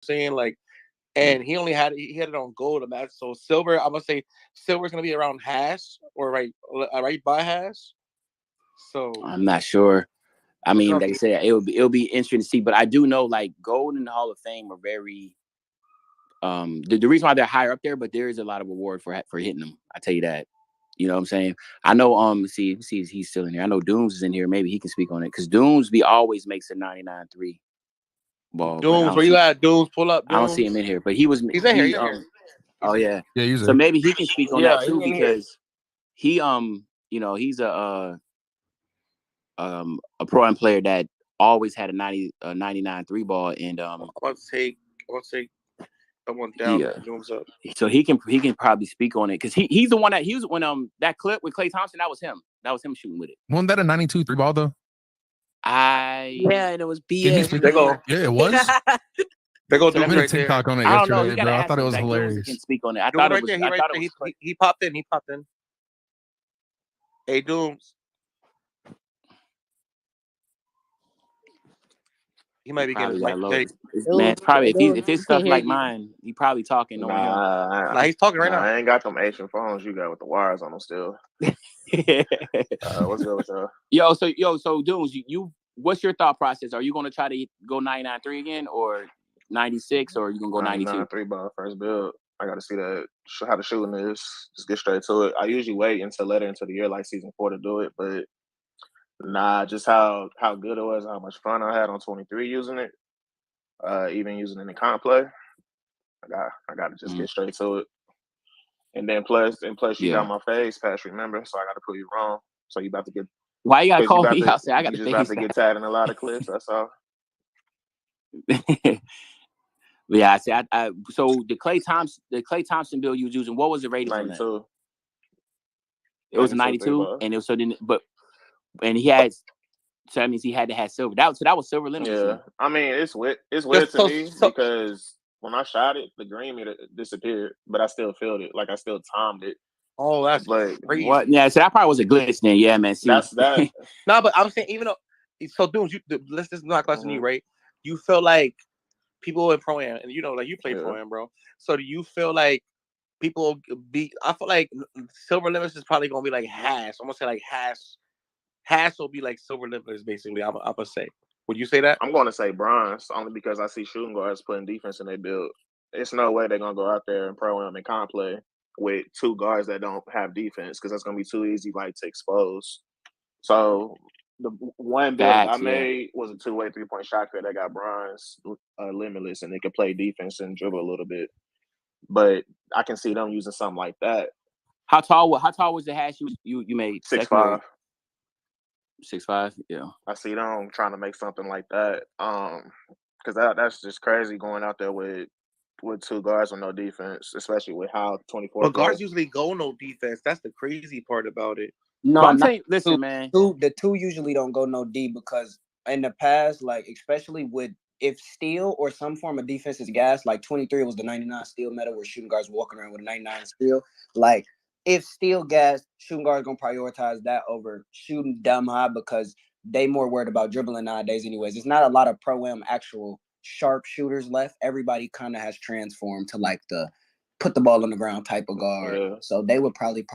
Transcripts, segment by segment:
saying? Like, and he had it on gold. Imagine so silver. I'm gonna say silver's gonna be around hash or right by hash. So I'm not sure. I it's mean, gonna like I be said, it'll be interesting to see. But I do know like gold and the Hall of Fame are very the reason why they're higher up there, but there is a lot of reward for hitting them. I tell you that. You know what I'm saying? I know see he's still in here. I know Dooms is in here. Maybe he can speak on it because Dooms be always makes a 99-3 ball, but Dooms. Where you at, Dooms? Pull up, I don't see him Dooms. in here. But he was He's in here. he He's in here. oh He's in here. yeah. Yeah, he's So there. maybe he can speak on that Yeah, too he's in here. because he he's a pro am player that always had a 99-3 ball and I want to take someone down he and Dooms up. so he can probably speak on it because he's the one that he was when that clip with Klay Thompson that was him shooting with it. Wasn't that a 92 3 ball though? And it was Can you BS. speak? They go. Yeah, it was. They go So I that Dooms made a means right there. TikTok on it I don't know. You yesterday, gotta bro. I ask thought it him. was Zach Dooms can hilarious. speak on it. I Dooms thought it right was. there. He I right thought it there. was Klay. He popped in. He popped in. Hey, Dooms. He He might be getting probably his got mic. low. Hey, Man, it's probably if it's We can't stuff hear like you. mine, he probably talking. No one hear him. nah, he's talking right now. I ain't got them Asian phones you got with the wires on them still. What's good with y'all? So Dooms, what's your thought process? Are you going to try to go 99-3 again or 96 or are you going to go 92? 99 3 ball first build. I got to see how the shooting is. Just get straight to it. I usually wait until later into the year, like season 4, to do it, but nah, just how good it was, how much fun I had on 23 using it, even using it in comp play. I got to just get straight to it. And then plus you got my face pass. Remember, so I got to prove you wrong. So you about to get. Why you got to call me? I got to just about to get tagged in a lot of clips. That's all. Yeah, I see. So the Klay Thompson bill you was using, what was the rating on that? 92. It was a 92, and it was and he had. So that means he had to have silver. That was silver limited. Yeah, I mean it's weird to me because when I shot it, the green meter disappeared, but I still filled it. Like I still timed it. Oh, that's crazy. What? Yeah, so that probably was a glitch then. Yeah, man. See, that's that. No, but I'm saying even though Dooms, let's just not question you, right? You feel like people in pro am, and like you play pro am, bro. So do you feel like people I feel like silver limits is probably gonna be like hash. I'm gonna say like hash. Hash will be like silver limits, basically. I'm gonna say. Would you say that? I'm going to say bronze only because I see shooting guards putting defense in their build. It's no way they're gonna go out there and pro am and comp play with 2 guards that don't have defense because that's gonna be too easy, like to expose. So the one build I made was a 2-way 3-point shot creator that got bronze limitless, and they could play defense and dribble a little bit. But I can see them using something like that. How tall was the hash you made? 6'5". 6'5", yeah. I see them trying to make something like that. Because that's just crazy going out there with 2 guards with no defense, especially with how 24. But guards usually go no defense. That's the crazy part about it. No, I'm saying, listen, man. The 2 usually don't go no D because in the past, like especially with if steel or some form of defense is gas, like 23 was the 99 steel metal where shooting guards walking around with a 99 steel. Like if steel gas, shooting guards gonna prioritize that over shooting dumb high because they more worried about dribbling nowadays. Anyways, it's not a lot of pro am actual sharp shooters left. Everybody kind of has transformed to like the put the ball on the ground type of guard. Yeah. So they would probably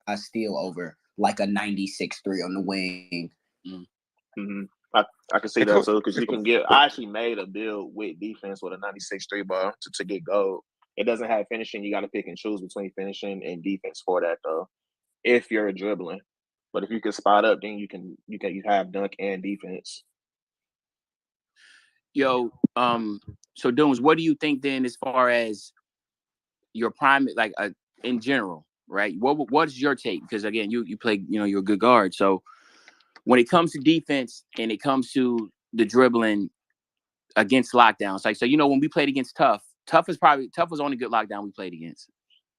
prioritize steel over like a 96-3 on the wing. Mm-hmm. I can see that too because you can get. I actually made a build with defense with a 96-3 ball to get gold. It doesn't have finishing. You got to pick and choose between finishing and defense for that though. If you're dribbling, but if you can spot up, then you have dunk and defense. Yo, so Dooms, what do you think then as far as your prime, like in general, right? What's your take? Because again, you play, you're a good guard. So when it comes to defense and it comes to the dribbling against lockdowns, like so, when we played against Tough was only good lockdown we played against.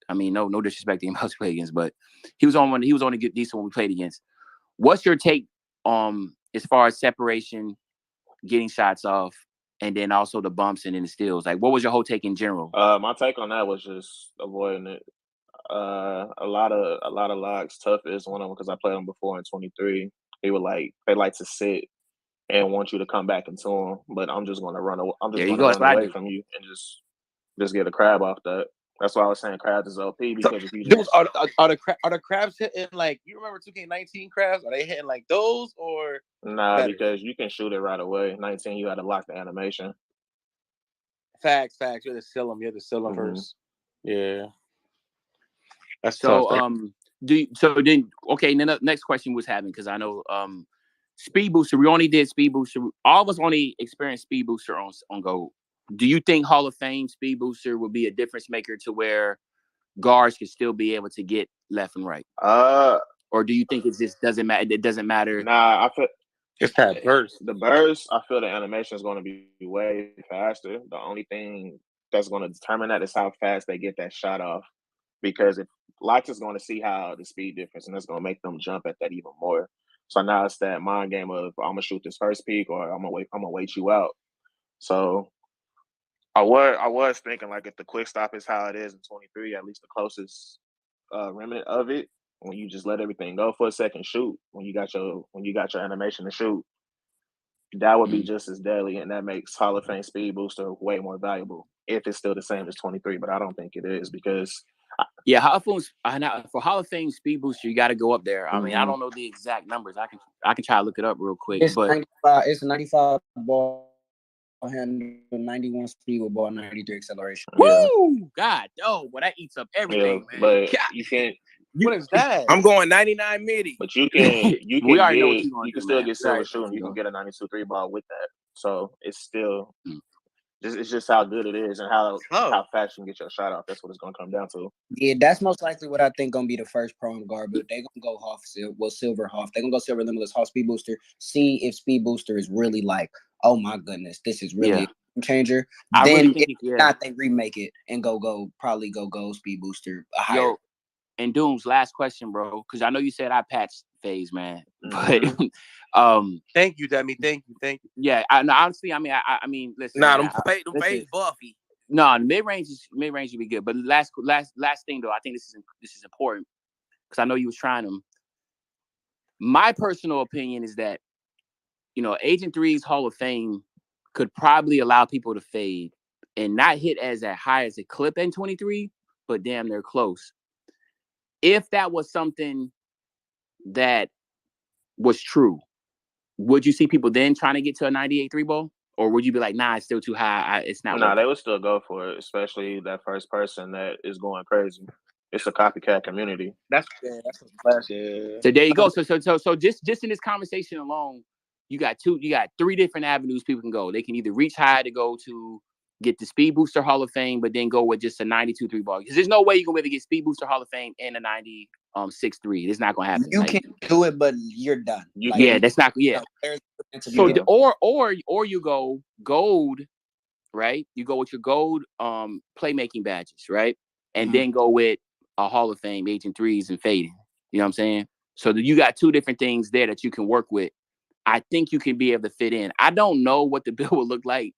I mean, no disrespect to him else we played against, but he was only good decent when we played against. What's your take as far as separation, getting shots off, and then also the bumps and then the steals? Like, what was your whole take in general? My take on that was just avoiding it. A lot of locks. Tough is one of them because I played him before in 23. They like to sit and want you to come back into them. But I'm just gonna run away. I'm just There you gonna go. That's run what I away do. from you and just get a crab off that. That's why I was saying crabs is OP So, because if you dude, just are the crabs hitting like you remember 2K19 crabs? Are they hitting like those or nah, better? because you can shoot it right away. 19, you got to lock the animation. Facts. You had to sell them. You had to sell them Mhm. first. Yeah, that's So tough. okay, and then the next question was having because I know Speed Booster. We only did Speed Booster. All of us only experienced Speed Booster on Gold. Do you think Hall of Fame Speed Booster would be a difference maker to where guards could still be able to get left and right? Or do you think it just doesn't matter? It doesn't matter. Nah, I feel It's that burst. the burst. I feel the animation is going to be way faster. The only thing that's going to determine that is how fast they get that shot off. Because if Lox is going to see how the speed difference, and that's going to make them jump at that even more. So now it's that mind game of I'm gonna shoot this first peak, or I'm gonna wait you out. So I was thinking like if the quick stop is how it is in 23, at least the closest remnant of it, when you just let everything go for a second, shoot when you got your animation to shoot, that would be just as deadly, and that makes Hall of Fame Speed Booster way more valuable if it's still the same as 23. But I don't think it is because Yeah, for Hall of Fame Speed Booster, you got to go up there. I mean, I don't know the exact numbers. I can try to look it up real quick. It's But 95. It's 95 ball handle, 91 speed with ball, 93 acceleration. yeah, woo, God, oh, well, that eats up yeah, everything, man. but God. you can't. What is that? I'm going 99 midi. But you can We already know what you're gonna you can do, still man. get We already silver know what shooting. You you're can gonna get a 92 3 ball with that. So it's still Mm. it's just how good it is and how Oh, fast you can get your shot off. That's what it's gonna come down to. Yeah, that's most likely what I think gonna be the first pro guard build. They gonna go silver Hoff. They gonna go silver limitless Hoff speed booster. See if speed booster is really like, oh my goodness, this is really Yeah. a game changer. I Then really think if not, they remake it and probably go speed booster a higher. Yo, and Doom's last question, bro, because I know you said I patched phase, man, Mhm. but thank you, Demi. Thank you. yeah, honestly, I mean, listen, Nah, man, them fades Buffy. no, mid range would be good, but last thing though, I think this is important because I know you was trying them. My personal opinion is that Agent 3's Hall of Fame could probably allow people to fade and not hit as high as a clip in 23, but damn, they're close. If that was something that was true, would you see people then trying to get to a 98 3 ball? Or would you be like, nah, it's still too high. It's not Nah, worth they it. would still go for it, especially that first person that is going crazy. It's a copycat community. That's a splash. Yeah. So there you go. So just in this conversation alone, you got 3 different avenues people can go. They can either reach high to go to get the Speed Booster Hall of Fame, but then go with just a 92 3 ball. Because there's no way you can really get Speed Booster Hall of Fame and a 96 3. It's not gonna happen. You can do it, but you're done. That's not. Yeah. So or you go gold, right? You go with your gold playmaking badges, right? And then go with a Hall of Fame Agent 3s and fading. You know what I'm saying? So you got 2 different things there that you can work with. I think you can be able to fit in. I don't know what the build will look like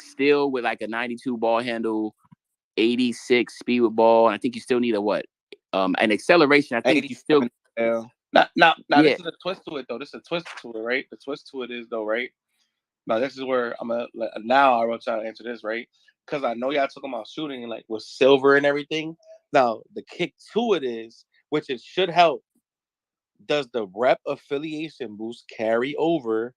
still with like a 92 ball handle, 86 speed with ball, and I think you still need an acceleration. I think you still Now, Yeah. this is a twist to it though. This is a twist to it, right? The twist to it is though, right? Now this is where now I want to try to answer this, right? Because I know y'all talking about shooting like with silver and everything. Now the kick to it is, which it should help. Does the rep affiliation boost carry over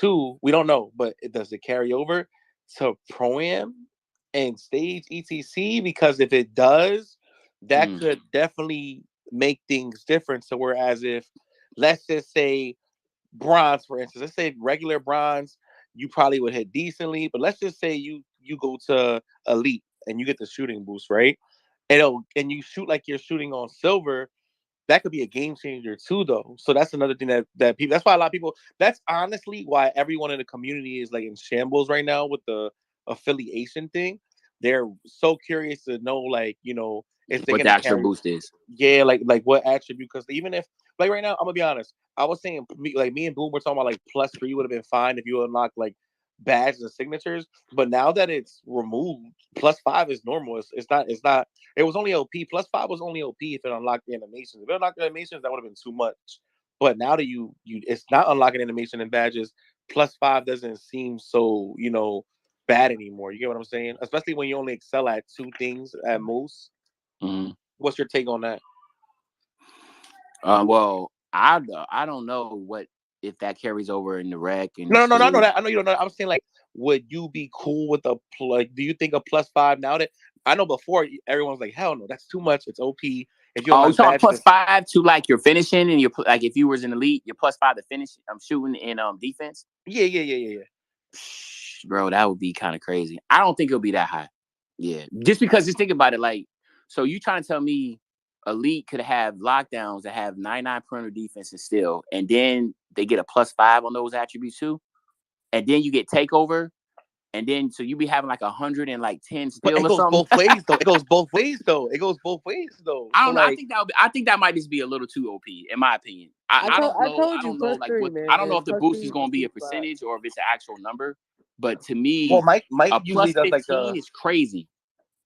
to? We don't know, but does it carry over to Pro-Am and Stage ETC? Because if it does, that could definitely make things different. So whereas if let's just say bronze, for instance, let's say regular bronze, you probably would hit decently, but let's just say you go to elite and you get the shooting boost, right? And you shoot like you're shooting on silver. That could be a game changer too, though. So that's another thing that people. That's why a lot of people. That's honestly why everyone in the community is like in shambles right now with the affiliation thing. They're so curious to know, like, if they're what the gonna actual carry. boost is. Yeah, like what attribute? Because even if like right now, I'm gonna be honest. I was saying me and Boom were talking about like +3 would have been fine if you unlock like badges and signatures. But now that it's removed, +5 is normal. It's not. It's not. It was only OP. +5 was only OP if it unlocked the animations. If it unlocked the animations, that would have been too much. But now that it's not unlocking animation and badges. +5 doesn't seem so, bad anymore. You get what I'm saying? Especially when you only excel at 2 things at most. Mhm. What's your take on that? Well, I don't know if that carries over in the rec and No, I know that. I know you don't know. I'm saying, like, would you be cool with like? Do you think a +5 now that I know before everyone's like, hell no, that's too much. It's OP. If you Oh, don't you talking badges, +5 to like your finishing and your like if you was in the elite, your +5 to finish shooting and defense. Yeah. Bro, that would be kind of crazy. I don't think it'll be that high. Yeah, just because just think about it. Like, so you trying to tell me elite could have lockdowns that have 99 perimeter defense and still, and then they get a +5 on those attributes too, and then you get takeover, and then so you be having like 110 but still it or goes something. both ways though. It goes both ways though. I So, don't know. I like, think I think that might just be a little too OP, in my opinion. I don't know. told I you don't know like +3, what. man. I don't know if the boost is +3 going to be a +5. percentage or if it's an actual number. But to well, me, Mike a usually does like +15 is crazy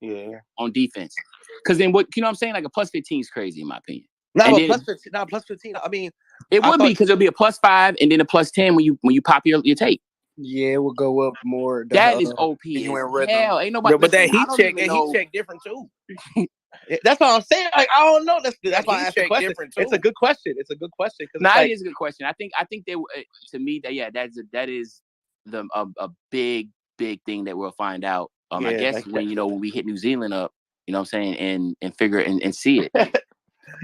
yeah. on defense. Because then what I'm saying, like a +15 is crazy in my opinion. No, And but then +15. No, +15. I mean, it I would be thought- because it'll be a +5 and then a +10 when you pop your tape. Yeah, it will go up more. That is OP. You in as rhythm. hell. Ain't nobody. Yeah, but that listen, I heat don't check, even know. different too. that's what I'm saying. Like, I don't know. That's why I Heat asked the check question. different, too. It's a good question. It's a good question because Nah, it is a good question. I think they to me that is the a big thing that we'll find out. I Yeah, guess like when when we hit New Zealand up, you know what I'm saying, and figure and see it.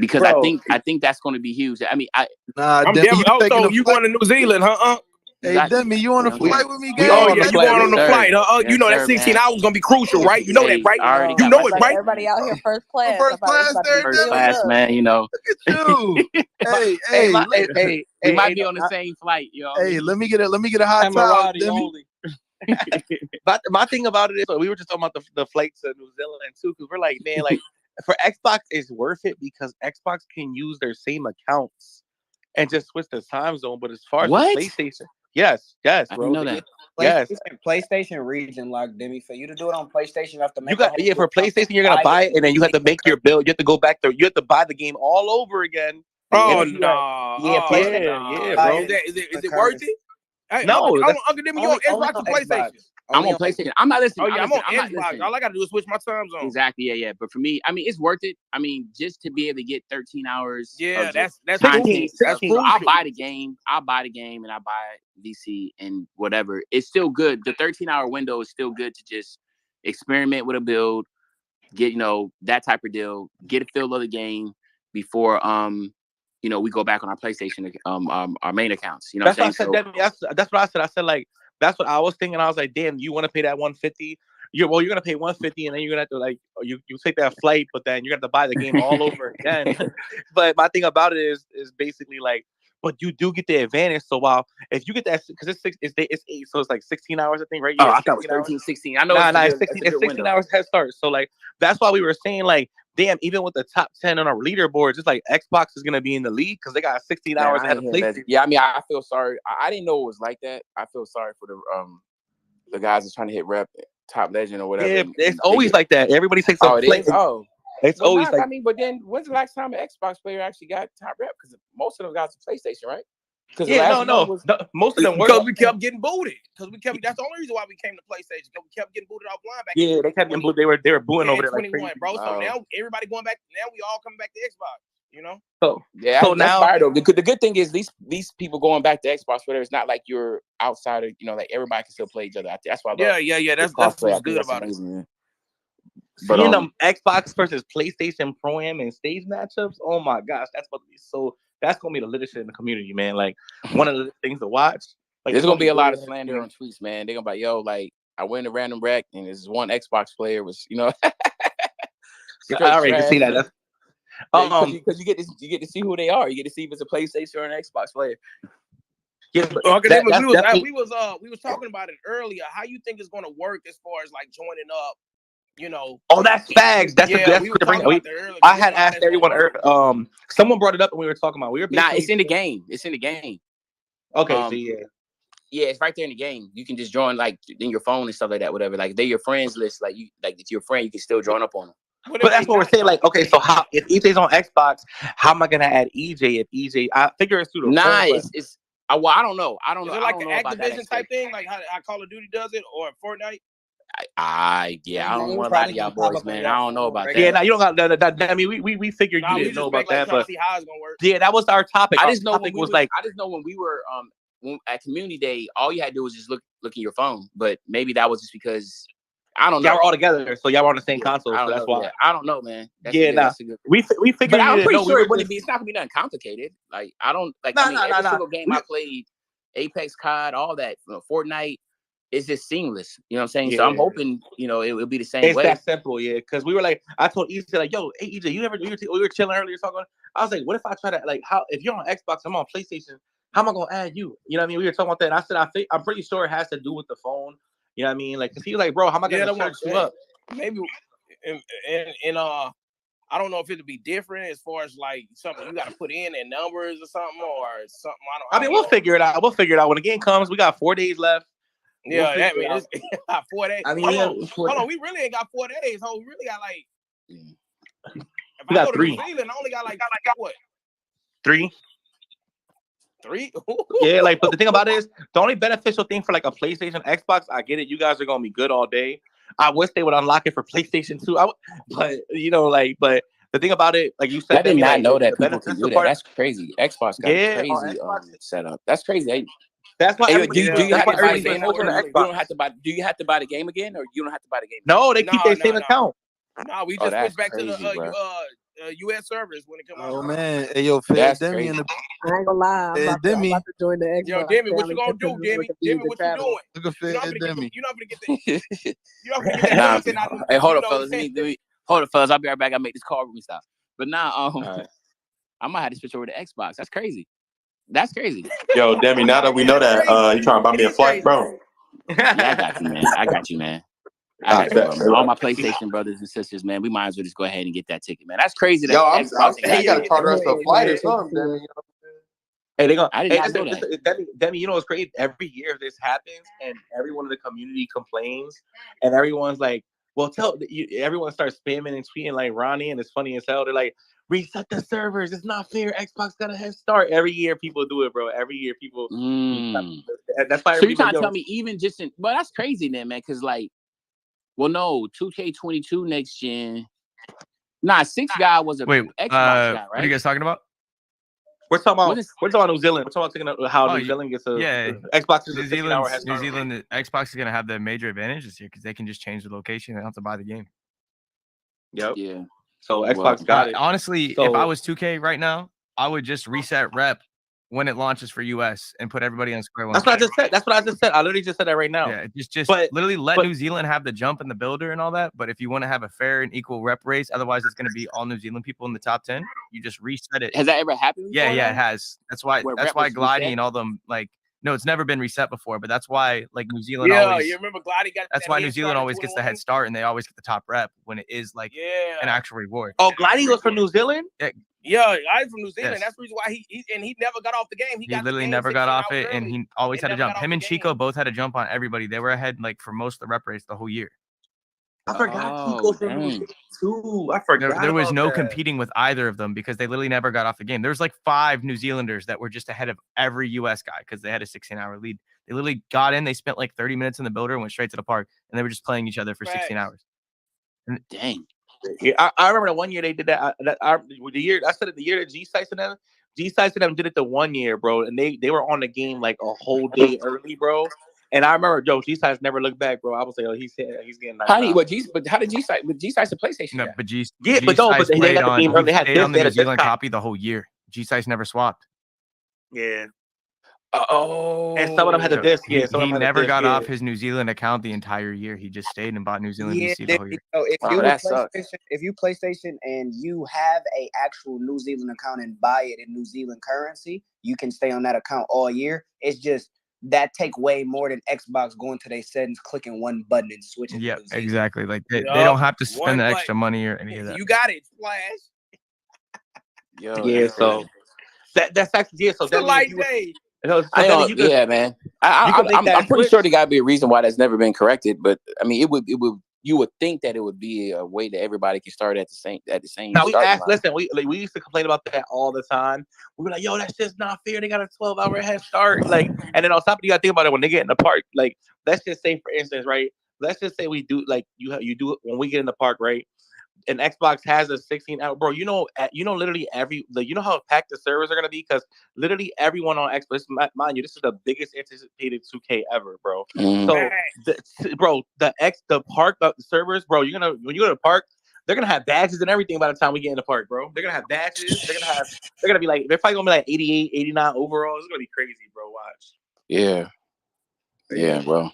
Because Bro. I think that's going to be huge. I mean, Nah, I'm Demi, definitely. you taking Also, a you flight? going to New Zealand, huh? Hey, Exactly. Demi, you on a You know what I'm flight saying? with me, We gang? all Oh on yeah, the you flight, going on the yes, sir. flight, huh? Yes, You know that sir, 16 man. hours gonna be crucial, right? You know Hey, that, right? I already You got know my it, Like right? everybody out here first class. First class there, first Demi? class, man. You know, Look at you. hey, Hey, hey, we might be on the same flight, yo. hey, let me get a hot towel, Demi. But my thing about it is, so we were just talking about the flight to New Zealand too, because we're like, man, like for Xbox, it's worth it because Xbox can use their same accounts and just switch the time zone. But as far as What? the PlayStation, yes, I bro, didn't know that. yes. PlayStation region lock, Demi. For you to do it on PlayStation, you have to make You got a whole for account, PlayStation, you're gonna buy it, and then you have to make your account. bill. You have to go back there. You have to buy the game all over again. Oh And if you no! got- Yeah, Oh, PlayStation. Yeah, nah. bro. Is it worth it? Hey, No, Uncle that's- Demi, you on Xbox or PlayStation? I'm on PlayStation. I'm not listening. Oh yeah, I'm on not Xbox. listening. All I gotta do is switch my time zone. Exactly. Yeah. But for me, I mean, it's worth it. I mean, just to be able to get 13 hours. Yeah, of that's content. crucial. That's So I'll crucial. buy the game. And I buy VC and whatever. It's still good. The 13-hour window is still good to just experiment with a build, get that type of deal, get a feel of the game before we go back on our PlayStation our main accounts. You know That's what I'm what I saying? said. That's what I said. I said, like, that's what I was thinking. I was like, damn, you want to pay that 150? You're gonna pay 150, and then you're gonna have to you take that flight, but then you're gonna have to buy the game all over again. But my thing about it is basically like, but you do get the advantage. So while if you get that, because it's 8, so it's like 16 hours, I think, right? Oh, Yeah, I thought it was 16 hours. 13, 16. I know It's 16 hours head start. So like that's why we were saying like, damn, even with the top 10 on our leaderboards, it's like Xbox is gonna be in the league because they got 16 hours ahead of PlayStation. Yeah, I mean, I feel sorry. I didn't know it was like that. I feel sorry for the guys that's trying to hit rep top legend or whatever. Yeah, it's always like that. Everybody takes a it play. is? Oh. It's Well, always like, I mean, but then when's the last time an Xbox player actually got top rep? Because most of them got some PlayStation, right? Because no. Most of them were. Because we kept getting booted. That's the only reason why we came to PlayStation. Because we kept getting booted offline back. Yeah, they kept getting booed. They were booing over there like 21, crazy. bro. So Oh. now everybody going back. Now we all coming back to Xbox. You know. So yeah, so that's now fire, though. The good thing is these people going back to Xbox, whatever. It's not like you're outside of like everybody can still play each other. That's why. Yeah. That's what's good about it. Man. But seeing them Xbox versus PlayStation Pro-Am and stage matchups, oh my gosh, that's going to be that's going to be the latest shit in the community, man. Like one of the things to watch. Like there's gonna be a lot of slander on tweets, man. They're gonna be like, yo, like I went to random rec and this one Xbox player was, I already can see that. That's because you get to see who they are. You get to see if it's a PlayStation or an Xbox player. Yeah, we was talking about it earlier. How you think it's gonna work as far as like joining up? Oh, that's fags. I had asked everyone. Someone brought it up and we were talking about. It's in the game. It's in the game. Okay, so yeah. Yeah, it's right there in the game. You can just join like in your phone and stuff like that, whatever. Like they're your friends list. Like if you're a friend, you can still join up on them. But that's what we're saying. Like, okay, so how if EJ's on Xbox, how am I gonna add EJ if EJ? I figure it's through the phone. It's Well, I don't know. I don't Is know. it like I an don't know about that Activision type thing, like how Call of Duty does it, or Fortnite? I Your don't name want to lie to probably y'all gonna pop boys, up on man. your I don't know phone about Yeah, that. now you don't got that. I mean, we figured Nah, you we didn't know just about trying that, to but see how it's gonna work. yeah, that was our topic. I Our just know when topic we was was, like, I just know when we were at Community Day, all you had to do was just look in your phone. But maybe that was just because I don't know. y'all were all together, so y'all were on the same Yeah, console, I so don't that's know. why. Yeah, I don't know, man. That's a good. We figured But you I'm didn't pretty know. sure We it were wouldn't just, be. It's not gonna be nothing complicated. Like I don't like. nah, I mean, every nah. single game I played, Apex, COD, all that, Fortnite, it's just seamless. You know what I'm saying? So I'm Yeah. hoping it will be the same It's way. that simple, yeah. Because we were like, I told EJ like, yo, hey EJ, we were chilling earlier talking. I was like, what if I try to like how if you're on Xbox, I'm on PlayStation, how am I gonna add you? You know what I mean? We were talking about that. And I said, I'm pretty sure it has to do with the phone. You know what I mean? Like, cause he was like, bro, how am I gonna search you up? Maybe, and I don't know if it'll be different as far as like something you got to put in and numbers or something I I mean, we'll figure it out. We'll figure it out when the game comes. We got 4 days left. Yeah, that means it's 4 days. I mean, hold on, we really ain't got 4 days. We really got like. If we I got go to 3. New Zealand, I only got like what? 3. 3? Yeah, like, but the thing about it is, the only beneficial thing for like a PlayStation, Xbox, I get it. You guys are gonna be good all day. I wish they would unlock it for PlayStation 2. But but the thing about it, like you said, I did not know that people can do that. part, that's crazy. Xbox got a crazy setup. That's crazy. That's why. Hey, do you have to buy the game game, or you don't have to buy? Do you have to buy the game again, or you don't have to buy the game? No, they keep their same account. No, we just switched back to the U.S. servers when it comes out. Oh man, hey yo, that's Demi crazy. in the. I ain't gonna lie, I'm about to join the Xbox. Yo, Demi, what you gonna do, Demi? Demi, what you doing? Look at Fed Demi. You're not gonna get the. You're not gonna get that. Hey, hold up, fellas. Hold up, fellas. I'll be right back. I make this call when we stop. But now, I might have to switch over to Xbox. That's crazy. That's crazy. Yo, Demi, now that we know that, you trying to buy me a flight, bro? Yeah, I got you, man. I got you, man. All my PlayStation brothers and sisters, man. We might as well just go ahead and get that ticket, man. That's crazy. That I'm saying you got to charter us a flight or something, Demi. Hey, they gonna. I did not know that. Demi, you know what's crazy? Every year this happens, and everyone in the community complains, and everyone's like, "Well, everyone starts spamming and tweeting like Ronnie, and it's funny as hell. They're like, reset the servers. It's not fair. Xbox got a head start. Every year people do it, bro. Every year people. That's why. So you trying to tell me even just in? Well, that's crazy then, man. Because like, well, no, 2K22 next gen. Nah, 6 guy was a Xbox guy, right? What are you guys talking about? We're talking about New Zealand. We're talking about how New Zealand gets Xbox is New Zealand. Xbox is gonna have the major advantage this year because they can just change the location and don't have to buy the game. Yep. Yeah. So Xbox got it. Honestly, if I was 2K right now, I would just reset rep when it launches for US and put everybody on square one. That's what I just said. I literally just said that right now. Yeah, just literally let New Zealand have the jump in the builder and all that. But if you want to have a fair and equal rep race, otherwise it's going to be all New Zealand people in the top 10. You just reset it. Has that ever happened before? Yeah, it has. That's why Glidey and all them no, it's never been reset before. But that's why New Zealand always. Yeah, you remember Glidey got. That's why New Zealand always gets the head start and they always get the top rep when it is an actual reward. Oh, Glidey was from New Zealand. Yeah, I'm from New Zealand. Yes. That's the reason why he never got off the game. He literally never got off it, and he always had to jump. Him and Chico both had to jump on everybody. They were ahead for most of the rep race the whole year. I forgot Chico from New Zealand too. I forgot. There was no competing with either of them because they literally never got off the game. There was 5 New Zealanders that were just ahead of every US guy because they had a 16-hour lead. They literally got in. They spent 30 minutes in the builder and went straight to the park, and they were just playing each other for 16 hours. And dang. Yeah, I remember the one year they did that. The year that G-Sites and them did it the 1 year, bro, and they were on the game a whole day early, bro. And I remember G-Sites never looked back, bro. I was like, he's getting nice. How did G-Sites? But G-Sites a PlayStation. No, but they got the game early. They had on the New Zealand copy the whole year. G-Sites never swapped. Yeah. Oh, and some of them had the disc. Yeah, he never got off his New Zealand account the entire year. He just stayed and bought New Zealand DC the whole year. So if you PlayStation and you have a actual New Zealand account and buy it in New Zealand currency, you can stay on that account all year. It's just that take way more than Xbox going to their settings, clicking one button and switching. Yeah, exactly. They don't have to spend the extra money or any of that. You got it, Flash. Yeah, so that's actually So it's a light day. Yeah, man. I'm pretty sure there got to be a reason why that's never been corrected. But I mean, it would you would think that it would be a way that everybody can start at the same Now we starting asked, line. listen, we used to complain about that all the time. We were like, yo, that's just not fair. They got a 12-hour head start. Like, and then on top of it, you gotta think about it when they get in the park. Like, let's just say, for instance, right? Let's just say we do like you do it when we get in the park, right? And Xbox has a 16-hour, bro. You know, literally you know how packed the servers are gonna be because literally everyone on Xbox, mind you, this is the biggest anticipated 2K ever, bro. So, the park the servers, bro. When you go to the park, they're gonna have badges and everything by the time we get in the park, bro. They're gonna have badges. They're gonna be like, they're probably gonna be like 88, 89 overall. It's gonna be crazy, bro. Watch. Yeah, bro.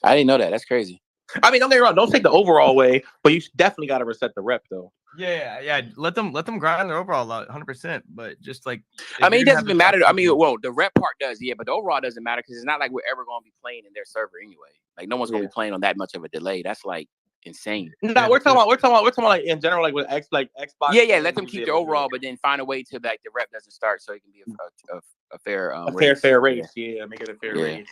I didn't know that. That's crazy. I mean, don't get me wrong. Don't take the overall away, but you definitely got to reset the rep, though. Yeah. Let them grind their overall out 100%. But just like, I mean, it doesn't even matter. I mean, well, the rep part does, yeah, but the overall doesn't matter because it's not like we're ever going to be playing in their server anyway. Like, no one's going to be playing on that much of a delay. That's like insane. No, we're talking about like in general, like with Xbox. Yeah. Let them keep the overall, but then find a way to like the rep doesn't start, so it can be a fair fair race. Yeah, make it a fair race.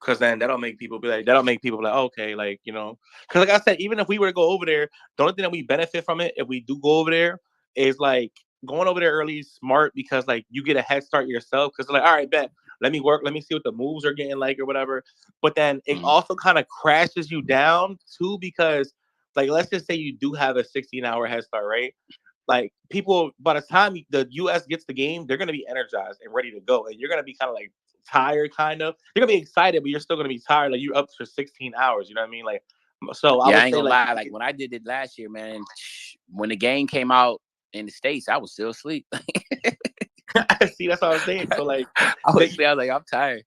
Because then that'll make people be like, okay, like, you know, because like I said, even if we were to go over there, the only thing that we benefit from it if we do go over there is like going over there early is smart because like you get a head start yourself because like, all right, bet, let me see what the moves are getting like or whatever. But then it also kind of crashes you down too because like let's just say you do have a 16-hour head start, right? Like people, by the time the US gets the game, they're gonna be energized and ready to go, and you're gonna be kind of like tired, kind of. You're gonna be excited, but you're still gonna be tired. Like you're up for 16 hours. You know what I mean? Like, so I ain't gonna lie. Like when I did it last year, man, when the game came out in the States, I was still asleep. See, that's what I was saying. So like, I was like, I'm tired.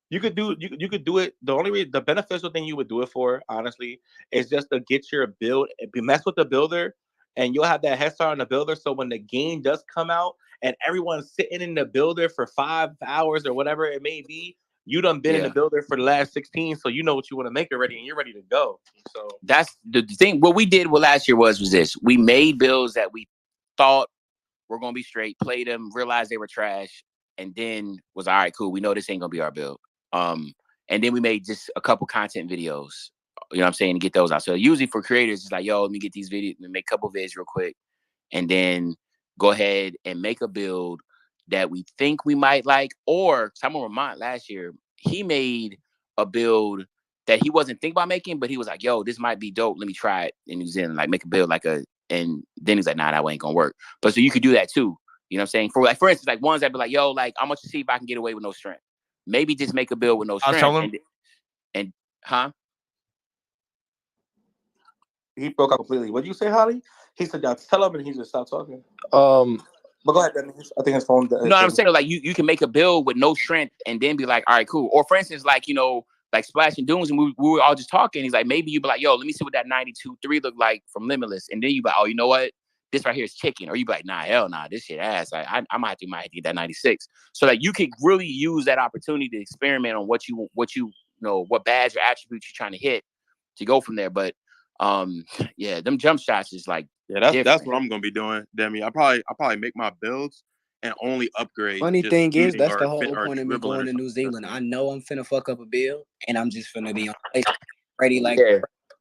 You could do it. The beneficial thing you would do it for, honestly, is just to get your build, mess with the builder, and you'll have that head start on the builder. So when the game does come out and everyone's sitting in the builder for 5 hours or whatever it may be, you done been in the builder for the last 16, so you know what you want to make already, and you're ready to go. So that's the thing. What we did last year was this: we made builds that we thought were gonna be straight, played them, realized they were trash, and then was all right, cool. We know this ain't gonna be our build. And then we made just a couple content videos. You know what I'm saying, to get those out. So usually for creators, it's like, yo, let me get these videos, make a couple vids real quick, and then go ahead and make a build that we think we might like. Or someone Vermont last year, he made a build that he wasn't thinking about making, but he was like, yo, this might be dope. Let me try it in New Zealand, like make a build and then he's like, nah, that ain't gonna work. But so you could do that too. You know what I'm saying? For instance, like ones that be like, yo, like I'm gonna see if I can get away with no strength. Maybe just make a build with no strength. He broke out completely. What did you say, Holly? He said, "Y'all tell him," and he just stopped talking. But go ahead, Dennis. I think his phone. No, I'm saying like you can make a build with no strength and then be like, all right, cool. Or for instance, like, you know, like Splash and Dunes, and we were all just talking. He's like, maybe you be like, yo, let me see what that 92.3 look like from Limitless, and then you be like, oh, you know what? This right here is chicken. Or you be like, nah, hell nah, this shit ass. Like, I might have to get that 96. So like you could really use that opportunity to experiment on what you know, what badge or attributes you're trying to hit to go from there. But yeah, them jump shots is like, that's what I'm gonna be doing, Demi. I probably make my builds and only upgrade. Funny thing is, that's the whole point of me going to New Zealand. I know I'm finna fuck up a build, and I'm just finna be on ready like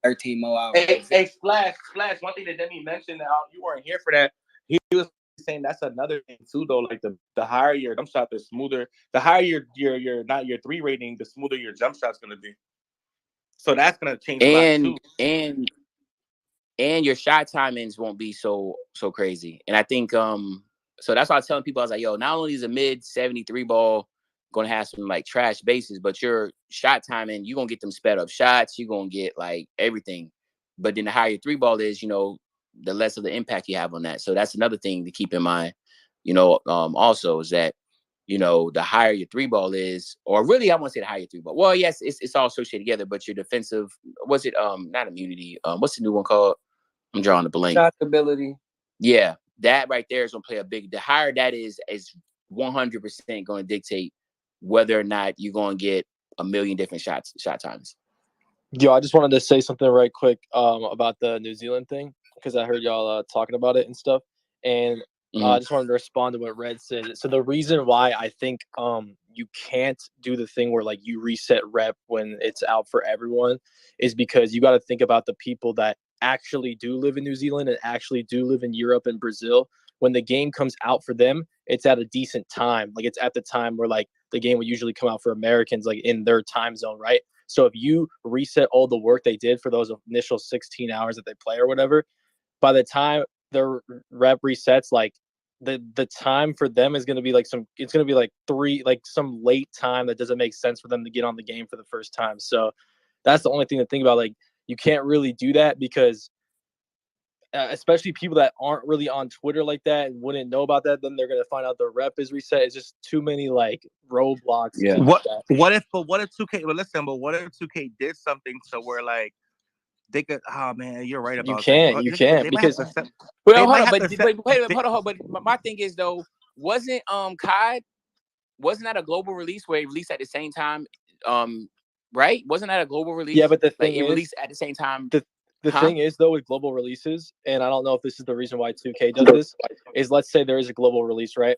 13 more hours. Hey, Splash. One thing that Demi mentioned, you weren't here for that. He was saying that's another thing too, though. Like the higher your jump shot, the smoother. The higher your not your 3 rating, the smoother your jump shot's gonna be. So that's gonna change a lot too. And your shot timings won't be so crazy. And I think so that's why I was telling people, I was like, yo, not only is a mid 73 ball gonna have some like trash bases, but your shot timing, you're gonna get them sped up shots, you're gonna get like everything. But then the higher your 3 ball is, you know, the less of the impact you have on that. So that's another thing to keep in mind, you know, also is that, you know, the higher your 3 ball is, or really I want to say the higher your 3 ball. Well, yes, it's all associated together, but your defensive, was it not immunity? What's the new one called? I'm drawing the blank. Shot ability. Yeah, that right there is gonna play the higher that is 100% going to dictate whether or not you're going to get a million different shot times. Yo, I just wanted to say something right quick about the New Zealand thing, because I heard y'all talking about it and stuff. And I just wanted to respond to what Red said. So the reason why I think you can't do the thing where like you reset rep when it's out for everyone is because you got to think about the people that actually do live in New Zealand and actually do live in Europe and Brazil. When the game comes out for them, it's at a decent time. Like it's at the time where like the game would usually come out for Americans, like in their time zone, right? So if you reset all the work they did for those initial 16 hours that they play or whatever, by the time their rep resets, like the time for them is going to be like it's going to be like some late time that doesn't make sense for them to get on the game for the first time. So that's the only thing to think about. Like you can't really do that because especially people that aren't really on Twitter like that and wouldn't know about that, then they're going to find out the rep is reset. It's just too many like roadblocks. Yeah. What if 2K, but listen, but what if 2K did something to where like they could, oh man, you're right about that. You can't because well, hold on, but my thing is though, wasn't COD, wasn't that a global release where it released at the same time? Right? Wasn't that a global release? Yeah, but the thing it is, released at the same time. The thing is though with global releases, and I don't know if this is the reason why 2K does this, is let's say there is a global release, right?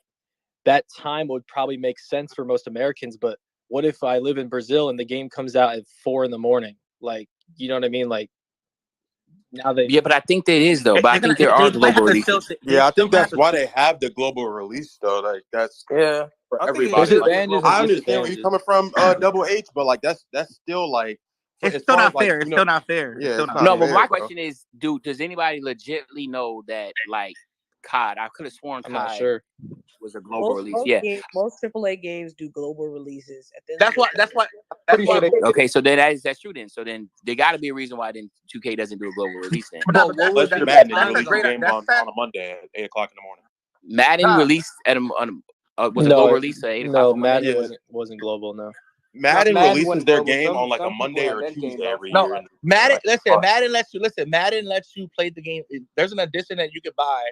That time would probably make sense for most Americans, but what if I live in Brazil and the game comes out at 4 a.m? Like, you know what I mean? Like now but I think there is though. But I think there are global releases. Yeah, I think that's why they have the global release though. Like that's for everybody. Like, I understand where you're coming from, Double H, but like that's still like it's still not fair. It's still not fair. Yeah, but my question is, does anybody legitimately know that like COD? I could have sworn I'm COD not sure. was a global release. Most AAA games do global releases. That's why. Okay, so then that's true then. So then there got to be a reason why then 2K doesn't do a global release then. Unless you're Madden and release the game on a Monday at 8 o'clock in the morning. Madden released at a global release at 8 o'clock. No, Madden wasn't global. No. Madden releases their game on like a Monday or Tuesday every year. No, Madden. Madden lets you play the game. There's an edition that you can buy,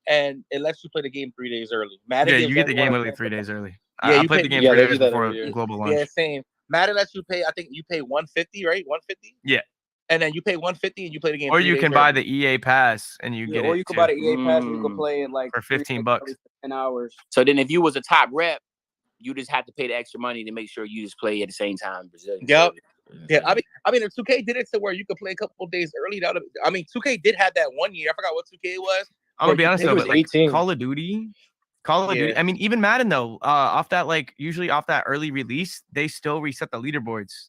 and it lets you play the game 3 days early. Madden. Yeah, you get the game literally 3 days early. Yeah, I played the game 3 days before global launch. Yeah, same. Madden lets you pay. I think you pay $150, right? $150. Yeah. And then you pay $150 and you play the game. Or you can buy the EA pass and you get it. Or you can buy the EA pass and you can play it like for $15. 10 hours. So then, if you was a top rep, you just have to pay the extra money to make sure you just play at the same time. Brazilian. Yep. Yeah. I mean, if 2K did it to where you could play a couple of days early, I mean, 2K did have that 1 year. I forgot what 2K was. I'm gonna be honest though, but like 18. Call of Duty. I mean, even Madden though, off that usually off that early release, they still reset the leaderboards.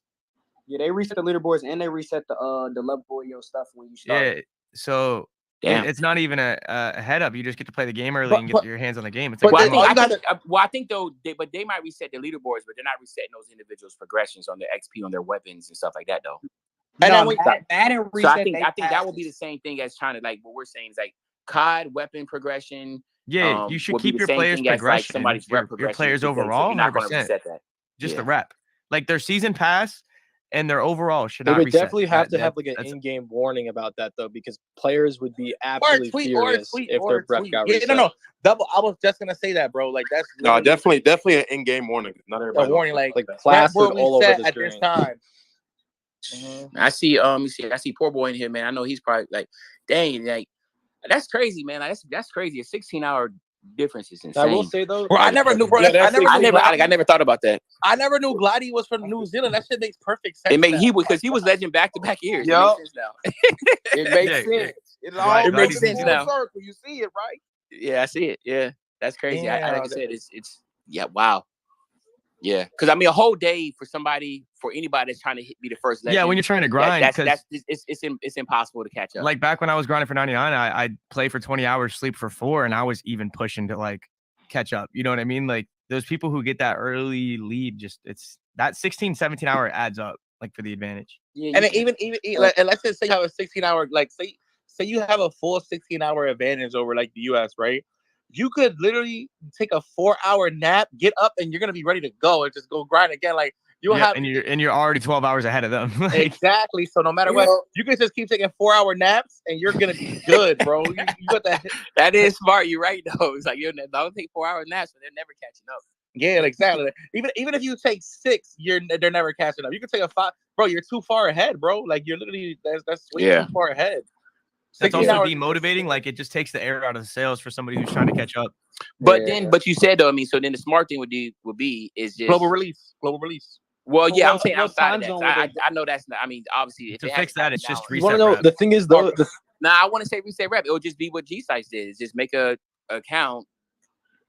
Yeah, they reset the leaderboards and they reset the level of your stuff when you start. Yeah. So it's not even a head up. You just get to play the game early and get your hands on the game. It's like, I think though, they might reset the leaderboards, but they're not resetting those individuals' progressions on their XP on their weapons and stuff like that though. And then when Madden reset, so I think that would be the same thing as trying to like what we're saying is like COD weapon progression. Yeah, you should keep your players' progression, like your players overall, 100%. Just the rep, like their season pass and their overall should not. They would definitely have to have like an in-game warning about that though, because players would be absolutely furious if their rep got reset. No, double. I was just gonna say that, bro. Like that's definitely an in-game warning. Not everybody. A warning, like plastered all over the at this time. I see. I see poor boy in here, man. I know he's probably like, dang, like. That's crazy, man. Like, that's crazy. A 16-hour difference is insane. I will say though, bro, I never knew. Bro, I never thought about that. I never knew Glady was from New Zealand. That shit makes perfect sense. Because he was legend back-to-back years. Yep. It makes sense now. It makes sense now. Circle. You see it, right? Yeah, I see it. Yeah, that's crazy. Yeah, like I said, it's wow. Yeah, because I mean, a whole day for anybody that's trying to be the first legend. Yeah, when you're trying to grind, it's impossible to catch up. Like back when I was grinding for 99, I'd play for 20 hours, sleep for 4, and I was even pushing to like catch up. You know what I mean? Like those people who get that early lead, just it's that 16, 17 hour adds up like for the advantage. Yeah, and even like, and let's just say you have a 16-hour, like say you have a full 16-hour advantage over like the US, right? You could literally take a 4-hour nap, get up, and you're gonna be ready to go and just go grind again. Like you'll have, and you're already 12 hours ahead of them. Exactly. So no matter what, you can just keep taking 4-hour naps, and you're gonna be good, bro. You got that. That is smart. You're right though. It's like don't take 4-hour naps, but they're never catching up. Yeah, exactly. Even if you take 6, they're never catching up. You can take a 5, bro. You're too far ahead, bro. Like you're literally that's way too far ahead. That's 16 also hours. demotivating. Like, it just takes the air out of the sails for somebody who's trying to catch up. But you said though, I mean, so then the smart thing would be is just Global release. Well, yeah, I'm saying what outside time of that. zone 'Cause would they- I know that's not. I mean, obviously, if To it fix has that, it's just You want reset to know rep. the thing is though. Nah, I want to say reset rep. It would just be what G Sites did. Is just make a account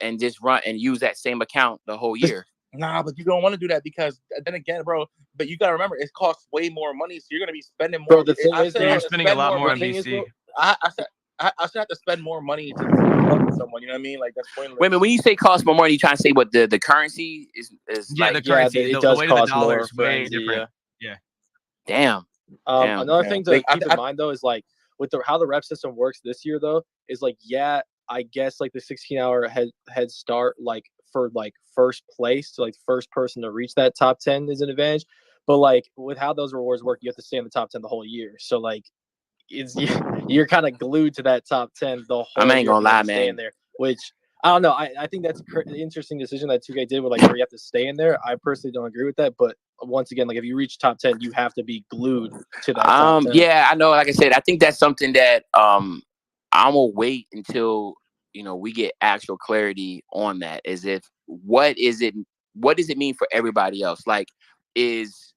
and just run and use that same account the whole year. Nah, but you don't want to do that because then again, bro. But you gotta remember, it costs way more money, so you're gonna be spending more. Bro, the thing I is, still though, have You're to spending a spend lot more money. on thing is, DC. bro, I still have to spend more money to talk to someone. You know what I mean? Like that's pointless. Wait a minute, when you say cost more money, you trying to say what the currency is Yeah, like? the currency, it the does way to the cost dollar more is for way NZ, different. Damn. Damn. Another Yeah. thing to Like, keep in mind though is like with how the rep system works this year though is like I guess like the 16-hour head start like for like first place to like first person to reach that top 10 is an advantage, but like with how those rewards work, you have to stay in the top 10 the whole year. So like you're kind of glued to that top 10 the whole I ain't year. gonna lie, stay man. in there, which I don't know. I think that's an interesting decision that 2K did with like where you have to stay in there. I personally don't agree with that, but once again, like if you reach top 10, you have to be glued to that top 10. Yeah, I know. Like I said, I think that's something that I'm gonna wait until we get actual clarity on that. As if what does it mean for everybody else? Like, is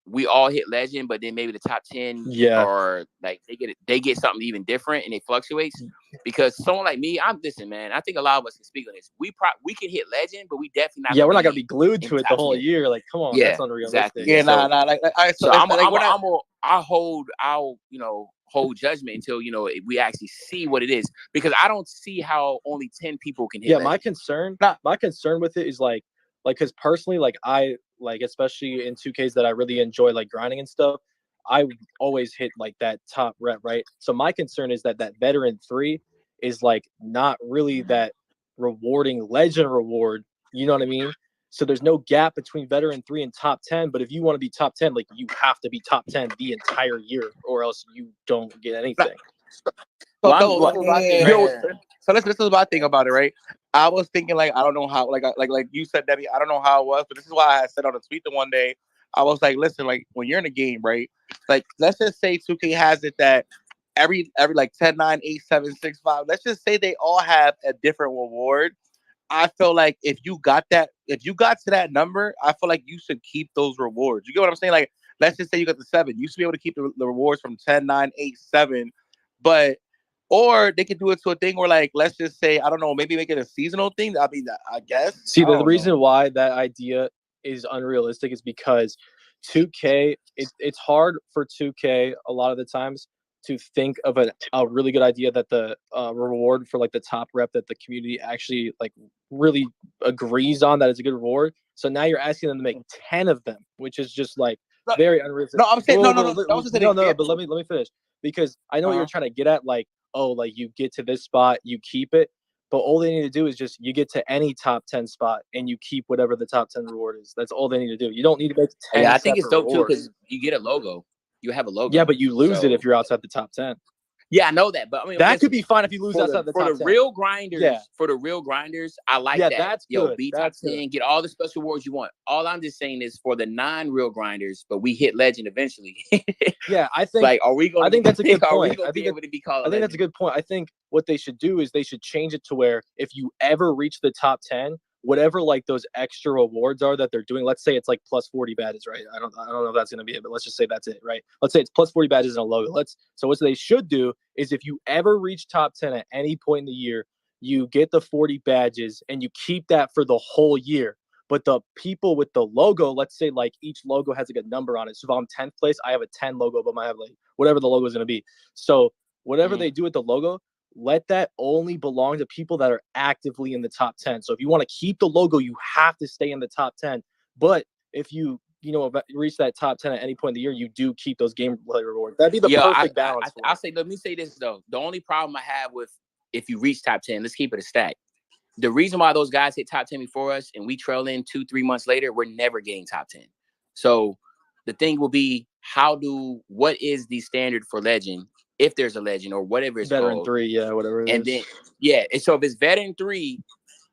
we all hit legend, but then maybe the top 10 or like they get something even different and it fluctuates. Because someone like me, listen, man, I think a lot of us can speak on this. We can hit legend, but we definitely not. Yeah, we're not gonna be glued to it the whole year. Like, come on, that's unrealistic. Exactly. Yeah, nah. Like, all right, so I'll hold judgment until we actually see what it is, because I don't see how only 10 people can hit. Yeah, legend. my concern with it is like because personally, like I like especially in 2Ks that I really enjoy like grinding and stuff, I always hit like that top rep, right? So my concern is that veteran 3 is like not really that rewarding legend reward. You know what I mean? So there's no gap between veteran 3 and top 10. But if you want to be top 10, like you have to be top 10 the entire year, or else you don't get anything. So this is my thing about it, right? I was thinking like I don't know how like you said, Debbie. I don't know how it was, but this is why I said on a tweet the one day. I was like, listen, like when you're in a game, right? Like let's just say 2K has it that every like 10, 9, 8, 7, 6, 5. Let's just say they all have a different reward. I feel like if you got to that number, I feel like you should keep those rewards. You get what I'm saying? Like let's just say you got the 7. You should be able to keep the rewards from 10, 9, 8, 7. But or they could do it to a thing where, like, let's just say, I don't know, maybe make it a seasonal thing. I mean, I guess. See, the reason why that idea is unrealistic is because 2K, it's hard for 2K a lot of the times to think of a really good idea that the reward for like the top rep that the community actually like really agrees on that it's a good reward. So now you're asking them to make 10 of them, which is just like very unrealistic. No, I'm saying no. But let me finish, because I know what you're trying to get at. Like, oh, like you get to this spot, you keep it. But all they need to do is just you get to any top 10 spot and you keep whatever the top 10 reward is. That's all they need to do. You don't need to make 10. Yeah, I think it's dope rewards. too because you get a logo. You have a logo. Yeah, but you lose it if you're outside the top 10. Yeah, I know that, but I mean that could be fine if you lose outside the top 10. For the real grinders, I like that. That's Yo, good. be top 10, get all the special awards you want. All I'm just saying is for the non-real grinders, but we hit legend eventually. Yeah, I think. Like, are we going? I think that's a good point. I think able to be called. I think that's a good point. I think what they should do is they should change it to where if you ever reach the top 10, whatever like those extra awards are that they're doing, let's say it's like plus 40 badges, right? I don't know if that's gonna be it, but let's just say that's it, right? Let's say it's plus 40 badges and a logo. So what they should do is if you ever reach top 10 at any point in the year, you get the 40 badges and you keep that for the whole year. But the people with the logo, let's say like each logo has like a number on it. So if I'm 10th place, I have a 10 logo, but I have like whatever the logo is gonna be. So whatever they do with the logo, let that only belong to people that are actively in the top 10. So if you want to keep the logo, you have to stay in the top 10. But if you reach that top 10 at any point in the year, you do keep those gameplay rewards. That'd be the perfect balance. Let me say this though. The only problem I have with if you reach top 10, let's keep it a stack. The reason why those guys hit top 10 before us and we trail in 2-3 months later, we're never getting top 10. So the thing will be, what is the standard for legend? If there's a legend or whatever it's veteran called. 3, yeah, whatever it is. And then, yeah. And so if it's veteran 3,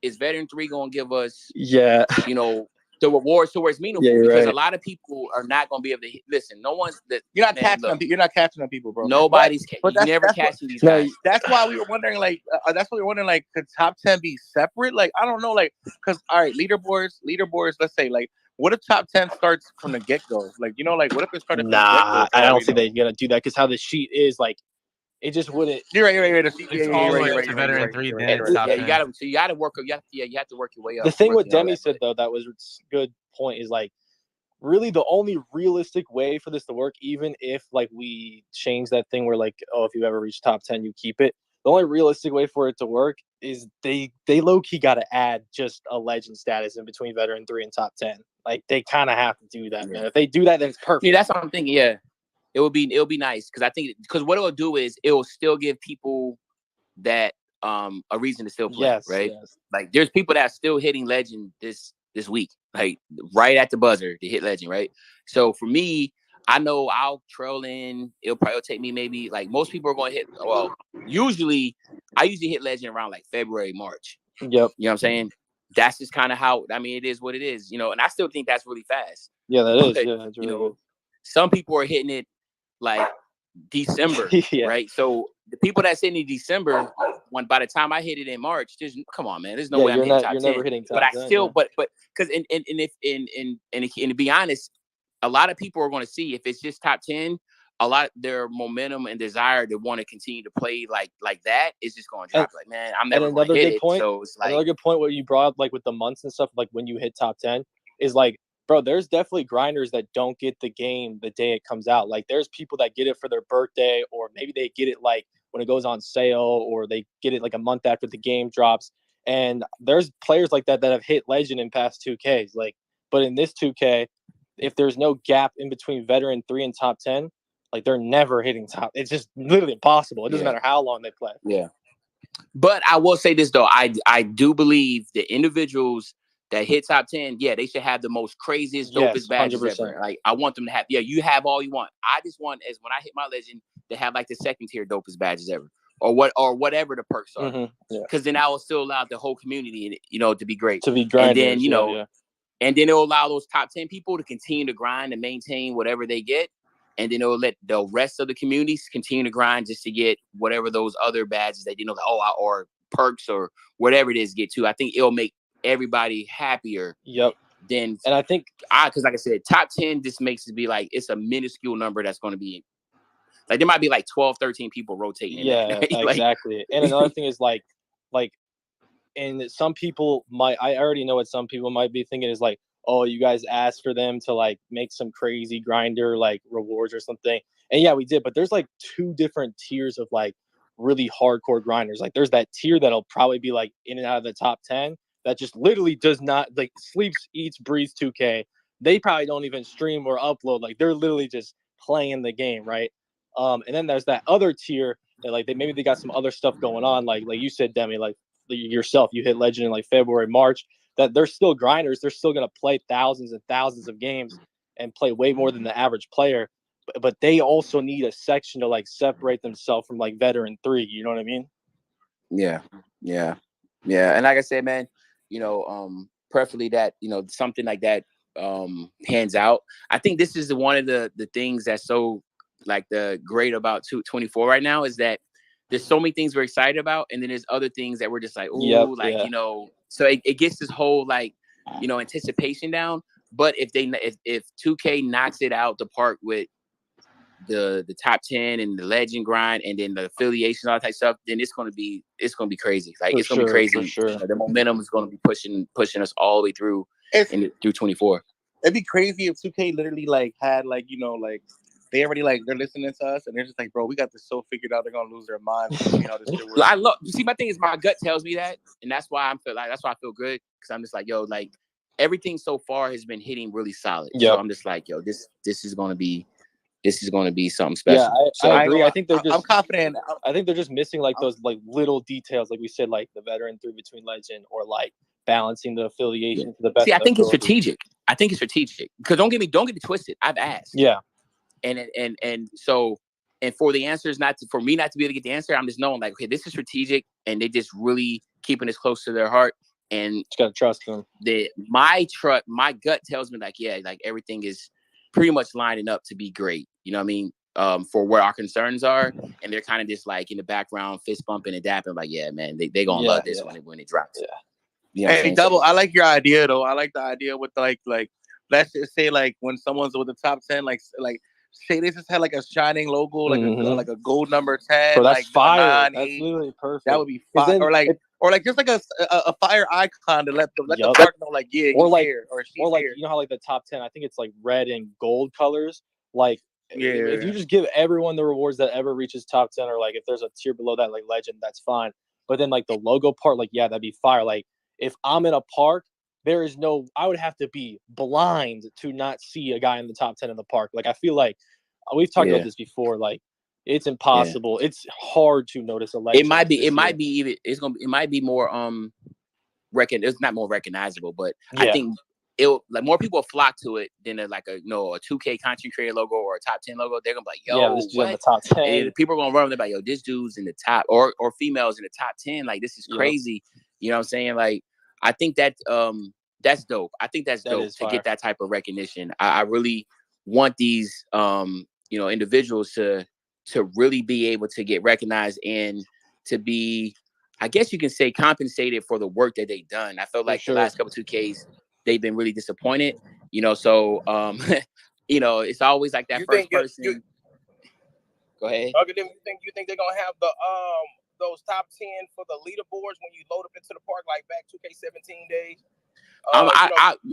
is veteran 3 going to give us, the rewards to where it's meaningful, you're because right. a lot of people are not going to be able to listen. No one's that. You're not Man, catching look, them. You're not catching them people, bro. nobody's But you're never that's what, catching these No, guys. that's why we were wondering, like, that's what we were wondering, like, could top 10 be separate? Like, I don't know, like, because all right, leaderboards. Let's say, like, what if top 10 starts from the get go? Like, you know, like, what if it started from the get Nah, go? I don't think they're gonna do that because how the sheet is, like, it just wouldn't. You're right. It's all the way up to veteran 3, then it's top Yeah, 10. you gotta work. You have to work your way up. The thing work what and all Demi that, said though, that was a good point, is like really the only realistic way for this to work, even if like we change that thing where like, oh, if you ever reach top 10, you keep it. The only realistic way for it to work is they low key got to add just a legend status in between veteran 3 and top 10. Like they kind of have to do that, man. If they do that, then it's perfect. Yeah, that's what I'm thinking. Yeah, it'll be nice because I think because what it'll do is it will still give people that a reason to still play. Yes, right. yes. Like there's people that are still hitting legend this week, like right at the buzzer to hit legend. Right. So for me, I know I'll trail in. It'll probably take me maybe like most people are going to hit. Well, I usually hit legend around like February, March. Yep. You know what I'm saying? That's just kind of how, I mean, it is what it is, you know, and I still think that's really fast. Yeah, that is. But, Yeah, that's really good. some people are hitting it like December, Yeah. right? So the people that's hitting in December, by the time I hit it in March, come on, man, there's no Yeah, way I'm hitting top 10. never hitting top but I 10, still, yeah. but because and to be honest, a lot of people are going to see if it's just top 10. A lot their momentum and desire to want to continue to play like that is just going to drop. Like, man, I'm never going to hit it. So it's like another good point what you brought up, like with the months and stuff, like when you hit top 10, is like, bro, there's definitely grinders that don't get the game the day it comes out. Like there's people that get it for their birthday, or maybe they get it like when it goes on sale, or they get it like a month after the game drops. And there's players like that have hit legend in past 2Ks. Like, but in this 2K, if there's no gap in between veteran 3 and top 10, like they're never hitting top. It's just literally impossible. It doesn't matter how long they play. Yeah. But I will say this though, I do believe the individuals that hit top 10, yeah, they should have the most craziest, dopest badges 100%. ever. Like I want them to have, you have all you want. I just want, as when I hit my legend, to have like the second tier dopest badges ever, or whatever the perks are. Because then I will still allow the whole community, to be great, to be grinders. And then and then it'll allow those top 10 people to continue to grind and maintain whatever they get. And then it'll let the rest of the communities continue to grind just to get whatever those other badges that or perks or whatever it is get to. I think it'll make everybody happier. Yep. And I think because like I said, top 10 just makes it be like it's a minuscule number that's going to be like there might be like 12, 13 people rotating. Yeah, exactly. And another thing is like, and some people I already know what some people might be thinking is like, oh, you guys asked for them to like make some crazy grinder like rewards or something. And yeah, we did, but there's like 2 different tiers of like really hardcore grinders. Like there's that tier that'll probably be like in and out of the top 10 that just literally does not like sleeps, eats, breathes 2K. They probably don't even stream or upload. Like they're literally just playing the game, right? And then there's that other tier that like maybe they got some other stuff going on. Like you said, Demi, like yourself, you hit legend in like February, March. That they're still grinders. They're still going to play thousands and thousands of games and play way more than the average player. But they also need a section to like separate themselves from like veteran 3. You know what I mean? Yeah. And like I said, man, preferably that, something like that pans out. I think this is one of the things that's so like the great about 2K24 right now is that there's so many things we're excited about, and then there's other things that we're just like, so it gets this whole like, anticipation down. But if 2K knocks it out the park with the top 10 and the legend grind and then the affiliation, all that type of stuff, then it's gonna be crazy. Like it's gonna be crazy. For sure. The momentum is gonna be pushing us all the way through through 24. It'd be crazy if 2K literally like had like like they already like they're listening to us and they're just like, bro, we got this so figured out. They're gonna lose their minds. You see, my thing is my gut tells me that, and that's why that's why I feel good, because I'm just like, yo, like everything so far has been hitting really solid. So I'm just like, yo, this is gonna be something special. Yeah, I agree. I think they're just. I'm confident. I think they're just missing like those like little details, like we said, like the veteran 3 between legend, or like balancing the affiliation to the best. See, I think it's strategic. Because don't get me twisted. I've asked. Yeah. And so for the answers for me not to be able to get the answer, I'm just knowing like, okay, this is strategic, and they just really keeping this close to their heart. And Just gotta trust them. My gut tells me like, yeah, like everything is pretty much lining up to be great. You know what I mean? For where our concerns are, and they're kind of just like in the background, fist bumping and dapping, like, yeah, man, they gonna love this when it drops. Yeah. You know what I'm Hey, saying? Double, I like your idea though. I like the idea with like let's just say like when someone's with the top 10, like say they just had like a shining logo, like Mhm. a gold number 10, Bro, that's like fire. a 9, That's 8. literally perfect. That would be 'Cause fire. then Or like just like a fire icon to let the Yup. park know like, yeah, or he's like here or she's or like here. you know how like the top 10, I think it's like red and gold colors. Like if you Yeah. just give everyone the rewards that ever reaches top 10, or like if there's a tier below that like legend, that's fine. But then like the logo part, like yeah, that'd be fire. Like if I'm in a park, there is no, I would have to be blind to not see a guy in the top 10 in the park. Like I feel like we've talked Yeah. about this before. Like it's impossible. It's hard to notice a legend. It might be this year. even it might be more it's not more recognizable, but I Yeah. think it'll like more people flock to it than a 2K content creator logo or a top 10 logo. They're gonna be like, yo, yeah, this dude in the what? top 10. And people are gonna run. They're like, yo, this dude's in the top, or females in the top 10. Like this is Yup. crazy. You know what I'm saying? Like I think that's dope. I think that's That dope is to fire. get that type of recognition. I really want these individuals to really be able to get recognized and to be, I guess you can say, compensated for the work that they've done. I felt like sure. the last couple 2Ks, they've been really disappointed. So it's always like that You first think you- person. Go ahead. Uncle Dim, you think they're gonna have the those top 10 for the leaderboards when you load up into the park like back 2K17 days?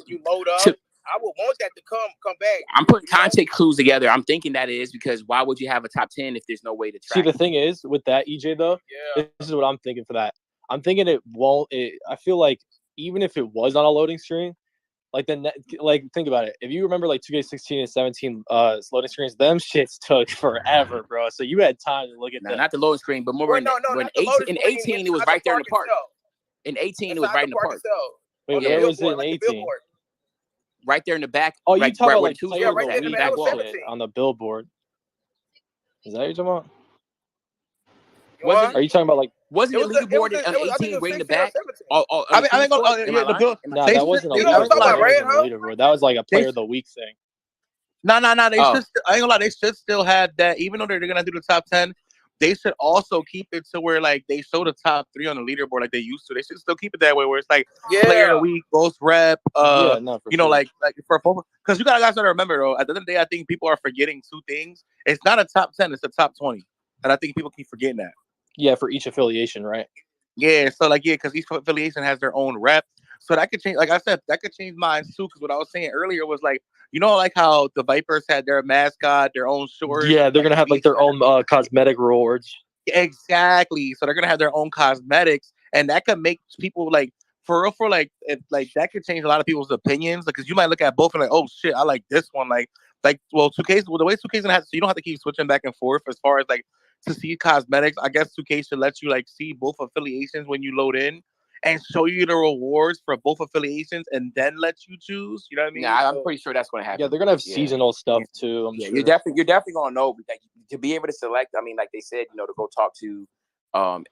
You load up. I would want that to come back. I'm putting content clues together. I'm thinking that is because why would you have a top 10 if there's no way to track? See, the thing is with that, EJ, though, Yeah. this is what I'm thinking for that. I'm thinking it won't. I feel like even if it was on a loading screen, like think about it. If you remember like 2K16 and 17 loading screens, them shits took forever, bro. So you had time to look at them. Not the loading screen, but more Well, in not the 18, loading in screen, 18 it was inside right the there in the park. itself. In 18 it was Inside right in the park. itself. Wait, On the where was it billboard, in like the 18? billboard. Right there in the back. Oh, you right, talking right about where like the two player of zeros the at, week back that was wall. shit on the billboard? Is that what you're talking about? Wasn't Are you talking about like? Wasn't It the was a- leaderboard it was a- on it was- I think 18 it was way in the 16 or back? 17. I mean, No, that wasn't a You leaderboard. know what I'm talking about, That right, wasn't a leaderboard. That was like a player of the week thing. No. They Oh. should. I ain't gonna lie. They should still have that. Even though they're gonna do the top 10, they should also keep it to where like they show the top 3 on the leaderboard like they used to. They should still keep it that way, where it's like player of the week, most rep. Yeah, no, for sure. like for because you guys gotta remember though. At the end of the day, I think people are forgetting 2 things. It's not a top 10. It's a top 20, and I think people keep forgetting that. Yeah, for each affiliation, right? Yeah, so because each affiliation has their own rep. So that could change, like I said, that could change mine too. Because what I was saying earlier was like, like how the Vipers had their mascot, their own shorts. Yeah, they're gonna have like their own cosmetic rewards. Exactly. So they're gonna have their own cosmetics, and that could make people like for real, that could change a lot of people's opinions. Because you might look at both and like, oh shit, I like this one. Well, 2K's the way 2K's gonna have, so you don't have to keep switching back and forth as far as like to see cosmetics. I guess 2K should let you like see both affiliations when you load in and show you the rewards for both affiliations and then let you choose. You know what I mean? Yeah, I'm pretty sure that's going to happen. Yeah, they're gonna have seasonal stuff too. I'm sure. You're definitely going to know like, to be able to select. I mean, like they said, to go talk to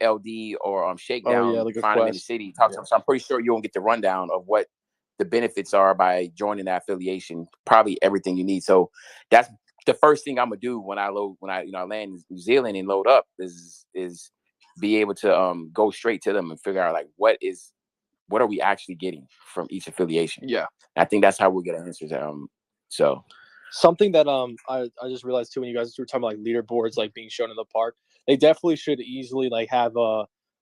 LD or Shakedown, find them in the city, talk to them. So I'm pretty sure you won't get the rundown of what the benefits are by joining that affiliation. Probably everything you need. So that's the first thing I'm gonna do when I land in New Zealand and load up is be able to go straight to them and figure out like what are we actually getting from each affiliation. Yeah, I think that's how we'll get answers. So something that I just realized too when you guys were talking about like leaderboards like being shown in the park, they definitely should easily like have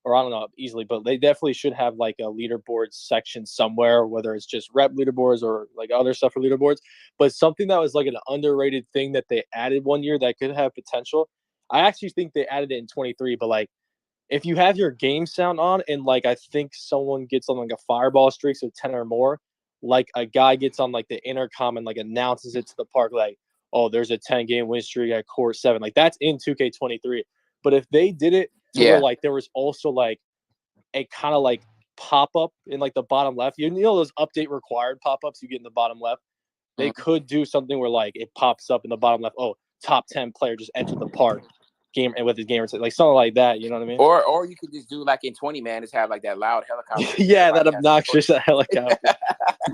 or I don't know easily, but they definitely should have like a leaderboard section somewhere, whether it's just rep leaderboards or like other stuff for leaderboards. But something that was like an underrated thing that they added one year that could have potential. I actually think they added it in 23, but like if you have your game sound on and like I think someone gets on like a fireball streak, so 10 or more, like a guy gets on like the intercom and like announces it to the park, like, oh, there's a 10-game win streak at court 7. Like that's in 2K23. But if they did it to where like there was also like a kind of like pop-up in like the bottom left, you know those update required pop-ups you get in the bottom left, they could do something where like it pops up in the bottom left, oh, top 10 player just entered the park. game with his gamer like something like that. You know what I mean? Or you could just do like in 20 Man, just have like that loud helicopter. Yeah, that obnoxious helicopter.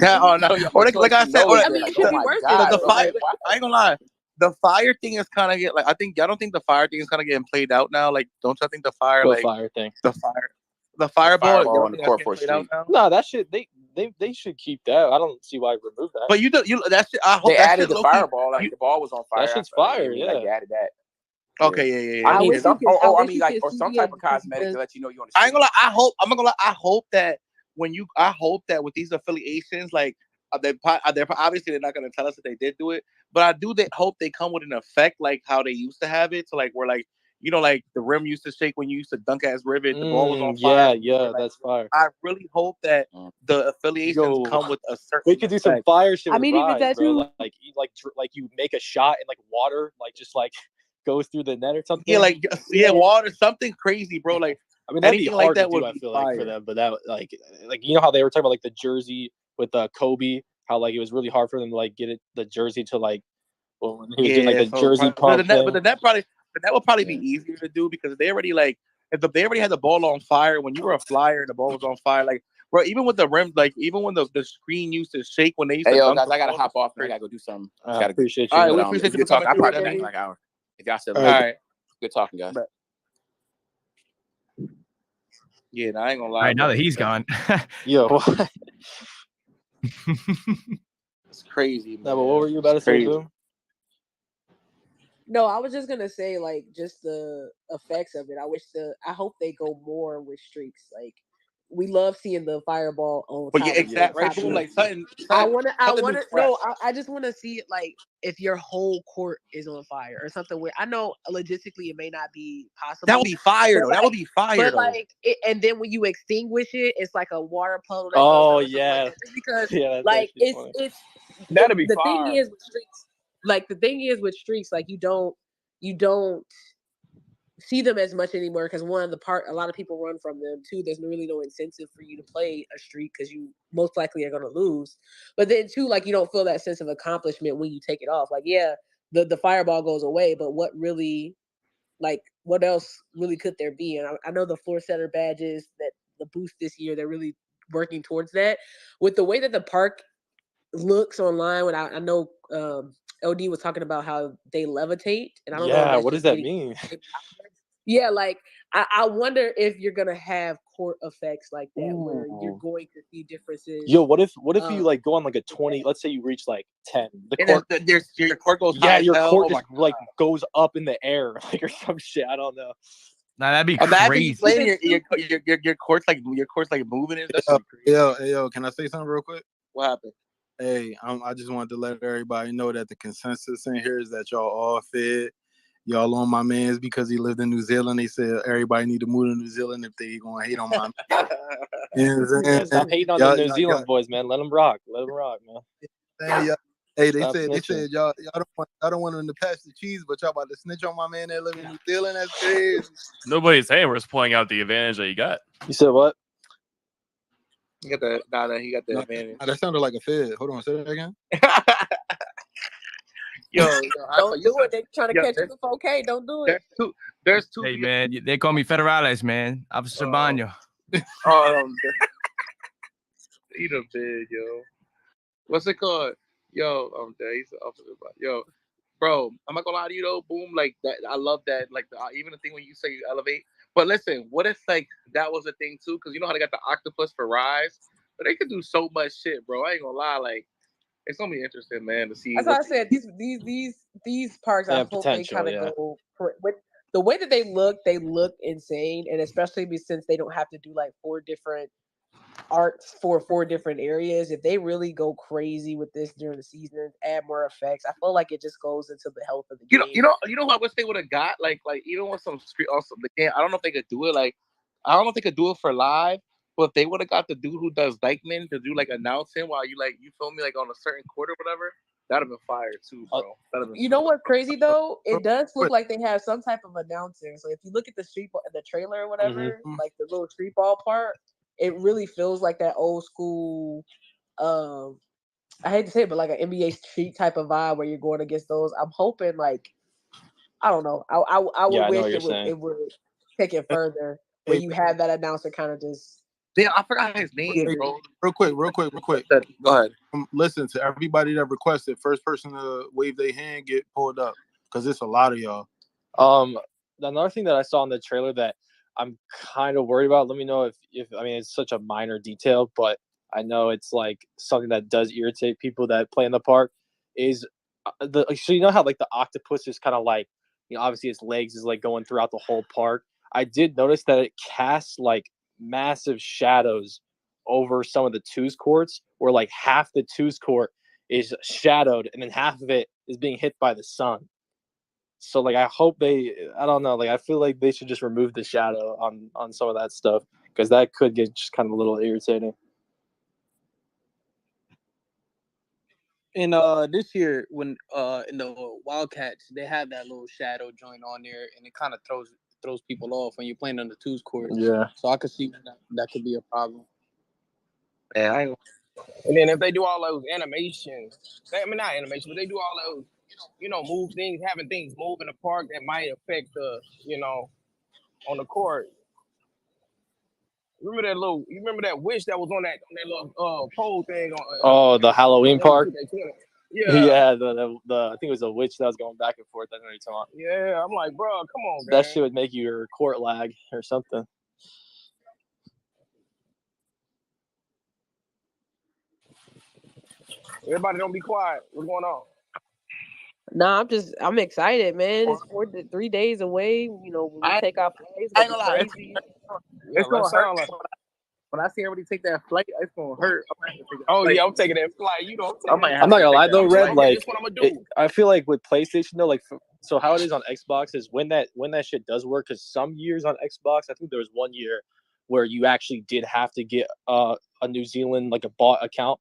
Oh no! Or like I said, I mean, it should be worth it. The fire. I ain't gonna lie. The fire thing is kind of like I don't think the fire thing is kind of getting played out now. Like, don't you think the fire fire thing? The fireball on the court for street. No, that shit they should keep that. I don't see why remove that. But that's I hope they added the fireball. Like the ball was on fire. That shit's fire. Yeah, like, they added that. Okay, yeah. I mean, I mean, like, or some type of cosmetic to let you know you on the street. I ain't gonna lie. I'm not gonna lie. I hope that with these affiliations, like they're obviously they're not gonna tell us that they did do it, but I do hope they come with an effect like how they used to have it. So like where like like the rim used to shake when you used to dunk ass rivet, the ball was on fire. Yeah, that's fire. I really hope that the affiliations come with a certain. We could do some fire shit. I mean, even that too. Like you make a shot and like water, like just like goes through the net or something. Yeah, water, something crazy, bro. Like I mean, that'd be hard like that to do. I feel like for them, but that like you know how they were talking about like the jersey with Kobe, how like it was really hard for them to like get the jersey to like when he was doing like the jersey pump. But that would probably be easier to do because they already if they already had the ball on fire when you were a flyer and the ball was on fire, like bro, even with the rim, like even when the screen used to shake when they used to. Hey, yo, guys, I gotta hop off. I gotta go do something. I appreciate you. All right, we appreciate you for talking. I probably have like an hour. If y'all still all right, good talking, guys. Yeah, I ain't gonna lie. All right, now that he's gone. Yo. It's crazy, man. No, but what were you about to say, Boom? No, I was just gonna say like just the effects of it. I hope they go more with streaks. Like we love seeing the fireball on. But yeah, exactly. Right, boom, like something. I just want to see it like if your whole court is on fire or something. Where I know logistically it may not be possible. That would be fire though. That would be fire. But like, and then when you extinguish it, it's like a water puddle. Oh yeah. Like because like it's that'd be the fire. thing is with streaks. Like the thing is with streaks, like you don't see them as much anymore because one, a lot of people run from them. Two, there's really no incentive for you to play a streak because you most likely are going to lose. But then two, like you don't feel that sense of accomplishment when you take it off. Like yeah, the fireball goes away, but what else really could there be? And I know the floor setter badges that the boost this year, they're really working towards that. With the way that the park looks online, when I know LD was talking about how they levitate, and I don't know. Yeah, what does that mean? Yeah, like I wonder if you're gonna have court effects like that where you're going to see differences. Yo, what if you like go on like a 20? Let's say you reach like 10. Your court goes. Yeah, your court just like goes up in the air, like or some shit. I don't know. Nah, that'd be crazy. Playing your court's like moving and stuff. Yo, can I say something real quick? What happened? Hey, I just wanted to let everybody know that the consensus in here is that y'all all fed. Y'all on my man's because he lived in New Zealand. They said everybody need to move to New Zealand if they gonna hate on my man. Stop hating on the New Zealand boys, man. Let them rock. Let them rock, man. Hey, they said y'all don't want them to pass the cheese, but y'all about to snitch on my man that live in New Zealand. That's crazy. Nobody's saying we're just pulling out the advantage that you got. You said what? He got the advantage. That sounded like a fed. Hold on, say that again. Yo, don't do it. They're trying to catch you with 4K. Don't do it. There's two. Hey man, they call me Federales, man. Officer Baño. Eat a bid, yo. What's it called? Yo, there. He's the officer. Yo, bro, I'm not gonna lie to you though. Boom, like that. I love that. Like even the thing when you say you elevate. But listen, what if like that was a thing too? Because you know how they got the octopus for Rise, but they could do so much shit, bro. I ain't gonna lie, like. It's gonna be interesting, man, to see. That's why I said these parks. I hope they kind of go with the way that they look insane, and especially since they don't have to do like 4 different arts for 4 different areas. If they really go crazy with this during the season, add more effects, I feel like it just goes into the health of the game. You know what I wish they would have got like even with some street also the game. I don't know if they could do it I don't know if they could do it for live. But if they would have got the dude who does Dykeman to do like announcing while you feel me like on a certain court or whatever, that'd have been fire too, bro. You know what's crazy though? It does look like they have some type of announcer. So if you look at the trailer or whatever, like the little street ball part, it really feels like that old school. I hate to say it, but like an NBA street type of vibe where you're going against those. I'm hoping like I don't know. I would wish it would take it further where you have that announcer kind of just. Yeah, I forgot his name, bro. Real quick. Go ahead. Listen, to everybody that requested, first person to wave their hand get pulled up because it's a lot of y'all. Another thing that I saw in the trailer that I'm kind of worried about. Let me know if I mean it's such a minor detail, but I know it's like something that does irritate people that play in the park. Is so you know how like the octopus is kind of like, you know, obviously its legs is like going throughout the whole park. I did notice that it casts like massive shadows over some of the twos courts, where like half the twos court is shadowed and then half of it is being hit by the sun. So like I hope I don't know, like I feel like they should just remove the shadow on some of that stuff, because that could get just kind of a little irritating. And this year when in the Wildcats they have that little shadow joint on there, and it kind of throws people off when you're playing on the twos court. Yeah. So I could see that could be a problem. Yeah, and then if they do all those animations, not animation, but they do all those, you know, move things, having things move in the park that might affect the, you know, on the court. Remember that wish that was on that little pole thing on the Halloween park? Yeah. Yeah, the I think it was a witch that was going back and forth. I know you're talking about. Yeah, I'm like, bro, come on, that shit would make your court lag or something. Everybody don't be quiet. What's going on? Nah, I'm excited, man. It's 3 days away. You know, when we take our flights, I ain't gonna lie. It's gonna hurt. Like, when I see everybody take that flight, it's gonna hurt. I'm taking that flight. You know, I'm not gonna lie though, Red. Like, I feel like with PlayStation though, like, so how it is on Xbox is when that shit does work. Because some years on Xbox, I think there was 1 year where you actually did have to get a New Zealand, like a bot account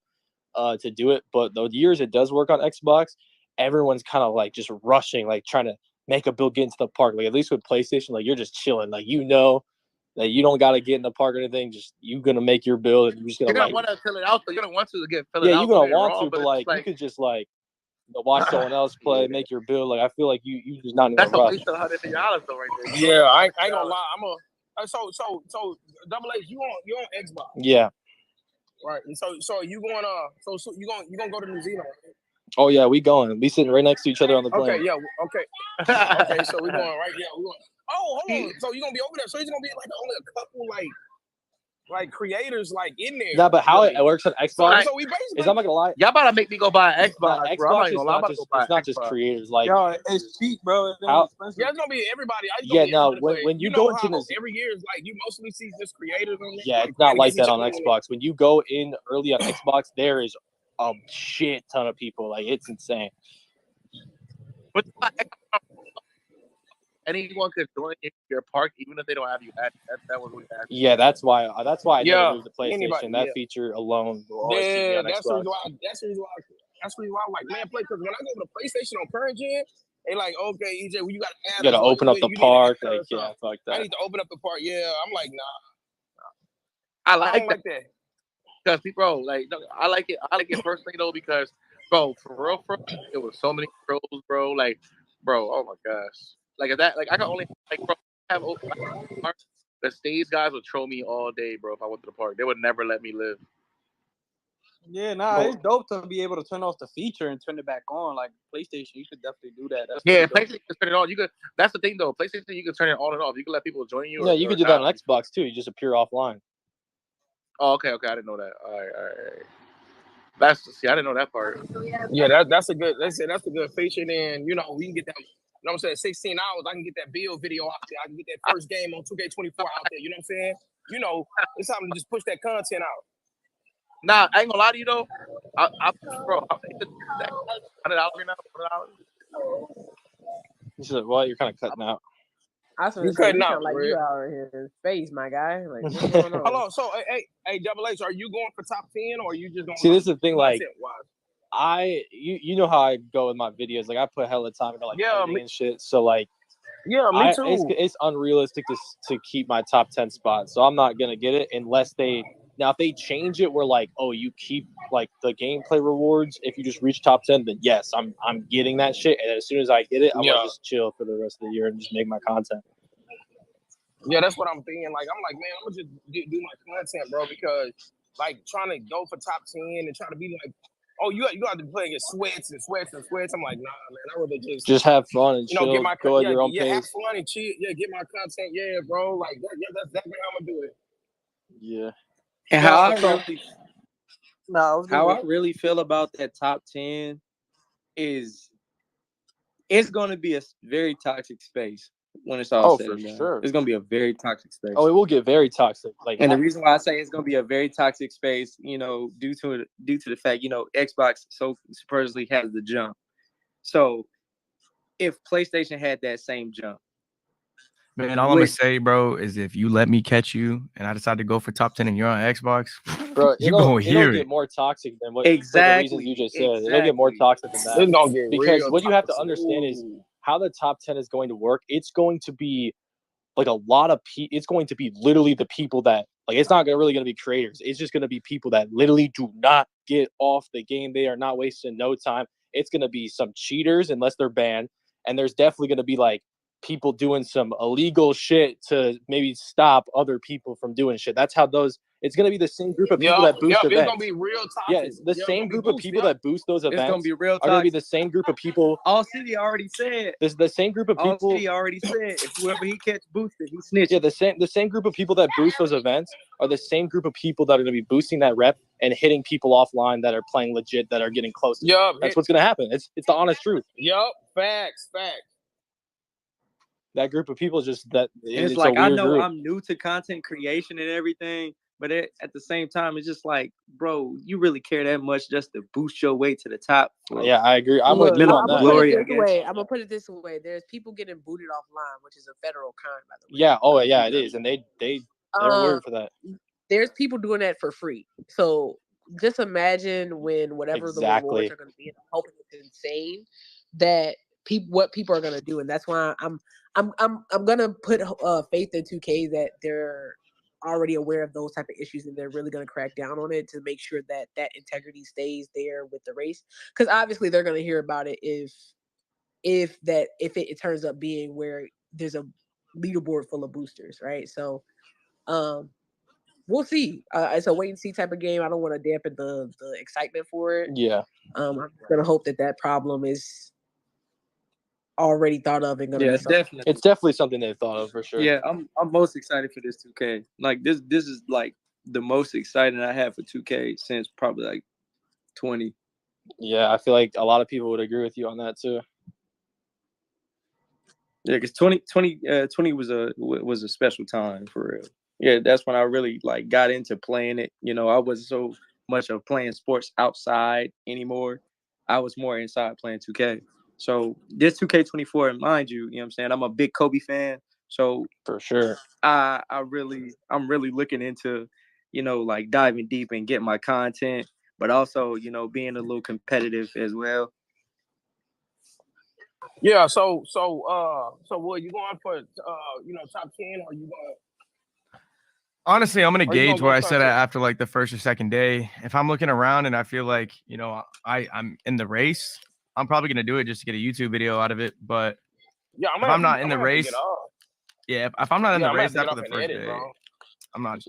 to do it. But the years it does work on Xbox, everyone's kind of like just rushing, like trying to make a build, get into the park. Like at least with PlayStation, like you're just chilling, like you know that you don't got to get in the park or anything. Just you gonna make your build and you're just gonna want to fill it out. So you're gonna want to get fill it out. Yeah, you're gonna want to, but like you could just like watch someone else play, make your build. Like I feel like you just not in a rush. That's a waste of $150 though, right there. Yeah, I ain't gonna lie. So Double H, you on Xbox? Yeah. Right. And so you going so you gonna go to New Zealand? Right? Oh yeah, we going. We sitting right next to each other on the plane. Okay, yeah, okay, so we going right. Yeah, we going. Oh, hold on. So you gonna be over there? So it's gonna be like only a couple like creators like in there. Yeah, but how it works on Xbox? So we basically. I'm not gonna lie. Y'all about to make me go buy an Xbox, bro. Xbox is not just creators. Like, yo, it's cheap, bro. It's gonna be everybody. When you go into this, every year is like you mostly see just creators on there. Yeah, it's not like that on Xbox. When you go in early on Xbox, there is a shit ton of people. Like it's insane. But anyone could join your park, even if they don't have you at. That was what we asked. Yeah, that's why I never moved the PlayStation. That feature alone will always be on Xbox. That's the reason why I'm like, man, play, because when I go to PlayStation on current gen, they like, okay, EJ, well, you gotta open up the park. Like, yeah, fuck that. I need to open up the park. Yeah, I'm like, I nah. like that. Because people, like, I like it. I like it personally though, because, bro, for real, it was so many trolls, bro. Like, bro, oh my gosh. Like if that, like I can only like, bro, have the stage guys would troll me all day, bro. If I went to the park, they would never let me live. Yeah, it's dope to be able to turn off the feature and turn it back on. Like PlayStation, you could definitely do that. PlayStation you can turn it on. You could. That's the thing though. PlayStation, you can turn it on and off. You can let people join you. Yeah, you could do that on Xbox too. You just appear offline. Oh, okay. I didn't know that. All right. I didn't know that part. Yeah, that's a good. That's a good feature. Then we can get that. You know what I'm saying? 16 hours, I can get that build video out there. I can get that first game on 2K24 out there. You know what I'm saying? It's time to just push that content out. Nah, I ain't gonna lie to you though. Bro, $100 now. $100. You said, well, you're kind of cutting out. I was cutting out like you out here in space, my guy. Like, what's going on? Hello. So, hey, Double H, are you going for top 10 or are you just going? See, this is the thing. Like, you know how I go with my videos. Like, I put hella time into like editing and shit. So like, yeah, me too. It's unrealistic to keep my top 10 spot. So I'm not gonna get it unless they Now, if they change it where like, oh, you keep like the gameplay rewards if you just reach top 10, then yes, I'm getting that shit. And as soon as I get it, I'm gonna just chill for the rest of the year and just make my content. Yeah, that's what I'm thinking. Like, I'm like, man, I'm gonna just do my content, bro, because like trying to go for top 10 and try to be like, oh, you have to play against sweats. I'm like, nah, man, I rather just have fun and chill, get my go at your own have pace. fun and chill, get my content, bro. Like that's exactly how I'm gonna do it. Yeah. And how I really feel about that top 10 is it's going to be a very toxic space when it's all said and done. Sure. It's going to be a very toxic space. Oh, it will get very toxic. Like, and the reason why I say it's going to be a very toxic space, you know, due to the fact, you know, Xbox so supposedly has the jump. So if PlayStation had that same jump, man, all I'm gonna say, bro, is if you let me catch you and I decide to go for top 10 and you're on Xbox, bro, it'll get more toxic than what exactly for the reasons you just said. It'll get more toxic than that. It's gonna get because real what you have to toxic. understand is how the top 10 is going to work. It's going to be like a lot of it's going to be literally the people that like it's not really going to be creators. It's just going to be people that literally do not get off the game. They are not wasting no time. It's going to be some cheaters unless they're banned, and there's definitely going to be like people doing some illegal shit to maybe stop other people from doing shit. That's how it's going to be the same group of people that boost events. It's going to be real toxic. Yeah, it's the same group of people that boost those events. It's going to be real toxic. Are going to be the same group of people. All City already said. This the same group of people. All City already said if whoever he catch boosted, he snitched. Yeah, the same group of people that boost those events are the same group of people that are going to be boosting that rep and hitting people offline that are playing legit, that are getting close. That's what's going to happen. It's the honest truth. Facts. That group of people just that it's like I know group. I'm new to content creation and everything, but at the same time, it's just like, bro, you really care that much just to boost your way to the top? Yeah, I agree. I'm with you on that. I'm gonna put it this way: there's people getting booted offline, which is a federal crime, by the way. Yeah. Oh, yeah, it is, and they're weird for that. There's people doing that for free. So just imagine when whatever the rewards are going to be. I'm hoping it's insane that what people are going to do, and that's why I'm going to put faith in 2K that they're already aware of those type of issues and they're really going to crack down on it to make sure that integrity stays there with the race. Because obviously they're going to hear about it if it turns up being where there's a leaderboard full of boosters, right? So we'll see. It's a wait and see type of game. I don't want to dampen the excitement for it. Yeah. I'm going to hope that problem is already thought of and it's definitely something they've thought of for sure. Yeah, I'm most excited for this 2K. Like this is like the most exciting I have for 2K since probably like 20. Yeah, I feel like a lot of people would agree with you on that too. Yeah, because 2020 was a special time for real. Yeah, that's when I really like got into playing it. You know, I wasn't so much of playing sports outside anymore. I was more inside playing 2K. So this 2K24, mind you, you know what I'm saying? I'm a big Kobe fan. So for sure, I'm really looking into, you know, like diving deep and getting my content, but also, you know, being a little competitive as well. Yeah, so what you going for top 10 or you going? Honestly, I'm gonna gauge where I said after like the first or second day. If I'm looking around and I feel like, you know, I'm in the race, I'm probably gonna do it just to get a YouTube video out of it. But yeah, if I'm not in the race, if I'm not in the race after the first day, I'm not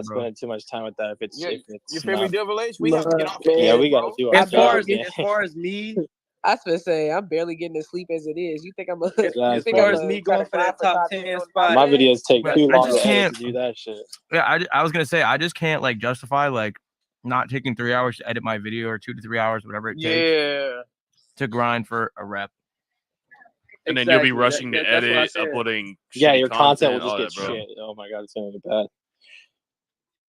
spending too much time with that. If it's you feel me, Devil H? We have to get off. Yeah, we gotta do as far as me. I was gonna say I'm barely getting to sleep as it is. You think I'm as far as me going for that top 10 spot? My videos take too long to do that shit. Yeah, I was gonna say I just can't like justify like not taking 3 hours to edit my video or 2 to 3 hours, whatever it takes to grind for a rep. And then you'll be rushing to edit, uploading. Yeah, your content will just get shit. Oh my god, it's gonna be bad.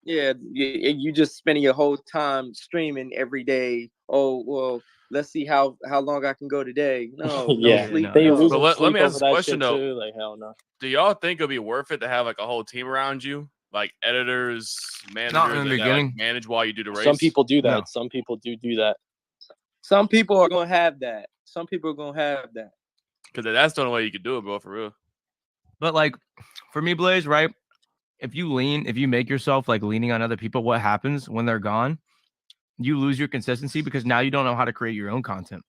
Yeah, you just spending your whole time streaming every day. Oh well, let's see how long I can go today. No, sleep. But let me ask this question though. Like hell no. Do y'all think it'll be worth it to have like a whole team around you? Like editors, managers, not in the beginning. Manage while you do the race. Some people do that. No. Some people do that. Some people are gonna have that. Some people are gonna have that. Because that's the only way you could do it, bro, for real. But like for me, Blaze, right? if you make yourself like leaning on other people, what happens when they're gone? You lose your consistency because now you don't know how to create your own content.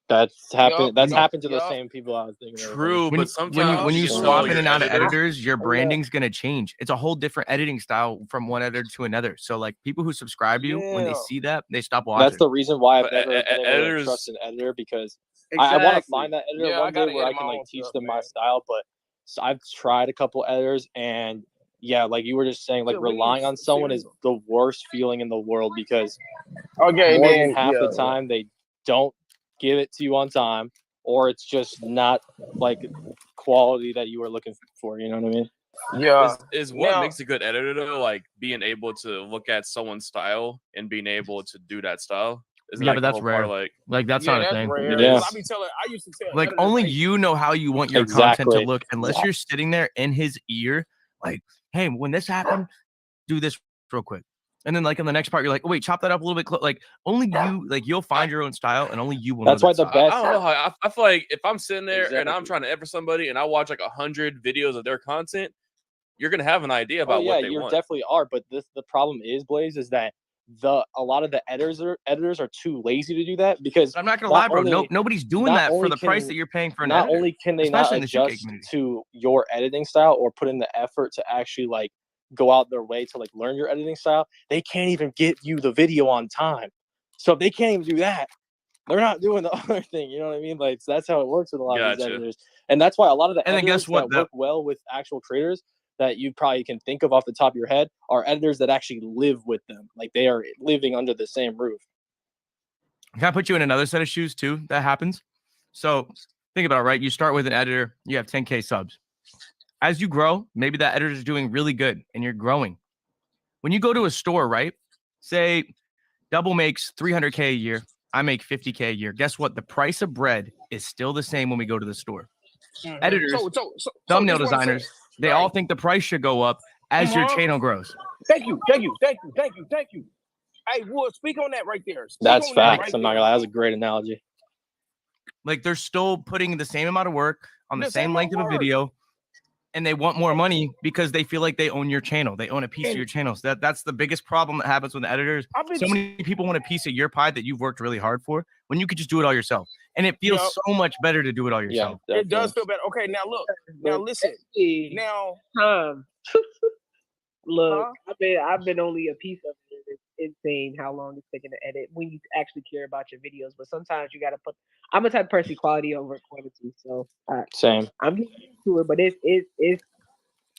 That's happened. That's happened to the same people I was thinking. True, but sometimes when you swap in and out of editors, your branding's gonna change. It's a whole different editing style from one editor to another. So like people who subscribe to you, when they see that, they stop watching. That's the reason why I've never been able to trust an editor, because I want to find that editor one day where I can like teach them my style. But I've tried a couple editors, and yeah, like you were just saying, like relying on someone is the worst feeling in the world, because more than half the time they don't give it to you on time, or it's just not like quality that you were looking for. You know what I mean? Yeah. Is what makes a good editor though, like being able to look at someone's style and being able to do that style? Isn't but that's rare. Like that's not a thing. Yeah. I used to tell like only you know how you want your content to look, unless you're sitting there in his ear, like, hey, when this happened, do this real quick. And then like in the next part, you're like, oh, wait, chop that up a little bit. Like only you, like you'll find your own style, and only you will. That's know why that the style. best. I don't know how. I feel like if I'm sitting there and I'm trying to edit somebody, and I watch like 100 videos of their content, you're gonna have an idea about what they you want. definitely are. But the problem is, Blaze, is that a lot of the editors are too lazy to do that, because I'm not gonna lie, bro. Nobody's doing that for the price that you're paying for an editor. Not only can they not adjust to your editing style or put in the effort to actually like go out their way to like learn your editing style, they can't even get you the video on time. So if they can't even do that, they're not doing the other thing. You know what I mean? Like that's how it works with a lot of these editors. And that's why a lot of the editors that work well with actual creators that you probably can think of off the top of your head are editors that actually live with them. Like they are living under the same roof. Can I put you in another set of shoes too? That happens. So think about it, right? You start with an editor, you have 10K subs. As you grow, maybe that editor is doing really good and you're growing. When you go to a store, right? Say Double makes 300K a year. I make 50K a year. Guess what? The price of bread is still the same when we go to the store. Editors, thumbnail designers, they all think the price should go up as your channel grows. Thank you. Hey, Wood, speak on that right there. That's facts. I'm not gonna lie. That's a great analogy. Like they're still putting the same amount of work on the same length of a video, and they want more money because they feel like they own your channel. They own a piece of your channel. So that's the biggest problem that happens with the editors. So many people want a piece of your pie that you've worked really hard for, when you could just do it all yourself. And it feels so much better to do it all yourself. Yeah, it does feel better. Okay, now look. Now listen. Now, look, I've been only a piece of it. It's insane how long it's taking to edit when you actually care about your videos. But sometimes you gotta put. I'm a type of person, quality over quantity. So same. I'm getting to it, but it's.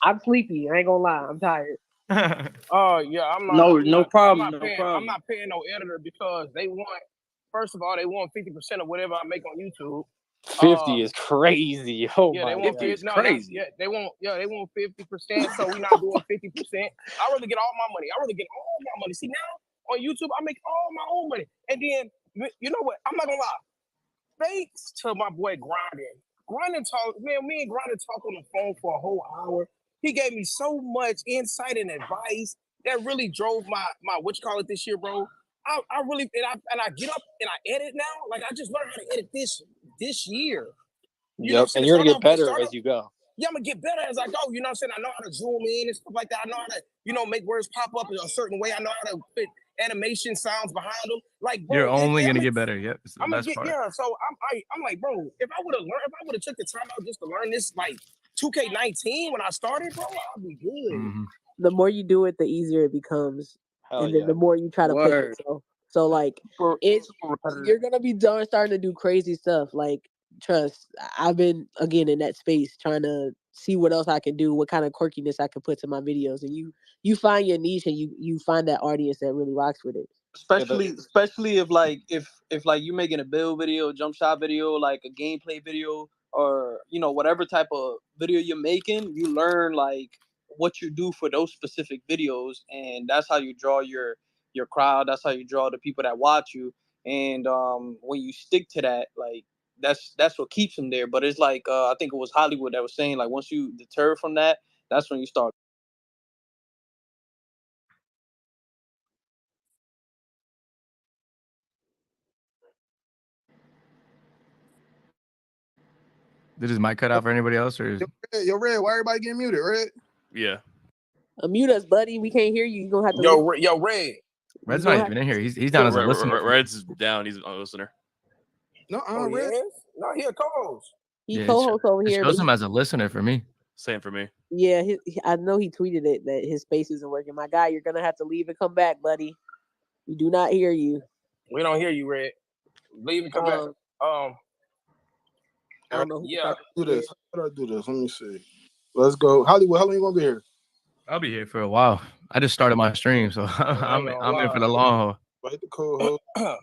I'm sleepy. I ain't gonna lie. I'm tired. Oh yeah, I'm not. No problem. I'm not paying no editor because they want. First of all, they want 50% of whatever I make on YouTube. 50 is crazy. Oh yeah, my God. 50 is crazy. They want 50%. So we're not doing 50%. I really get all my money. See, now on YouTube, I make all my own money. And then you know what? I'm not gonna lie. Thanks to my boy Grinding talk, man. Me and Grinding talk on the phone for a whole hour. He gave me so much insight and advice that really drove my this year, bro. I really and I get up and I edit now. Like I just learned how to edit this year. Yep, and you're gonna get better as you go. Yeah, I'm gonna get better as I go. You know what I'm saying? I know how to zoom in and stuff like that. I know how to, make words pop up in a certain way. I know how to fit animation sounds behind them. Like, bro, you're only gonna get better. Yep, it's the best part. Yeah, so I'm like, bro, if I would have took the time out just to learn this, like 2K19 when I started, bro, I'll be good. Mm-hmm. The more you do it, the easier it becomes. And then the more you try to push yourself. So like you're gonna be starting to do crazy stuff. Like trust, I've been again in that space trying to see what else I can do, what kind of quirkiness I can put to my videos, and you find your niche and you find that audience that really rocks with it. Especially if like you making a build video, jump shot video, like a gameplay video, or whatever type of video you're making, you learn like what you do for those specific videos, and that's how you draw your crowd. That's how you draw the people that watch you. And when you stick to that, like that's what keeps them there. But it's like I think it was Hollywood that was saying, like, once you deter from that, that's when you start. Did his mic cut out for anybody else, or Yo, Red, why everybody getting muted, Red? Yeah. Unmute us, buddy. We can't hear you. You're gonna have to Yo, Red. Red's not even in here. He's down as a listener. Red's down. He's a listener. No, Red. No, he a co-host. He co-host over here. It shows him as a listener for me. Same for me. Yeah, I know he tweeted it that his space isn't working. My guy, you're gonna have to leave and come back, buddy. We do not hear you. We don't hear you, Red. Leave and come back. I don't know. Yeah. Do this. How do I do this? Let me see. Let's go. Hollywood, how long you gonna be here? I'll be here for a while. I just started my stream, so I'm in for the long haul. Hit the co-host. All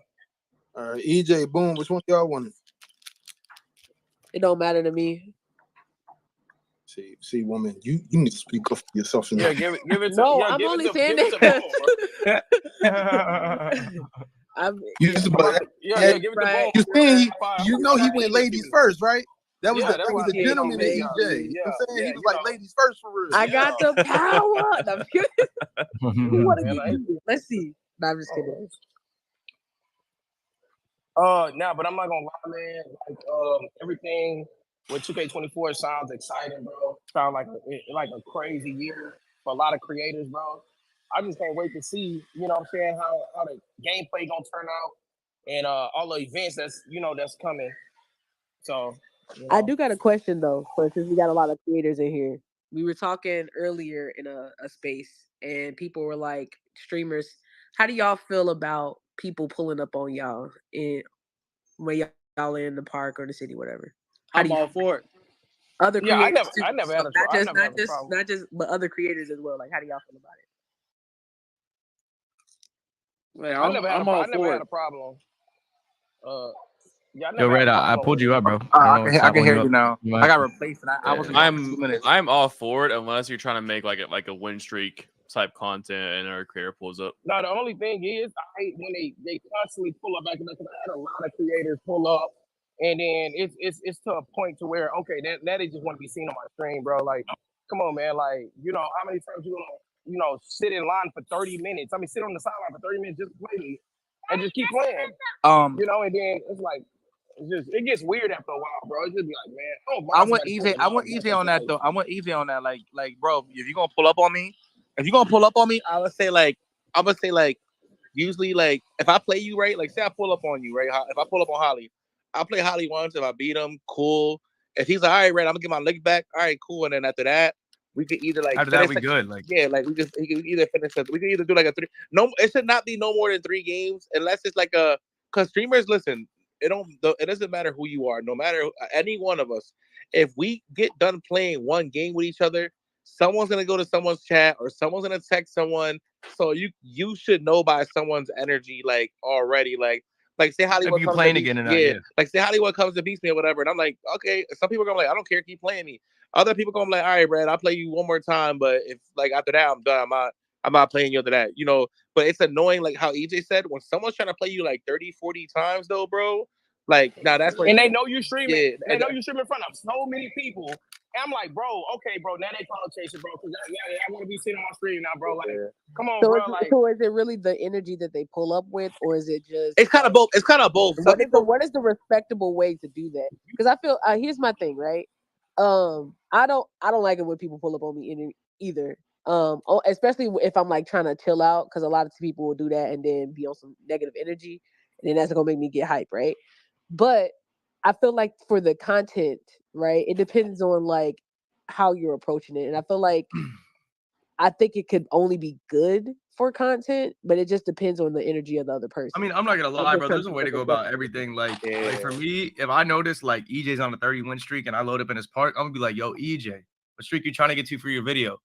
right, EJ, boom. Which one y'all want? It don't matter to me. See, woman, you need to speak up for yourself. Yeah, give it to. No, yeah, I'm only saying that. You just yeah, give it to You see, you know he went ladies first, right? That was Yeah, that was the gentleman in EJ. You know what I'm saying? He was like ladies first for real. I got the power. No, I'm kidding. You wanna get Let's see. No, I'm just kidding. Nah, but I'm not gonna lie, man. Like, everything with 2K24 sounds exciting, bro. Sounds like a crazy year for a lot of creators, bro. I just can't wait to see, you know what I'm saying, how the gameplay gonna turn out and all the events that's coming. So I do got a question though, since we got a lot of creators in here. We were talking earlier in a space, and people were like, streamers, how do y'all feel about people pulling up on y'all when y'all are in the park or the city, whatever? I'm all for it. Other creators, I never had a problem. not just, but other creators as well. Like, how do y'all feel about it? Man, I never had a problem. Yo, Red, I pulled you up, bro. I can hear you now. I got replaced. I was. I'm all for it unless you're trying to make like a win streak type content and our creator pulls up. No, the only thing is I hate when they constantly pull up back and I had a lot of creators pull up, and then it's to a point to where now they just want to be seen on my stream, bro. Like, come on, man. Like, how many times you gonna sit in line for 30 minutes? I mean, sit on the sideline for 30 minutes just to play me and just keep playing. And then it's like. It gets weird after a while, bro. It just be like, man, I want EJ on that though. I want EJ on that. Like, bro, if you're gonna pull up on me, I would say like, usually like if I play you right, like say I pull up on you, right? If I pull up on Holly, I'll play Holly once. If I beat him, cool. If he's like, all right, Red, I'm gonna get my leg back. All right, cool. And then after that, we could either like after that we good. Like like he could either finish. We could either do like a 3. No, it should not be no more than 3 games unless it's like because streamers listen. It doesn't matter who you are, no matter any one of us. If we get done playing one game with each other, someone's gonna go to someone's chat or someone's gonna text someone. So you should know by someone's energy, like already, like say Hollywood. If you playing again, like say Hollywood comes to beat me or whatever, and I'm like, okay. Some people are gonna be like, I don't care, keep playing me. Other people gonna be like, all right, Brad, I'll play you one more time, but if like after that I'm done, I'm not playing you after that, But it's annoying, like how EJ said, when someone's trying to play you like 30, 40 times though, bro. Like, now that's where they know you're streaming. Yeah, they know you're streaming in front of so many people. And I'm like, bro, okay, bro. Now they call chasing, bro. Because I want to be sitting on my stream now, bro. Like, come on, bro. So is it really the energy that they pull up with, or is it just? It's kind of both. It's kind of both. What is the respectable way to do that? Because I feel here's my thing, right? I don't like it when people pull up on me either. Especially if I'm like trying to chill out, because a lot of people will do that and then be on some negative energy, and then that's gonna make me get hype, right? But I feel like for the content, right, it depends on like how you're approaching it. And I feel like I think it could only be good for content, but it just depends on the energy of the other person. I mean, I'm not gonna lie, bro. There's a way to go about everything. Like for me, if I notice like EJ's on a 30 win streak and I load up in his park, I'm gonna be like, yo, EJ, what streak you trying to get to for your video?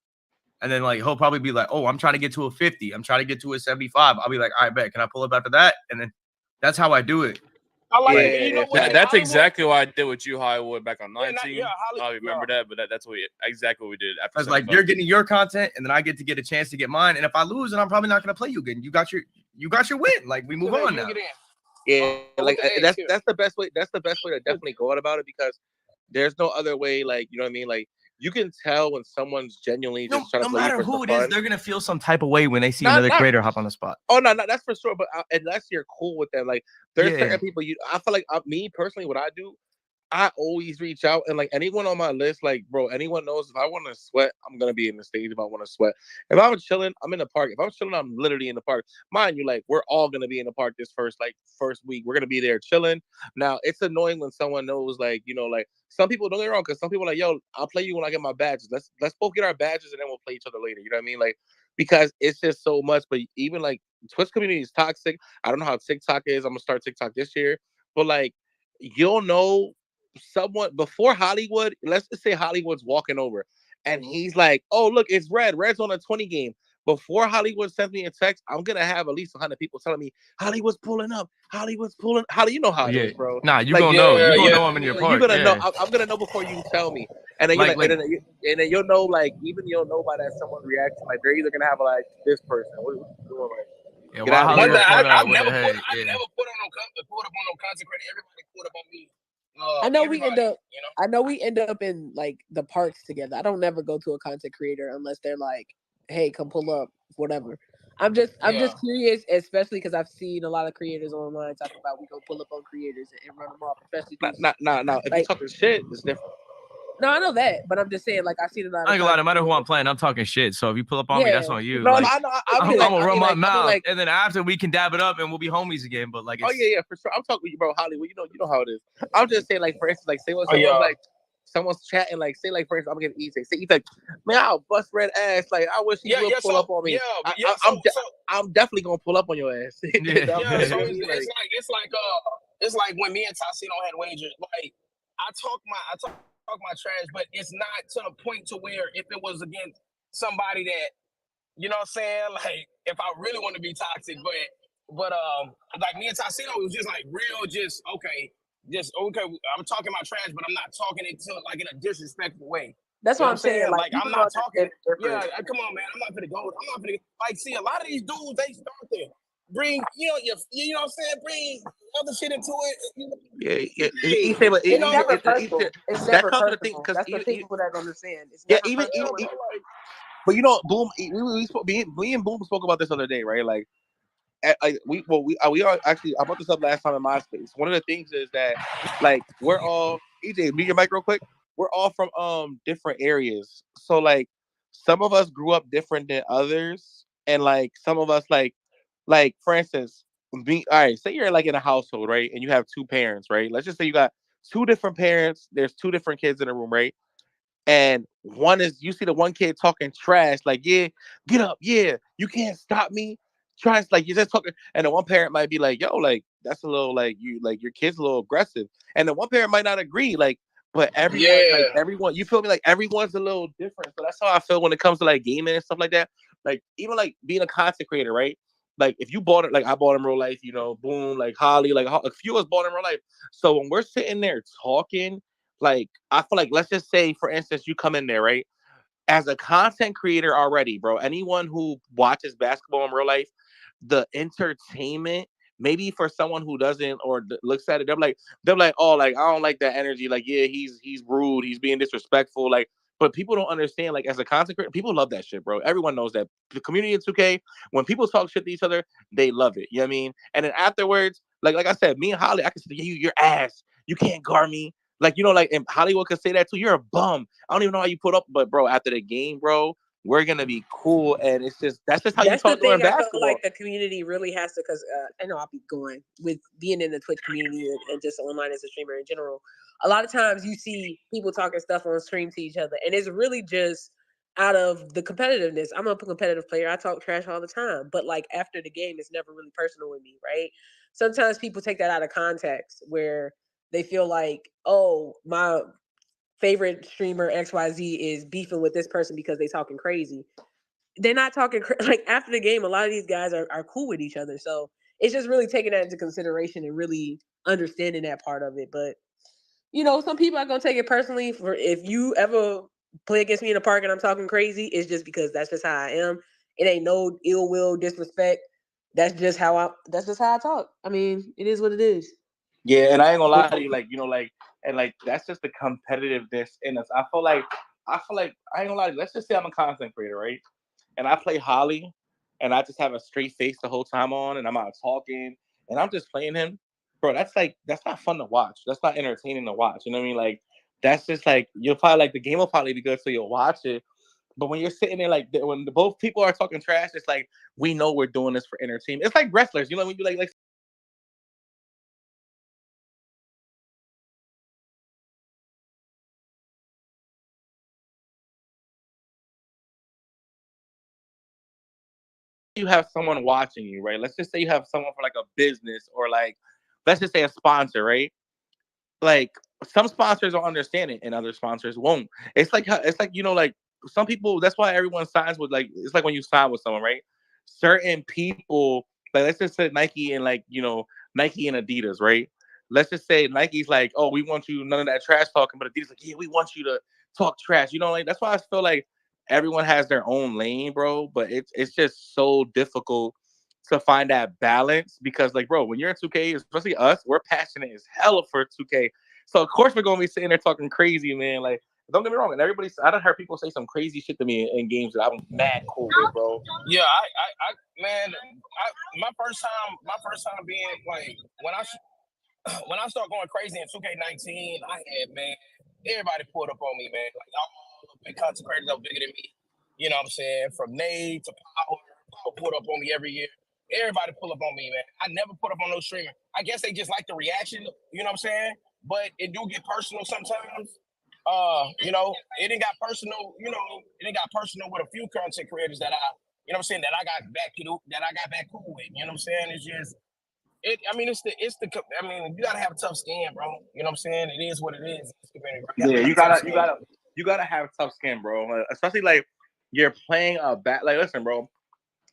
And then like he'll probably be like, oh, I'm trying to get to a 50. I'm trying to get to a 75. I'll be like, all right, bet. Can I pull up after that? And then that's how I do it. I like it. That's exactly what I did with you, Hollywood, back on 19. I remember that, but that's exactly what we did after. Because like you're getting your content, and then I get to get a chance to get mine. And if I lose, then I'm probably not gonna play you again. You got your win. Like we move on now. Yeah, like that's the best way. That's the best way to definitely go out about it, because there's no other way. Like, you know what I mean? Like, you can tell when someone's genuinely just trying to play. No matter who it is, they're gonna feel some type of way when they see another creator hop on the spot. Oh no, that's for sure. But unless you're cool with them, like there's certain people. I feel like me personally, what I do, I always reach out, and like anyone on my list, like bro, anyone knows if I want to sweat, I'm gonna be in the stage. If I want to sweat, if I'm chilling, I'm in the park. If I'm chilling, I'm literally in the park. Mind you, like we're all gonna be in the park this first week. We're gonna be there chilling. Now it's annoying when someone knows, like like some people don't get me wrong, because some people are like, yo, I'll play you when I get my badges. Let's both get our badges and then we'll play each other later. You know what I mean? Like because it's just so much. But even like Twitch community is toxic. I don't know how TikTok is. I'm gonna start TikTok this year, but like you'll know someone before Hollywood, let's just say Hollywood's walking over and he's like, oh, look, it's Red. Red's on a 20 game. Before Hollywood sends me a text, I'm going to have at least 100 people telling me, Hollywood's pulling up. Hollywood's pulling. Holly, you know how it is, bro. Nah, you like, gonna know. You gonna know I'm in your park. You're going to know. I'm going to know before you tell me. And then, Like, and then you'll know, like, even you'll know by that someone's reaction. Like, they're either going to have, like, this person. What are you doing? Like, yeah, why Hollywood I never I put up on no consecrated. Everybody put up on me. I know we end up. I know we end up in like the parks together. I don't never go to a content creator unless they're like, "Hey, come pull up, whatever." I'm just curious, especially because I've seen a lot of creators online talk about we go pull up on creators and run them off, especially. Now, if you're talking shit, it's different. No, I know that, but I'm just saying, like I've seen a lot. I ain't gonna lie, no matter who I'm playing, I'm talking shit. So if you pull up on me, that's on you. No, like, I'm gonna run my mouth, and then after we can dab it up, and we'll be homies again. But like, oh yeah, for sure. I'm talking with you, bro. Hollywood, you know how it is. I'm just saying, like for instance, like say when someone's like someone's chatting, like say like for instance, I'm gonna get Say Ethan, man, I'll bust Red ass. Like I wish he would pull up on me. I'm definitely gonna pull up on your ass. So it's like when me and Tassino had wagered. Like I talk my trash, but it's not to the point to where if it was against somebody that, you know what I'm saying, like if I really want to be toxic, but like me and Tassino, it was just like real, okay. I'm talking my trash, but I'm not talking it to like in a disrespectful way. That's what I'm saying. Like I'm not talking. Yeah, come on, man. I'm not gonna go. Like see a lot of these dudes. They start to bring you know what I'm saying. Bring other shit into it. Yeah. It's never personal. It's never personal. Because that's the people that understand. It's even but you know, Boom. We and Boom spoke about this other day, right? Like. We are actually. I brought this up last time in MySpace. One of the things is that, like, we're all EJ. Mute your mic real quick. We're all from different areas, so like some of us grew up different than others, and like some of us like for instance, all right. Say you're like in a household, right, and you have two parents, right. Let's just say you got two different parents. There's two different kids in the room, right. And one is you see the one kid talking trash, like, yeah, get up, yeah, you can't stop me. Trying like you're just talking, and the one parent might be like, yo, like that's a little like you like your kid's a little aggressive. And the one parent might not agree, like, but everyone, you feel me? Like everyone's a little different. So that's how I feel when it comes to like gaming and stuff like that. Like even like being a content creator, right? Like if you bought it, like I bought in real life, you know, Boom, like Holly, like a few of us bought in real life. So when we're sitting there talking, like I feel like let's just say, for instance, you come in there, right? As a content creator already, bro, anyone who watches basketball in real life, the entertainment, maybe for someone who doesn't or looks at it, they're like, oh, like I don't like that energy. Like, yeah, he's rude, he's being disrespectful. Like, but people don't understand. Like, as a content creator, people love that shit, bro. Everyone knows that the community in 2K, when people talk shit to each other, they love it. You know what I mean? And then afterwards, like I said, me and Holly, I can say, your ass, you can't guard me. Like, you know, like, and Hollywood could say that too. You're a bum. I don't even know how you put up, but bro, after the game, bro, we're gonna be cool, and that's just how you talk during basketball. Like the community really has to, because I know I'll be going with being in the Twitch community and just online as a streamer in general. A lot of times you see people talking stuff on stream to each other, and it's really just out of the competitiveness. I'm a competitive player. I talk trash all the time, but like after the game, it's never really personal with me, right? Sometimes people take that out of context where they feel like, oh, my favorite streamer XYZ is beefing with this person because they talking crazy. They're not talking like after the game. A lot of these guys are cool with each other, so it's just really taking that into consideration and really understanding that part of it. But you know, some people are gonna take it personally. For if you ever play against me in the park and I'm talking crazy, it's just because that's just how I am. It ain't no ill will, disrespect. That's just how I talk. I mean, it is what it is. Yeah, and I ain't gonna lie to you, like, you know, like, and like that's just the competitiveness in us. I feel like I ain't gonna lie to you. Let's just say I'm a content creator, right? And I play Holly, and I just have a straight face the whole time on, and I'm out talking, and I'm just playing him. bro, that's not fun to watch. That's not entertaining to watch. You know what I mean? Like, that's just like, you'll probably like the game will probably be good, so you'll watch it. But when you're sitting there, like, when both people are talking trash, it's like, we know we're doing this for entertainment. It's like wrestlers, you know, when you like you have someone watching you, right? Let's just say you have someone for like a business, or like, let's just say a sponsor, right? Like, some sponsors will understand it and other sponsors won't. It's like you know, like, some people, that's why everyone signs with, like, it's like when you sign with someone, right? Certain people, like, let's just say Nike and, like, you know, Nike and Adidas, right? Let's just say Nike's like, oh, we want you, none of that trash talking, but Adidas like, yeah, we want you to talk trash. You know, like, that's why I feel like everyone has their own lane, bro. But it's just so difficult to find that balance, because, like, bro, when you're in 2K, especially us, we're passionate as hell for 2K. So of course we're gonna be sitting there talking crazy, man. Like, don't get me wrong, and I done heard people say some crazy shit to me in games that I'm mad cool with, bro. Yeah, man, my first time being like, when I start going crazy in 2K19, I had, man, everybody pulled up on me, man. Like, all big content creators that bigger than me. You know what I'm saying? From Nade to Power pulled up on me every year. Everybody pull up on me, man. I never put up on no streamer. I guess they just like the reaction, you know what I'm saying? But it do get personal sometimes. You know, it didn't got personal, you know, it didn't got personal with a few content creators that you know what I'm saying, that I got back cool with. You know what I'm saying? It's just, I mean, you gotta have a tough skin, bro. You know what I'm saying? It is what it is. Yeah, you gotta have tough skin, bro. Especially like you're playing a bad. Like, listen, bro.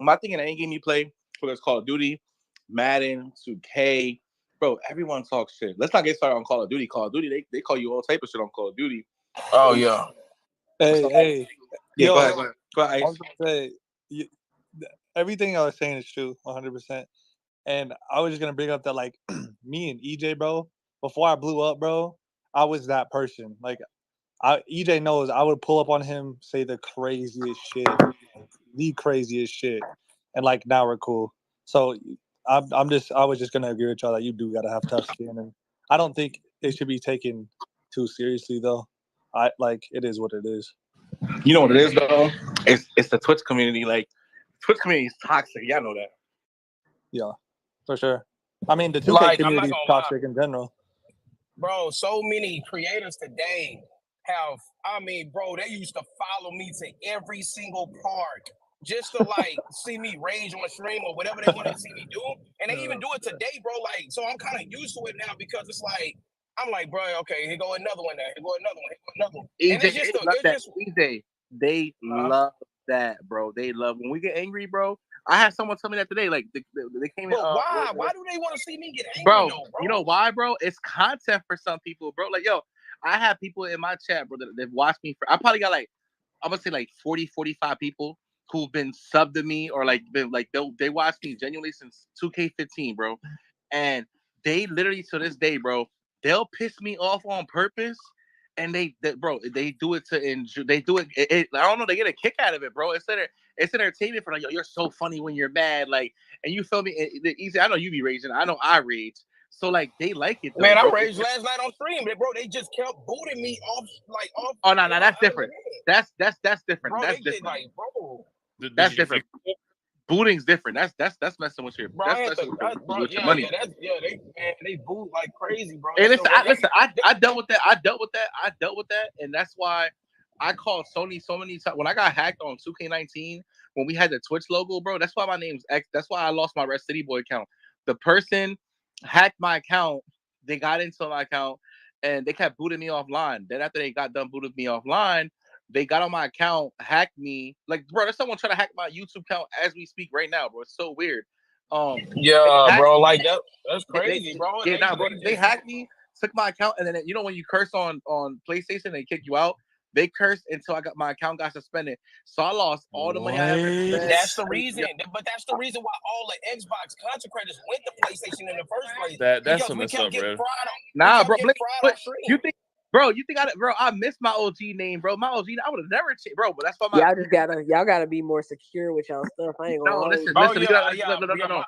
My thing in any game you play, whether it's Call of Duty, Madden, 2K, bro, everyone talks shit. Let's not get started on Call of Duty. Call of Duty, they call you all type of shit on Call of Duty. Oh yeah. Hey. Yeah, Yo, go ahead. I was gonna say, everything I was saying is true, 100%. And I was just gonna bring up that, like, me and EJ, bro, before I blew up, bro, I was that person. Like, EJ knows I would pull up on him, say the craziest shit, and like, now we're cool. So I was just gonna agree with y'all that you do gotta have tough skin, and I don't think it should be taken too seriously though. It is what it is. You know what it is though? It's the Twitch community. Like, Twitch community is toxic. Y'all know that. Yeah, for sure. I mean, the 2K community is toxic in general. Bro, so many creators today have, bro, they used to follow me to every single park just to, like, see me rage on stream or whatever they want to see me do. And they even do it today, bro. Like, so I'm kind of used to it now, because it's like, I'm like, bro, okay, here go another one there. Here go another one. Here go another one. And it's just they love that, bro. They love when we get angry, bro. I had someone tell me that today. Like, they came in. Why? Why do they want to see me get angry, bro? Bro? You know why, bro? It's content for some people, bro. Like, yo, I have people in my chat, bro, that watched me for. I probably got like, I'm gonna say like 40, 45 people who've been subbed to me, or like been like they watched me genuinely since 2K15, bro. And they literally, to this day, bro, they'll piss me off on purpose. And they do it to enjoy. They do it. I don't know. They get a kick out of it, bro. It's entertainment for, like, yo, you're so funny when you're mad, like, and you feel me. Easy. I know you be raging. I know I rage. So, like, they like it. Though, man, bro. I raged last night on stream, bro. They just kept booting me off. Oh no, that's different. That's different. Bro, that's different. Like, bro, that's different. Booting's different. That's messing with your. Bro, that's messing with your money. They boot like crazy, bro. Hey, listen, I dealt with that, and that's why I called Sony so many times when I got hacked on 2K19 when we had the Twitch logo, bro. That's why my name's X. That's why I lost my Red City Boy account. The person hacked my account. They got into my account and they kept booting me offline. Then after they got done booting me offline, they got on my account, hacked me. Like, bro, there's someone trying to hack my YouTube account as we speak right now, bro. It's so weird. Yeah, bro, like that's crazy, bro. Yeah, bro. They hacked me, took my account, and then, you know, when you curse on PlayStation, they kick you out. They cursed until my account got suspended. So I lost all the money I ever spent. That's the reason. But that's the reason why all the Xbox content creators went to PlayStation in the first place. That's some mess up, bro. Nah, bro. Bro, you think I missed my OG name, bro. My OG, I would have never changed, bro. But that's why y'all gotta be more secure with y'all stuff. I ain't gonna lie. Listen. No.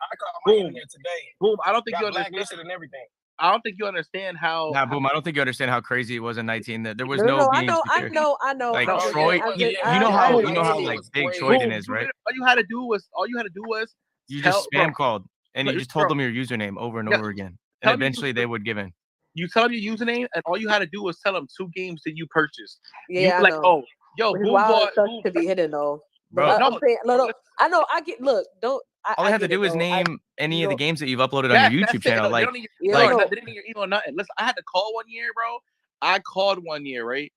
Boom. Today. Boom. I don't think you understand. understand. And everything. I don't think you understand how. Nah, Boom. I don't think you understand how crazy it was in 19. That there was no being I know. Like I'm Troy, you know how like big Troyden is, right? All you had to do was you just spam called and you just told them your username over and over again, and eventually they would give in. You tell them your username, and all you had to do was tell them 2 games that you purchased. Yeah, you like, oh, yo, Boom bought to be hidden though. Bro, I'm saying, look, I know. I get. Look, don't. All they have to do is name any of the games that you've uploaded on your YouTube channel. Like, they didn't need your email, nothing. Listen, I had to call one year, bro. I called one year, right?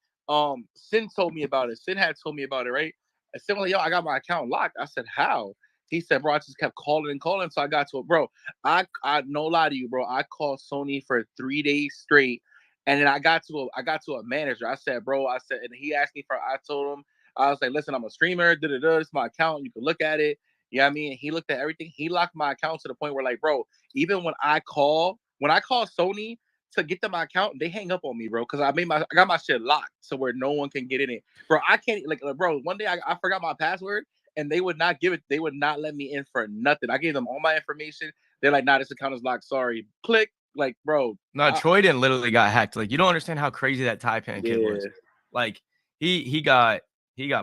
Sin told me about it. Sin had told me about it, right? And Sin was like, yo, I got my account locked. I said, how? He said, bro, I just kept calling and calling. So I got to it, bro. I no lie to you, bro. I called Sony for 3 days straight. And then I got to a manager. I said, and he asked me I told him, I was like, listen, I'm a streamer. It's my account. You can look at it. You know what I mean? He looked at everything. He locked my account to the point where, like, bro, even when I call Sony to get to my account, they hang up on me, bro, because I got my shit locked so where no one can get in it. Bro, I can't, bro, one day I forgot my password and they would not give it. They would not let me in for nothing. I gave them all my information. They're like, nah, this account is locked. Sorry. Click. Like, bro. No, Troyden literally got hacked. Like, you don't understand how crazy that Taipan kid was. Like, he got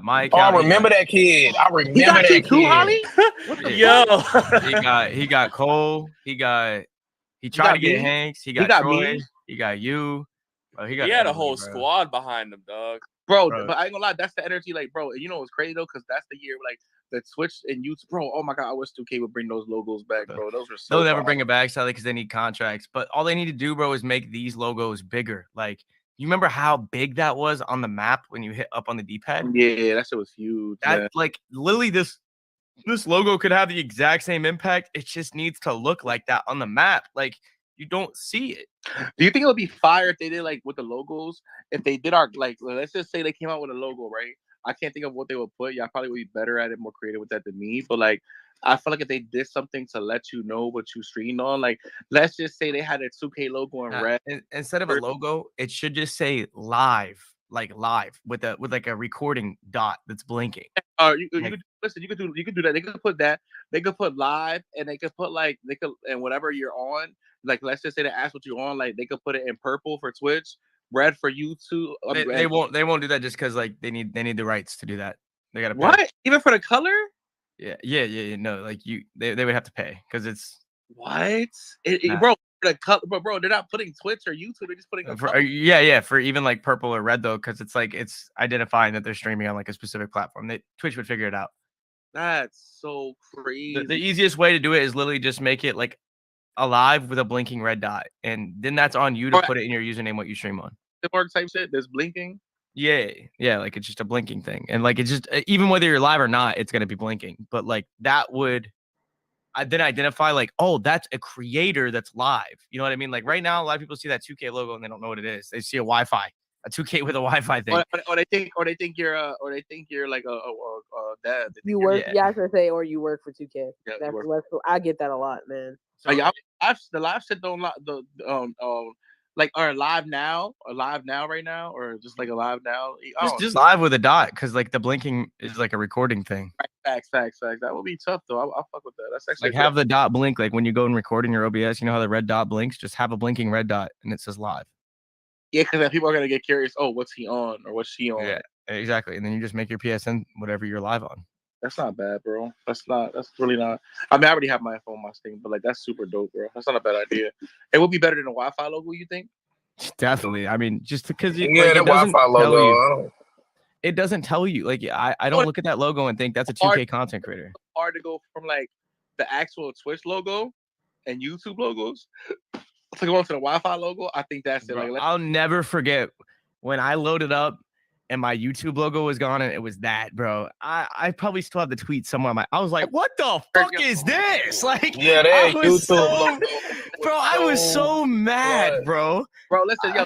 my account. Oh, I remember that kid. I remember that kid. Too, Holly? Yo. he got Cole. He tried to get Hanks. He got Troy. Me. He got you. He had a whole squad behind him, dog. Bro, but I ain't gonna lie, that's the energy, like, bro. You know what's crazy though, because that's the year like the Twitch and YouTube, bro. Oh my god, I wish 2K would bring those logos back, bro. Those were so. They'll never bring it back, sadly, because they need contracts. But all they need to do, bro, is make these logos bigger. Like, you remember how big that was on the map when you hit up on the D-pad? Yeah, that shit was huge. Like, literally, this logo could have the exact same impact. It just needs to look like that on the map. Like, you don't see it. Do you think it would be fire if they did like with the logos? If they did let's just say they came out with a logo, right? I can't think of what they would put. Yeah, I probably would be better at it, more creative with that than me. But like, I feel like if they did something to let you know what you streamed on, like, let's just say they had a 2K logo in red. Instead of a logo, it should just say live, like live with like a recording dot that's blinking. You could do that. They could put that. They could put live, and they could put and whatever you're on. Like, let's just say they ask what you're on. Like, they could put it in purple for Twitch, red for YouTube. They won't do that just because like they need the rights to do that. They gotta pay. What? Even for the color? Yeah. No, like they would have to pay because it's what? Bro, the color, bro, they're not putting Twitch or YouTube. They're just putting for even like purple or red though, because it's like it's identifying that they're streaming on like a specific platform. Twitch would figure it out. That's so crazy. The easiest way to do it is literally just make it like alive with a blinking red dot, and then that's on you to put it in your username what you stream on. The type shit that's blinking. Yeah, like it's just a blinking thing, and like it's just even whether you're live or not, it's gonna be blinking. But like that would then identify like, oh, that's a creator that's live. You know what I mean? Like right now, a lot of people see that 2K logo and they don't know what it is. They see a 2K with a Wi-Fi thing, or they think you're like a dad. You work, I should say, or you work for 2K. Yeah, that's less. I get that a lot, man. So the live shit don't like are live now right now, or just like a live now. Just live with a dot, because like the blinking is like a recording thing. Facts. That would be tough though. I'll fuck with that. That's actually like have the dot blink, like when you go and record in your OBS. You know how the red dot blinks? Just have a blinking red dot and it says live. Yeah, because then people are gonna get curious. Oh, what's he on or what's she on? Yeah, exactly. And then you just make your PSN whatever you're live on. That's not bad, bro. That's really not. I mean, I already have my phone, my thing, but like that's super dope, bro. That's not a bad idea. It would be better than a Wi-Fi logo, you think? Definitely. I mean, just because the Wi-Fi logo, it doesn't tell you. Like I don't look at that logo and think that's a 2K content creator. Hard to go from like the actual Twitch logo and YouTube logos to go into the Wi-Fi logo. I think that's it. Bro, like, I'll never forget when I loaded up and my YouTube logo was gone and it was that, bro. I probably still have the tweet somewhere. I was like, what the fuck is this? Like, yeah, that YouTube bro, I was so mad, bro. Bro, listen, yo,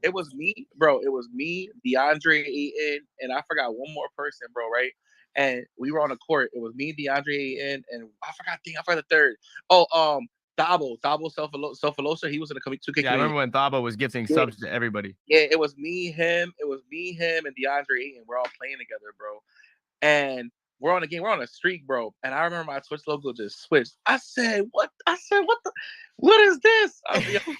it was me, bro. It was me, DeAndre Ayton, and I forgot one more person, bro, right? And we were on the court. It was me, DeAndre Ayton, and I forgot the third. Oh, Thabo Self-Alosa, he was in the 2K. Yeah, I remember when Thabo was gifting subs to everybody. Yeah, it was me, him, and DeAndre Ayton. We're all playing together, bro. And we're on a game, we're on a streak, bro. And I remember my Twitch logo just switched. I said, what is this? I was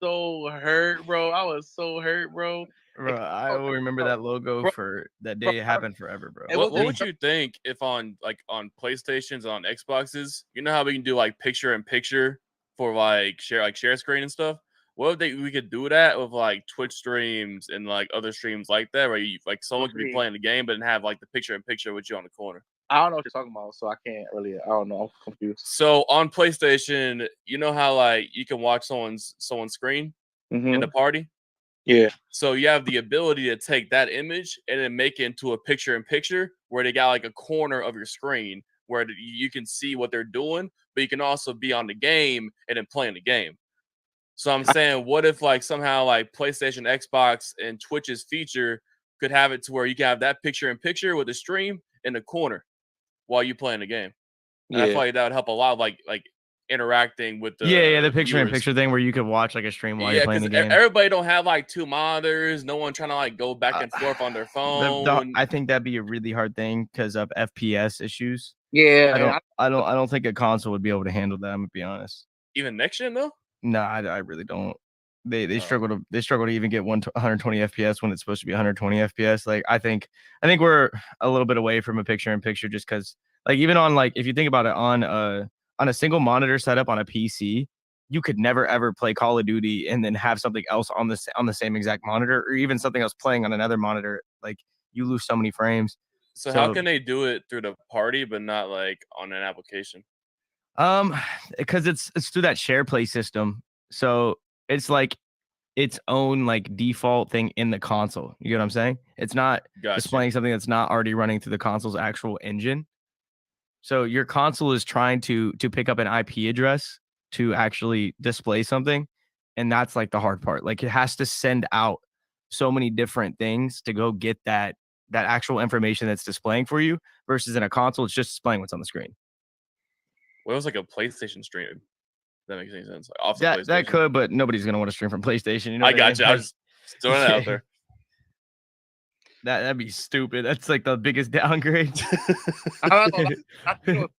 so hurt, bro. I was so hurt, bro. Bro, I will remember that logo for that day. It happened forever, bro. What would you think if on PlayStations, on Xboxes, you know how we can do like picture in picture for share screen and stuff? What if we could do that with like Twitch streams and like other streams like that, where someone could be playing the game but then have like the picture in picture with you on the corner? I don't know what you're talking about, so I can't really. I don't know. I'm confused. So on PlayStation, you know how like you can watch someone's screen in the party? Yeah. So you have the ability to take that image and then make it into a picture in picture where they got like a corner of your screen where you can see what they're doing, but you can also be on the game and then playing the game. So I'm saying, what if like somehow like PlayStation, Xbox, and Twitch's feature could have it to where you can have that picture in picture with the stream in the corner while you playing the game? And I feel like that would help a lot, like interacting with the the picture in picture thing where you could watch like a stream while you're playing the game. Everybody don't have like two monitors. No one trying to like go back and forth on their phone. I think that'd be a really hard thing because of FPS issues. Yeah, I don't think a console would be able to handle that. I'm gonna be honest. Even next gen though. No, I really don't. They struggle to even get 120 FPS when it's supposed to be 120 FPS. Like I think we're a little bit away from a picture in picture just because like even on like if you think about it on a single monitor setup on a PC, you could never ever play Call of Duty and then have something else on the same exact monitor or even something else playing on another monitor. Like you lose so many frames. So how can they do it through the party but not like on an application? Because it's through that share play system. So it's like its own like default thing in the console. You get what I'm saying? It's not displaying something that's not already running through the console's actual engine. So your console is trying to pick up an IP address to actually display something. And that's like the hard part. Like it has to send out so many different things to go get that actual information that's displaying for you versus in a console, it's just displaying what's on the screen. Well, it was like a PlayStation stream. If that makes any sense. Like off the PlayStation. That could, but nobody's going to want to stream from PlayStation. You know I got you. I was just throwing it out there. That'd be stupid. That's like the biggest downgrade. I won't think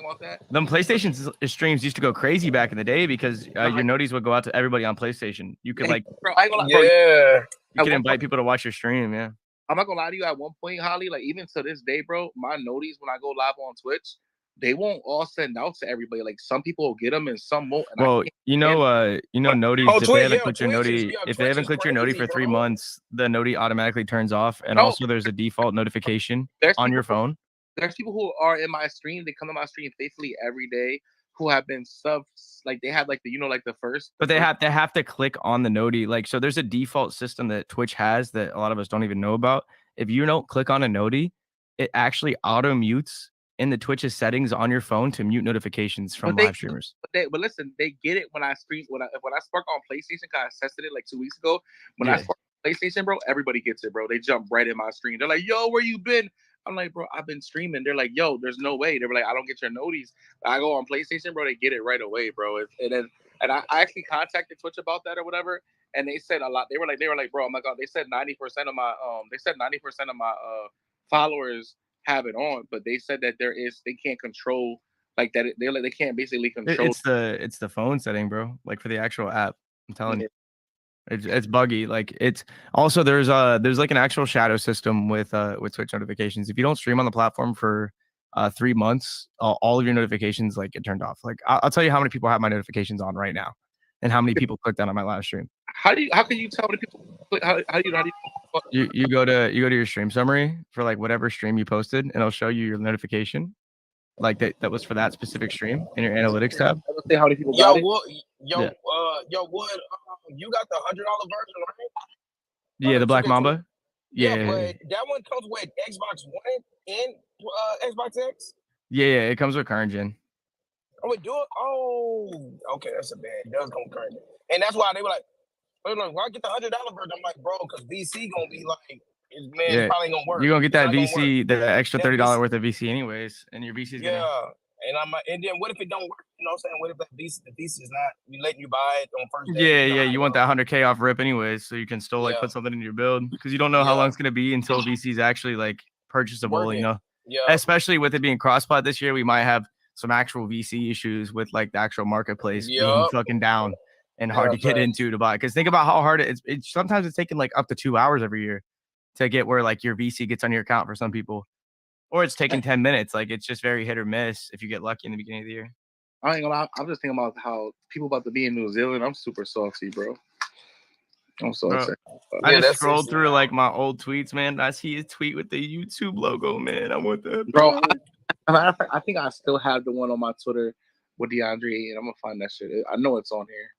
about that. Them PlayStation streams used to go crazy back in the day because your noties would go out to everybody on PlayStation. You could like, you could invite people to watch your stream. Yeah. I'm not gonna lie to you. At one point, Holly, like even to this day, bro, my noties when I go live on Twitch, they won't all send out to everybody. Like some people will get them and some won't. And well, noties. If they haven't clicked your noti for 3 months, the noti automatically turns off. And also, there's a default notification on your phone. There's people who are in my stream. They come to my stream faithfully every day. Who have been subs, like they have like the first. But they have to click on the noti. Like so, there's a default system that Twitch has that a lot of us don't even know about. If you don't click on a noti, it actually auto mutes in the Twitch's settings on your phone to mute notifications from live streamers. But listen, they get it when I stream when I spark on PlayStation. Cause I tested it like 2 weeks ago. When I spark on PlayStation, bro, everybody gets it, bro. They jump right in my stream. They're like, "Yo, where you been?" I'm like, bro, I've been streaming. They're like, yo, there's no way. They were like, I don't get your noties. I go on PlayStation, bro. They get it right away, bro. And I actually contacted Twitch about that or whatever, and they said a lot. They were like, bro, oh my god. They said 90% of my followers have it on, but they said that they can't control like that. They can't basically control. It's the phone setting, bro. Like for the actual app, I'm telling you. It's buggy. Like it's also there's like an actual shadow system with Twitch notifications. If you don't stream on the platform for 3 months, all of your notifications like get turned off. Like I'll tell you how many people have my notifications on right now, and how many people clicked on my live stream. How can you tell the people? How do you go to your stream summary for like whatever stream you posted, and it'll show you your notification, like that was for that specific stream in your analytics tab. Say how many people got it. Wood, you got the $100 version, right? Yeah, the Black Mamba. Yeah, but that one comes with Xbox One and Xbox X. Yeah, it comes with current gen. Oh, it do it? Oh, okay, that's a bad. It does come with current gen, and that's why they were like, "Why get the $100 version?" I'm like, bro, because VC gonna be like, it's probably gonna work. You're gonna get that VC, the extra $30 worth of VC anyways, and your VC is and And then what if it don't work? You know what I'm saying? What if the visa is not we letting you buy it on first day? Yeah, You know yeah. how You it want goes. that 100K off rip anyways, so you can still like Yeah. put something in your build because you don't know how long it's gonna be until VC's actually like purchasable. Working. You know, Yeah. especially with it being cross-plat this year, we might have some actual VC issues with like the actual marketplace being fucking down and hard to get into to buy. Because think about how hard it is. Sometimes it's taking like up to 2 hours every year to get where like your VC gets on your account for some people, or it's taking 10 minutes. Like it's just very hit or miss if you get lucky in the beginning of the year. I ain't gonna lie. I'm just thinking about how people about to be in New Zealand. I'm super salty, bro. I'm so upset. I just scrolled through like my old tweets, man. I see a tweet with the YouTube logo, man. I want that, bro. I think I still have the one on my Twitter with DeAndre, and I'm gonna find that shit. I know it's on here.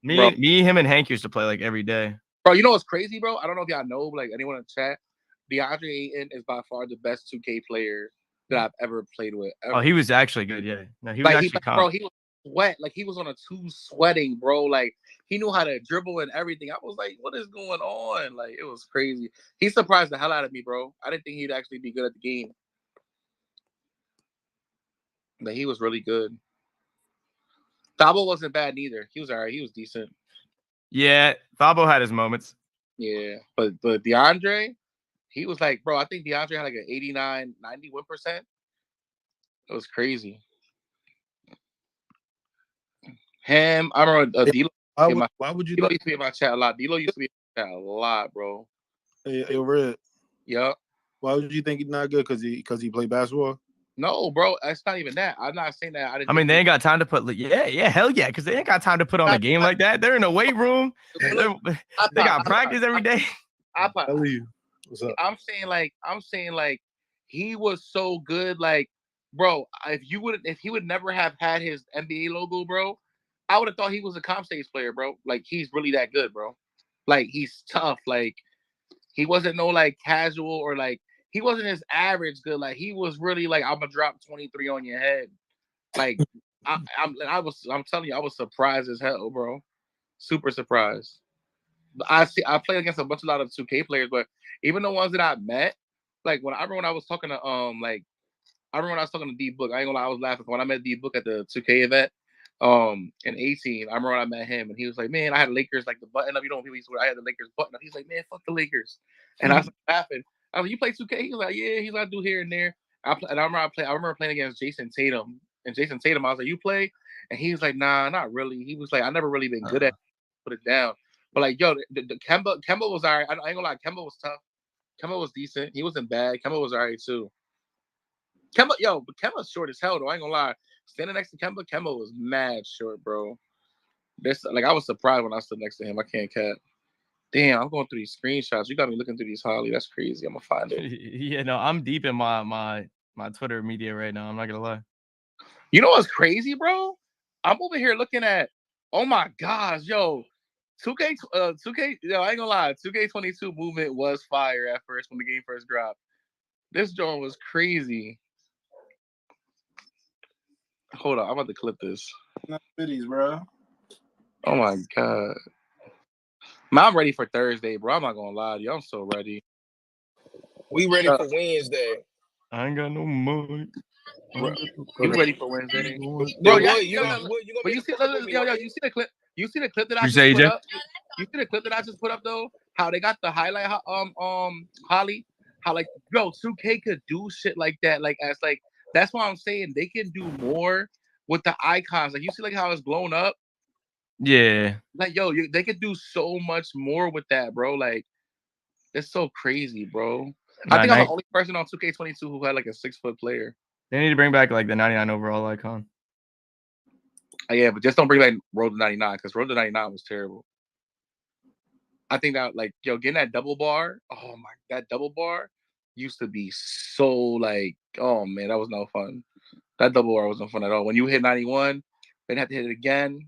Me, him, and Hank used to play like every day. Bro, you know what's crazy, bro? I don't know if y'all know, but like anyone in the chat, DeAndre Ayton is by far the best 2K player that I've ever played with. Ever. Oh, he was actually good. Yeah, no, he was like, actually bro. He was sweat, like he was on a 2 sweating, bro. Like he knew how to dribble and everything. I was like, what is going on? Like it was crazy. He surprised the hell out of me, bro. I didn't think he'd actually be good at the game, but he was really good. Thabo wasn't bad neither. He was alright. He was decent. Yeah, Thabo had his moments. Yeah, but DeAndre, he was like, bro, I think DeAndre had like an 89, 91%. It was crazy. Him, I remember D'Lo. Why would you? D'Lo used to be in my chat a lot. D'Lo used to be in my chat a lot, bro. Hey, Red. Yep. Why would you think he's not good? Because he played basketball? No, bro. It's not even that. I'm not saying that. I mean, they ain't got time to put. Yeah, hell yeah, because they ain't got time to put on a game like that. They're in a weight room. They got practice every day. What's up? I'm saying like he was so good. Like, bro, if he would never have had his NBA logo, bro, I would have thought he was a comp stage player, bro. Like he's really that good, bro. Like he's tough. Like he wasn't no like casual or like he wasn't his average good. Like he was really like, I'm gonna drop 23 on your head. Like I'm telling you, I was surprised as hell, bro. Super surprised. I played against a lot of 2K players, but even the ones that I met, like I remember when I was talking to D Book. I ain't gonna lie, I was laughing when I met D Book at the 2K event. In 18, I remember when I met him, and he was like, "Man, I had Lakers like the button up. You know, people used to wear. I had the Lakers button up." He's like, "Man, fuck the Lakers," and I was laughing. I was like, "You play 2K?" He was like, "Yeah." He's like, "I do here and there." I remember playing against Jason Tatum, and Jason Tatum. I was like, "You play?" And he was like, "Nah, not really." He was like, "I never really been good at it. Put it down." But like, yo, the Kemba was alright. I ain't gonna lie, Kemba was tough. Kemba was decent. He wasn't bad. Kemba was alright too. But Kemba's short as hell though. I ain't gonna lie. Standing next to Kemba was mad short, bro. I was surprised when I stood next to him. I can't cap. Damn, I'm going through these screenshots. You got me looking through these, Holly. That's crazy. I'm gonna find it. Yeah, no, I'm deep in my Twitter media right now. I'm not gonna lie. You know what's crazy, bro? I'm over here looking at. Oh my gosh, yo, 2K, yo, I ain't gonna lie. 2K22 movement was fire at first when the game first dropped. This joint was crazy. Hold on, I'm about to clip this. Not videos, bro. Oh my god. Man, I'm ready for Thursday, bro. I'm not gonna lie to you. I'm so ready. We ready for Wednesday. I ain't got no money. You ready for Wednesday? Bro, you see the clip? You see the clip that I just put up? You see the clip that I just put up though? How they got the highlight Holly? How like 2K could do shit like that, like as like that's why I'm saying they can do more with the icons. Like you see like how it's blown up? Yeah. Like they could do so much more with that, bro. Like it's so crazy, bro. I think I'm the only person on 2K22 who had like a 6-foot player. They need to bring back like the 99 overall icon. Yeah, but just don't bring back Road to 99 because Road to 99 was terrible. I think that like getting that double bar. Oh my, that double bar used to be so like, oh man, that was no fun. That double bar wasn't fun at all. When you hit 91, then have to hit it again.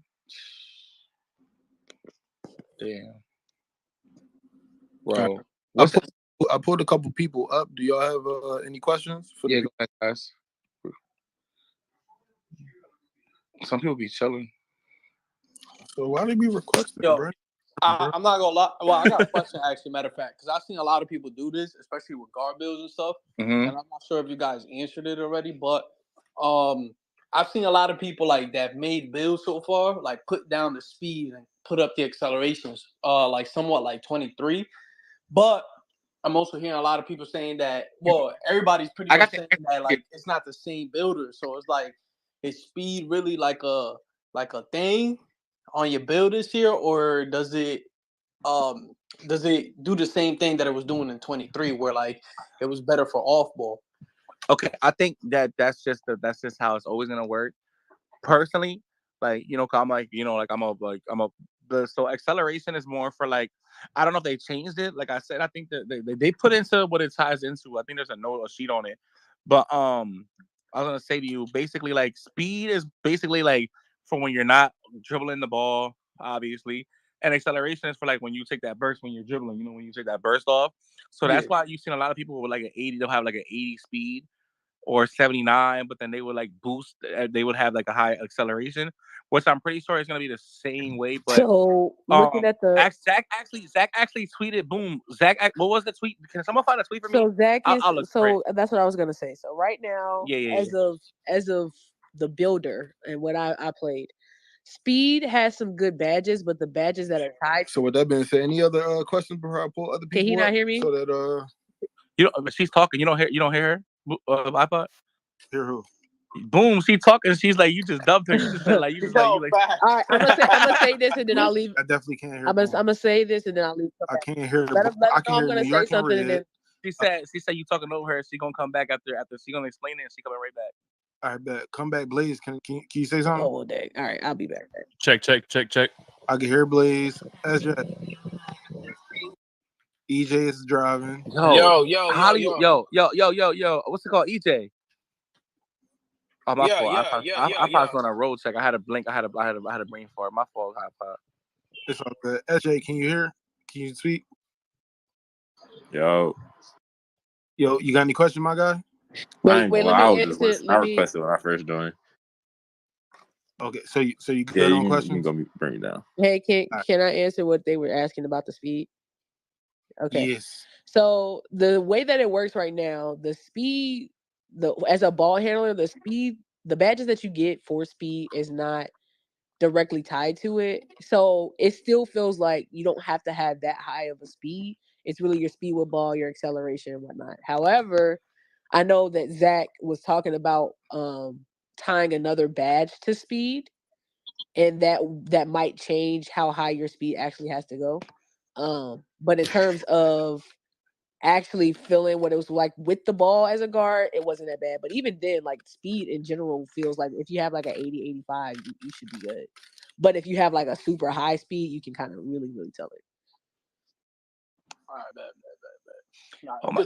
Damn, bro. I pulled a couple people up. Do y'all have any questions? Yeah, go ahead, guys. Some people be chilling. So why they be requesting, bro? I'm not gonna lie. Well, I got a question actually. Matter of fact, because I've seen a lot of people do this, especially with guard builds and stuff. And I'm not sure if you guys answered it already, but I've seen a lot of people like that made builds so far, like put down the speed and put up the accelerations, like somewhat like 23. But I'm also hearing a lot of people saying that, well, everybody's pretty much saying that like it's not the same builder. So it's like, is speed really like a thing on your builders here, or does it do the same thing that it was doing in 23, where like it was better for off ball? Okay, I think that's just how it's always gonna work. Personally, like, you know, so acceleration is more for like, I don't know if they changed it. Like I said, I think that they put into what it ties into. I think there's a sheet on it. But I was gonna say to you, basically, like speed is basically like for when you're not dribbling the ball, obviously. And acceleration is for like when you take that burst when you're dribbling, you know, when you take that burst off. So that's why you've seen a lot of people with like an 80, they'll have like an 80 speed or 79, but then they would like boost, they would have like a high acceleration, which I'm pretty sure is going to be the same way. But so looking at the Zach actually tweeted, boom, Zach, what was the tweet? Can someone find a tweet for me? So Zach is I'll look so that's what I was gonna say. So right now, Yeah. as of the builder and what I played, speed has some good badges, but the badges that are tied. So with that being said, any other questions before I pull other people? Can he not hear me? So that you know, she's talking. You don't hear her. iPod. Hear who? Boom, she talking. She's like, you just dubbed her. You just said like, you just like. All right, I'm gonna say this and then I'll leave. I definitely can't hear. I'm gonna say this and then I'll leave. I can't hear. Let him know I'm gonna New York say something and then. She said you talking over her. She gonna come back after she gonna explain it and she coming right back. All right, bet. Come back, Blaze. Can you say something? Oh, dang. All right, I'll be back. Check. I can hear Blaze. Ezra. EJ is driving. Yo. What's it called? EJ. Oh, my fault. I was on a road check. I had a blink. I had a brain fart. My fault. It's all good. SJ, can you hear? Can you speak? Yo, you got any questions, my guy? Wait, let me answer. I requested when I first joined. Okay, so you good on questions? You can bring it down. Hey, can I answer what they were asking about the speed? Okay. Yes. So the way that it works right now, the speed, as a ball handler, the speed, the badges that you get for speed is not directly tied to it. So it still feels like you don't have to have that high of a speed. It's really your speed with ball, your acceleration and whatnot. However, I know that Zach was talking about tying another badge to speed, and that might change how high your speed actually has to go. But in terms of actually feeling what it was like with the ball as a guard, it wasn't that bad. But even then, like speed in general feels like if you have like an 80, 85, you should be good. But if you have like a super high speed, you can kind of really, really tell it. All right, bet. Oh my,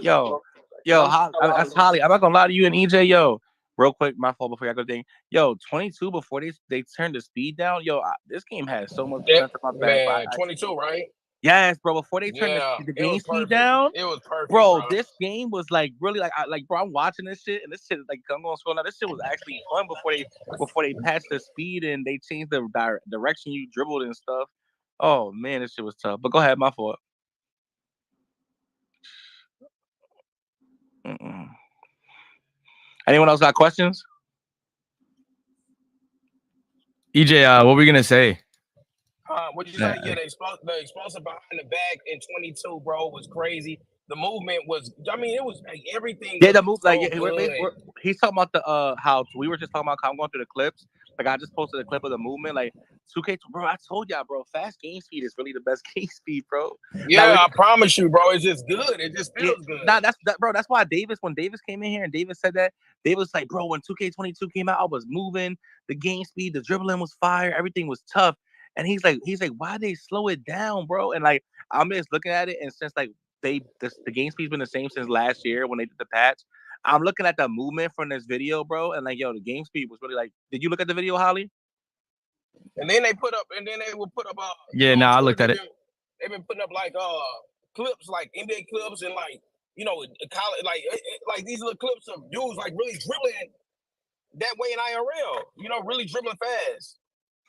that's Holly. I'm not gonna lie to you and EJ, real quick, my fault before I go thing. 22 before they turned the speed down. This game has so much defense on my back. Man, 22, right? Yes, bro. Before they turned the game speed down, it was perfect, bro. This game was like really bro. I'm watching this shit, and this shit like I'm going to scroll now. This shit was actually fun before they patched the speed and they changed the direction you dribbled and stuff. Oh man, this shit was tough. But go ahead, my fault. Anyone else got questions? EJ, what were you gonna say? What'd you say? Yeah, the explosive behind the back in 22, bro, was crazy. The movement was, it was like everything. Yeah, the move, he's talking about the how we were just talking about. I'm going through the clips. Like I just posted a clip of the movement. Like 2K, bro. I told y'all, bro. Fast game speed is really the best game speed, bro. Yeah, I promise you, bro. It's just good. It just feels good. Nah, bro. That's why when Davis came in here and Davis said that, Davis was like, bro, when 2K22 came out, I was moving. The game speed, the dribbling was fire. Everything was tough. And he's like, why they slow it down, bro? And like, I'm just looking at it, and since like the game speed's been the same since last year when they did the patch, I'm looking at the movement from this video, bro, and like, the game speed was really like. Did you look at the video, Holly? And then they will put up. I looked at it. They've been putting up like clips, like NBA clips, and like college, like these little clips of dudes like really dribbling that way in IRL. Really dribbling fast.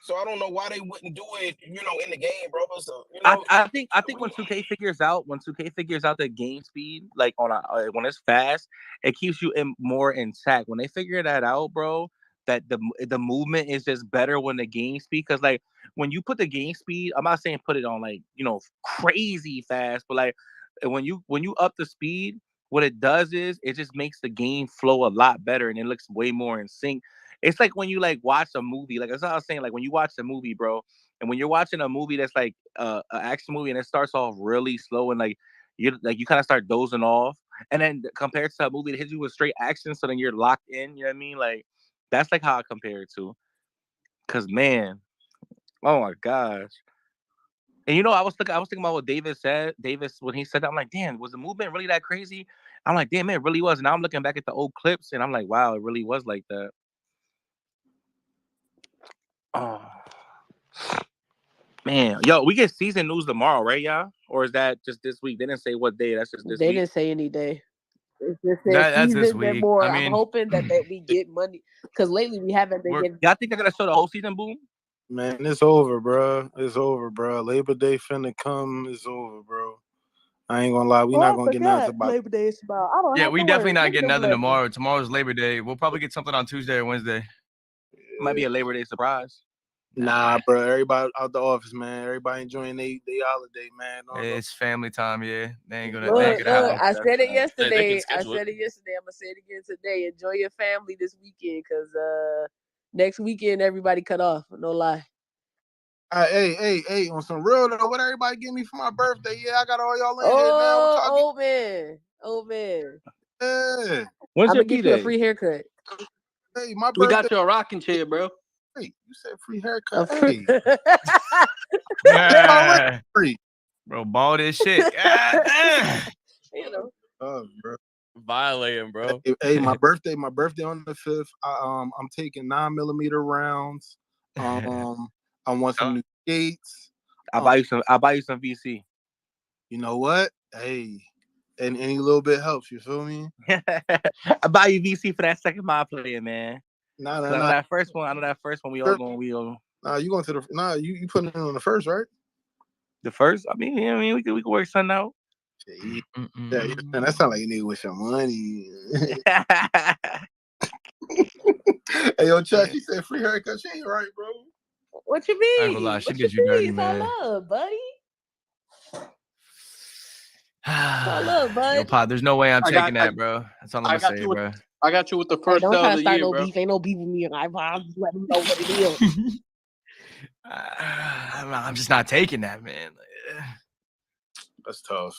So I don't know why they wouldn't do it, in the game, bro. So, I think when 2K figures out the game speed, like when it's fast, it keeps you more intact. When they figure that out, bro, that the movement is just better when the game speed. Because like when you put the game speed, I'm not saying put it on like crazy fast, but like when you up the speed, what it does is it just makes the game flow a lot better and it looks way more in sync. It's like when you like watch a movie, like that's what I was saying. Like when you watch a movie, bro, and when you're watching a movie that's like an action movie and it starts off really slow and like you kind of start dozing off, and then compared to a movie that hits you with straight action, so then you're locked in. You know what I mean? Like that's like how I compare it to. Cause man, oh my gosh. And I was thinking about what Davis said. Davis, when he said that, I'm like, damn, was the movement really that crazy? I'm like, damn, it really was. And now I'm looking back at the old clips, and I'm like, wow, it really was like that. Oh man, yo, we get season news tomorrow, right, y'all? Or is that just this week? They didn't say what day. That's just this They week. didn't say any day. It's just That's this season and week. more. I mean, I'm hoping that we get money because lately we haven't been getting. Y'all think they're gonna show the whole season, Boom? Man, it's over, bro. It's over, bro. Labor Day finna come. It's over, bro. I ain't gonna lie. We not gonna get nothing about Labor Day is about. I don't yeah, have we to definitely worry. not Give getting them nothing Labor. tomorrow. Tomorrow's Labor Day. We'll probably get something on Tuesday or Wednesday. Might be a Labor Day surprise. Nah, bro. Everybody out the office, man. Everybody enjoying their holiday, man. It's family time, yeah. They ain't gonna Look, happen. I said it yesterday. They can I schedule it. said it yesterday. I'm gonna say it again today. Enjoy your family this weekend, cause next weekend everybody cut off. No lie. Hey, on some real though, what everybody give me for my birthday? Yeah, I got all y'all in here now. Oh, old man. Yeah. When's I'm your gonna get you a B-Day? free haircut. Hey, my birthday. We got you a rocking chair, bro. Hey, you said free haircut. Yeah. Free. Bro, bald as shit. Oh, bro. Violating, bro. Hey, my birthday on the 5th. I'm taking 9mm rounds. I want some new skates. I'll buy you some VC. You know what? Hey, and any little bit helps. You feel me? I buy you VC for that second mile player, man. Nah. I know that first one. We all going. Nah, you going to the? Nah, you putting it on the first, right? The first. I mean, we can work something out. Yeah, man, that sound like you nigga with some money. Hey, yo, Chuck, she said free haircut. She ain't right, bro. What you mean? I ain't gonna lie, she gets you dirty, man. Love, buddy. Love, bud. Yo, Pod, there's no way I'm taking that, bro. That's all I'm gonna say, bro. I got you with the first don't try to start year, no bro. beef. Ain't no beef with me. I'm just letting them know what it is. I'm just not taking that, man. That's tough.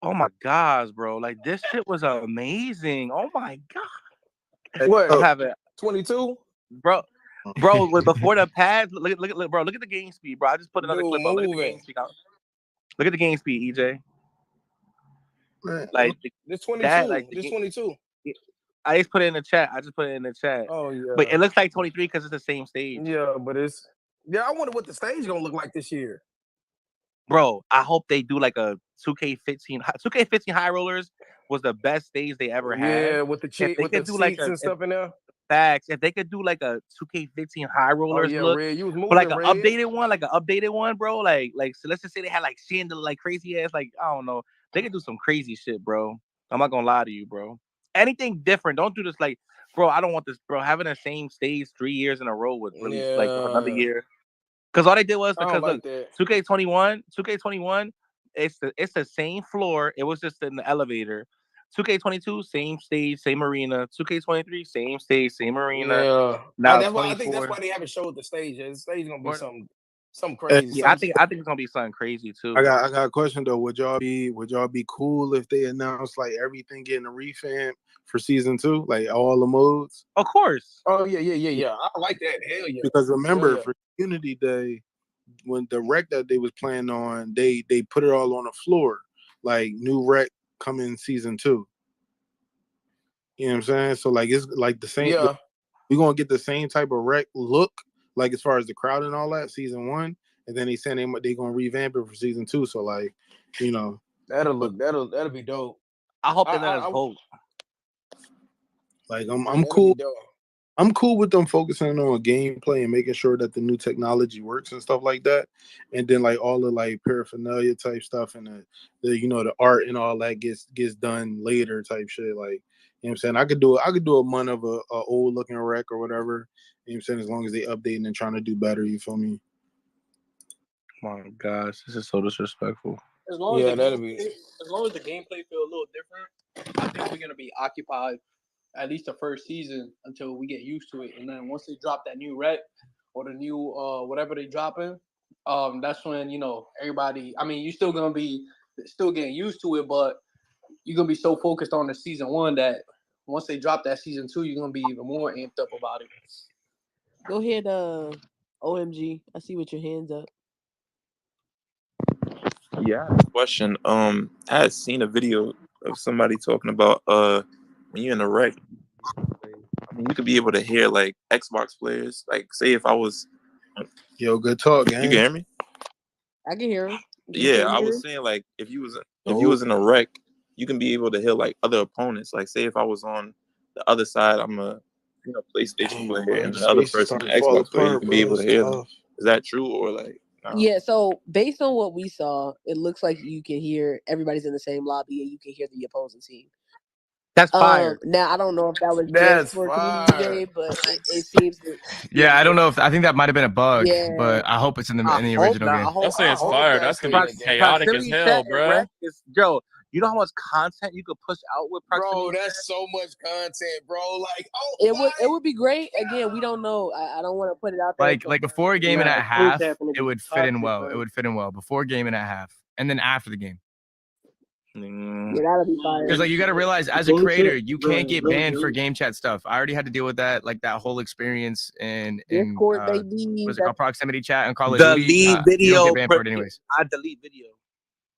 Oh my gosh, bro! Like this shit was amazing. Oh my god! What? I'm having 22, bro. Before the pads, look, bro. Look at the game speed, bro. I just put another clip up. Look at the game speed. Look at the game speed, EJ. Like this 22. This 22. I just put it in the chat. Oh yeah. But it looks like 23 because it's the same stage. Yeah, but I wonder what the stage gonna look like this year. Bro, I hope they do like a 2K15. 2K15 High Rollers was the best stage they ever had. Yeah, with the seats like and stuff in there. Facts. If they could do like a 2K15 High Rollers look, Red. You was moving, but like an Red. updated one, bro. Like so let's just say they had like chandelier, like crazy ass, like I don't know. They could do some crazy shit, bro. I'm not gonna lie to you, bro. Anything different. Don't do this like, bro. I don't want this, bro. Having the same stage 3 years in a row with really like another year. Because all they did was because look, 2K21, it's the same floor. It was just in the elevator. 2K22, same stage, same arena. 2K23, same stage, same arena. Yeah. Now I think that's why they haven't showed the stage. The stage gonna be something crazy. Yeah, I think it's gonna be something crazy too. I got a question though. Would y'all be cool if they announced like everything getting a revamp for season 2, like all the modes? Of course. Oh yeah. I like that. Hell yeah. Because remember, for Unity Day, when the rec that they was playing on, they put it all on the floor, like new rec coming season 2. You know what I'm saying? So like it's like the same. Yeah. We're gonna get the same type of rec look, like as far as the crowd and all that, season 1, and then they saying they gonna revamp it for season 2. So like, you know, that'll be dope. I hope they let us vote. Like I'm cool. I'm cool with them focusing on gameplay and making sure that the new technology works and stuff like that. And then like all the like paraphernalia type stuff and the the art and all that gets done later type shit. Like, you know what I'm saying? I could do a month of a old looking wreck or whatever. You know what I'm saying? As long as they updating and trying to do better, you feel me? My gosh, this is so disrespectful. As long Yeah, as that'll be. as long as the gameplay feel a little different, I think we're gonna be occupied at least the first season until we get used to it. And then once they drop that new rec or the new whatever they dropping, that's when everybody. I mean, you're still gonna be getting used to it, but you're gonna be so focused on the season 1 that once they drop that season 2, you're gonna be even more amped up about it. Go ahead, OMG. I see with your hands up. Yeah, I have a question. I had seen a video of somebody talking about when you're in a wreck. I mean, you could be able to hear like Xbox players. Like, say if I was, good talk, gang. You can hear me? I can hear him. Yeah, I was saying like if you was in a wreck, you can be able to hear like other opponents. Like, say if I was on the other side, I'm a PlayStation player, and the other person, an Xbox player, you can be able to hear them. Is that true or like? No? Yeah, so based on what we saw, it looks like you can hear everybody's in the same lobby and you can hear the opposing team. That's fire. Now I don't know if that was That's just for Community Day, but it seems that. Yeah, I don't know if I think that might have been a bug, Yeah. but I hope it's in the original game. I'm saying it's fire. That's gonna be chaotic as hell, bro. Joe, you know how much content you could push out with proximity? Bro, that's so much content, bro. Like, it would be great. Again, we don't know. I don't want to put it out there. Like before a game and a half, it would fit in well. It would fit in well before a game and a half, and then after the game. Yeah, that'll be fire. Because like you got to realize, as a creator, you can't get banned for game chat stuff. I already had to deal with that, like that whole experience in Discord, baby. What's it called? Proximity chat and Call of Duty. Delete video. You don't get banned for it anyways. I delete video.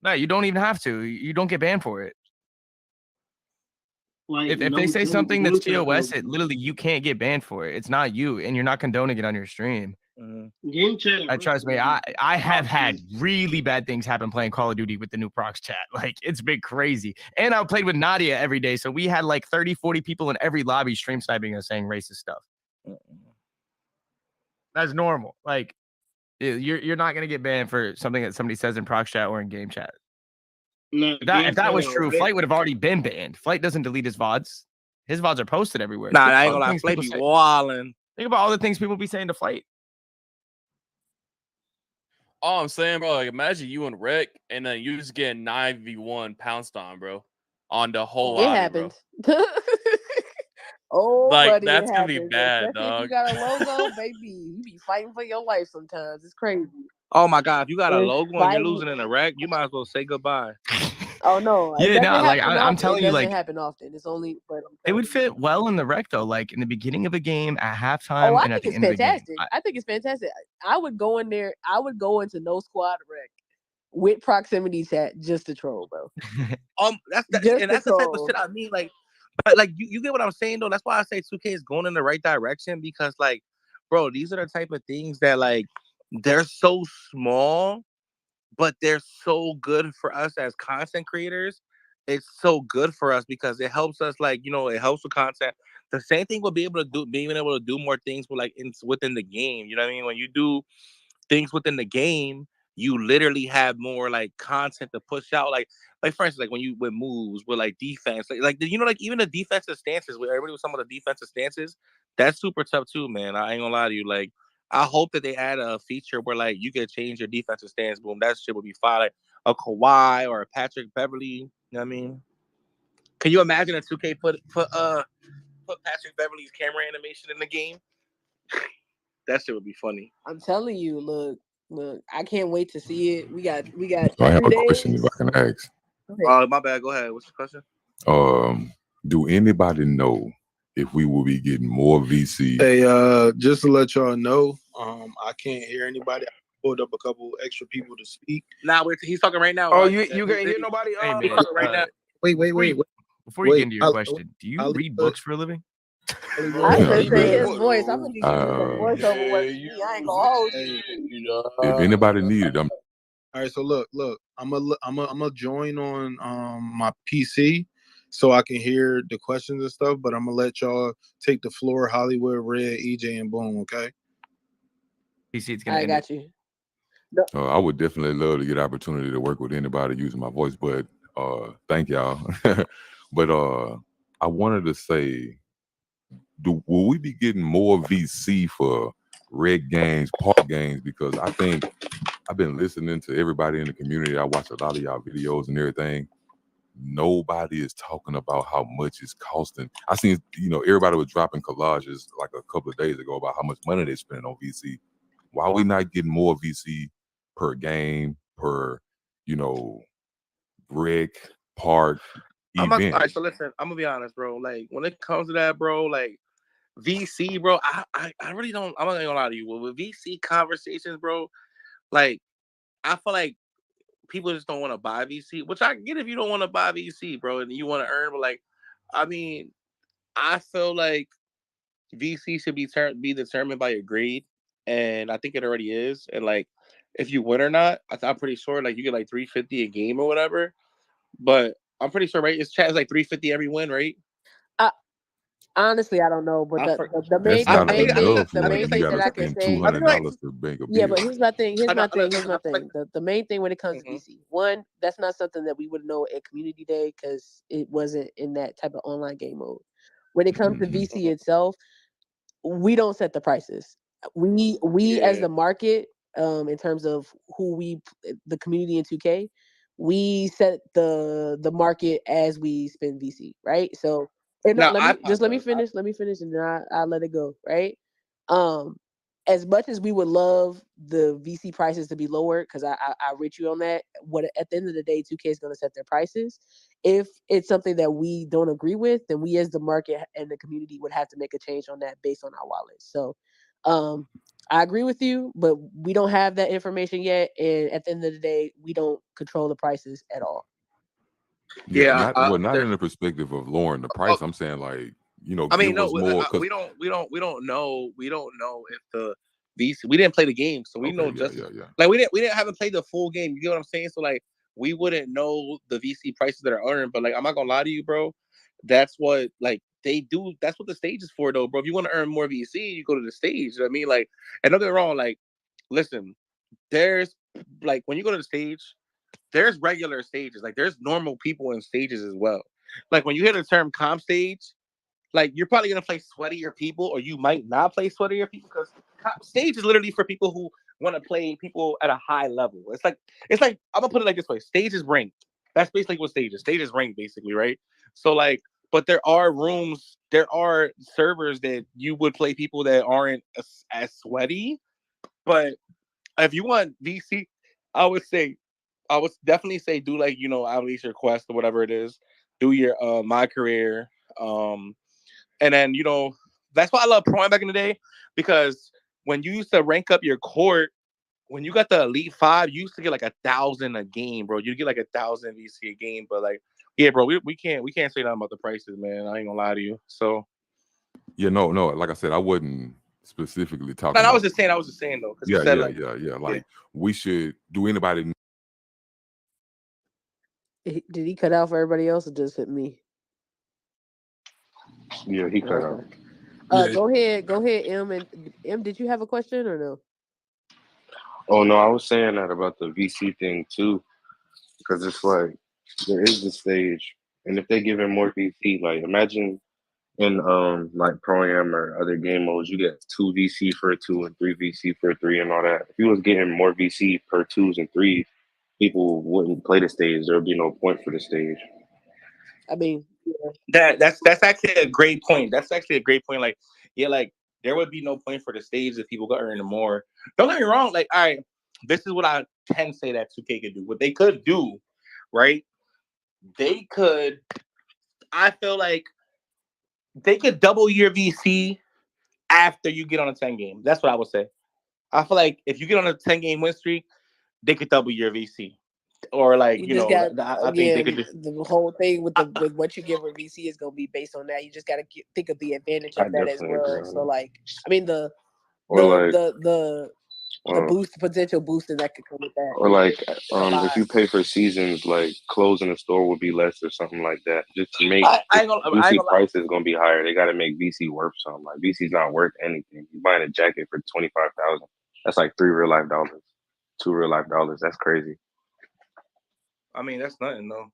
No, you don't even have to. You don't get banned for it. If they say something that's TOS, it literally you can't get banned for it. It's not you, and you're not condoning it on your stream. Game chat. Trust me, I have had really bad things happen playing Call of Duty with the new prox chat. Like, it's been crazy. And I played with Nadia every day, so we had like 30, 40 people in every lobby stream sniping us saying racist stuff. That's normal. Like, you're not gonna get banned for something that somebody says in prox chat or in game chat. No, If that was true, Flight would have already been banned. Flight doesn't delete his VODs. His VODs are posted everywhere. Nah, I ain't gonna lie. Flight be wildin'. Think about all the things people be saying to Flight. All I'm saying, bro, like imagine you and Rick, and then you just get 9v1 pounced on, bro, on the whole It lobby, happens. bro. Oh, Like, buddy, that's it gonna be happens. bad, Especially dog. if you got a logo, baby. You be fighting for your life sometimes. It's crazy. Oh my God! If you got a It's logo and fighting. you're losing in a wreck, you might as well say goodbye. Oh no! Yeah, it no, doesn't like happen I'm often. telling It you, doesn't like happen often. It's only. But it would fit well in the rec though, like in the beginning of a game, at halftime, oh, I and at think the it's end of the game. fantastic. I think it's fantastic. I would go in there. I would go into no squad rec with proximity chat just to troll, bro. That's the type of shit I mean. Like, but like you get what I'm saying though. That's why I say 2K is going in the right direction because like, bro, these are the type of things that like they're so small, but they're so good for us as content creators. It's so good for us because it helps us, like, it helps with content. The same thing will being able to do more things with within the game. You know what I mean? When you do things within the game, you literally have more like content to push out. Like for instance, like when you with moves with like defense, like even the defensive stances with everybody with some of the defensive stances, that's super tough too, man. I ain't gonna lie to you. Like, I hope that they add a feature where like you can change your defensive stance. Boom, that shit would be fire. Like a Kawhi or a Patrick Beverly. You know what I mean? Can you imagine a 2K put Patrick Beverly's camera animation in the game? That shit would be funny. I'm telling you, look, I can't wait to see it. We got. So I have a question if I can ask. My bad. Go ahead. What's the question? Do anybody know if we will be getting more VC? Hey, just to let y'all know, I can't hear anybody. I pulled up a couple extra people to speak. Nah, he's talking right now. Oh, you can't hear nobody? Hey, man, right now. Wait. Before you get into your question, do you read books for a living? I was gonna say his voice. I'm gonna need you to do the voiceover work for me. I ain't gonna hold you. If anybody needed them. All right, so look, I'm gonna join on my PC. so I can hear the questions and stuff. But I'm gonna let y'all take the floor. Hollywood, Red, EJ, and Boom. Okay. VC's gonna. I got you. I would definitely love to get an opportunity to work with anybody using my voice, but thank y'all. But I wanted to say, will we be getting more VC for red games, park games? Because I think I've been listening to everybody in the community. I watch a lot of y'all videos and everything. Nobody is talking about how much it's costing. I seen, everybody was dropping collages like a couple of days ago about how much money they're spending on VC. Why are we not getting more VC per game, per, rec, park, event? All right, so listen, I'm gonna be honest, bro. Like when it comes to that, bro, like VC, bro, I really don't. I'm not gonna lie to you. With VC conversations, bro, like I feel like people just don't want to buy VC, which I get if you don't want to buy VC, bro, and you want to earn. But like, I mean, I feel like VC should be determined by your grade, and I think it already is. And like, if you win or not, I'm pretty sure like you get like 350 a game or whatever. But I'm pretty sure, right? It's like 350 every win, right? Honestly, I don't know, but the main thing that I can say, yeah, but here's my thing. The main thing when it comes to VC, one, that's not something that we would know at Community Day because it wasn't in that type of online game mode. When it comes to VC itself, we don't set the prices. We as the market, in terms of the community in 2K, we set the market as we spend VC, right? So. Let me finish, and then I'll let it go. Right. As much as we would love the VC prices to be lower, because I reach you on that. At the end of the day, 2K is going to set their prices. If it's something that we don't agree with, then we as the market and the community would have to make a change on that based on our wallets. So, I agree with you, but we don't have that information yet, and at the end of the day, we don't control the prices at all. Yeah, not in the perspective of lowering the price. I'm saying like, I mean, give us more. We don't know if the VC. We didn't play the game, so we know like we haven't played the full game. You get what I'm saying? So like we wouldn't know the VC prices that are earned. But like I'm not gonna lie to you, bro. That's what like they do. That's what the stage is for, though, bro. If you want to earn more VC, you go to the stage. You know what I mean, like, and don't get me wrong. Like, listen, there's like when you go to the stage. There's regular stages. Like there's normal people in stages as well. Like when you hear the term comp stage, like you're probably gonna play sweatier people, or you might not play sweatier people because stage is literally for people who want to play people at a high level. It's like I'm gonna put it like this way: stage is ranked. That's basically what stage is. Stage is ranked, basically, right? So like, but there are servers that you would play people that aren't as sweaty. But if you want VC, I would definitely say do like, Unleash your Quest or whatever it is. Do your My Career. And then, that's why I love Pro back in the day, because when you used to rank up your court, when you got the Elite 5, you used to get like 1,000 a game, bro. You get like 1,000 VC a game, but like, yeah, bro, we can't say nothing about the prices, man. I ain't gonna lie to you. So yeah, no, like I said, I wasn't specifically talking. No, I was just saying though. Yeah. Like we should. Do anybody? Did he cut out for everybody else, or just hit me? Yeah, he cut out. Go ahead, M. And M, did you have a question or no? Oh no, I was saying that about the VC thing too, because it's like there is the stage, and if they give him more VC, like imagine in like Pro-Am or other game modes, you get 2 VC for a 2 and 3 VC for a 3 and all that. If he was getting more VC per 2s and 3s, people wouldn't play the stage. There would be no point for the stage. I mean, yeah. That's actually a great point. Like, yeah, like there would be no point for the stage if people got earning more. Don't get me wrong. Like, all right, this is what I can say that 2K could do. What they could do, right? They could. I feel like they could double your VC after you get on a 10 game. That's what I would say. I feel like if you get on a 10 game win streak, they could double your VC. Or like, I think they could just the whole thing with what you give with VC is gonna be based on that. You just gotta think of the advantage of that as well. So like, I mean the the potential boosting that could come with that. Or like, if you pay for seasons, like clothes in the store will be less or something like that. Just to make VC price is gonna be higher. They got to make VC worth something. Like VC's not worth anything. You buying a jacket for $25,000. That's like $3 real life dollars, $2 real life dollars. That's crazy. I mean, that's nothing though.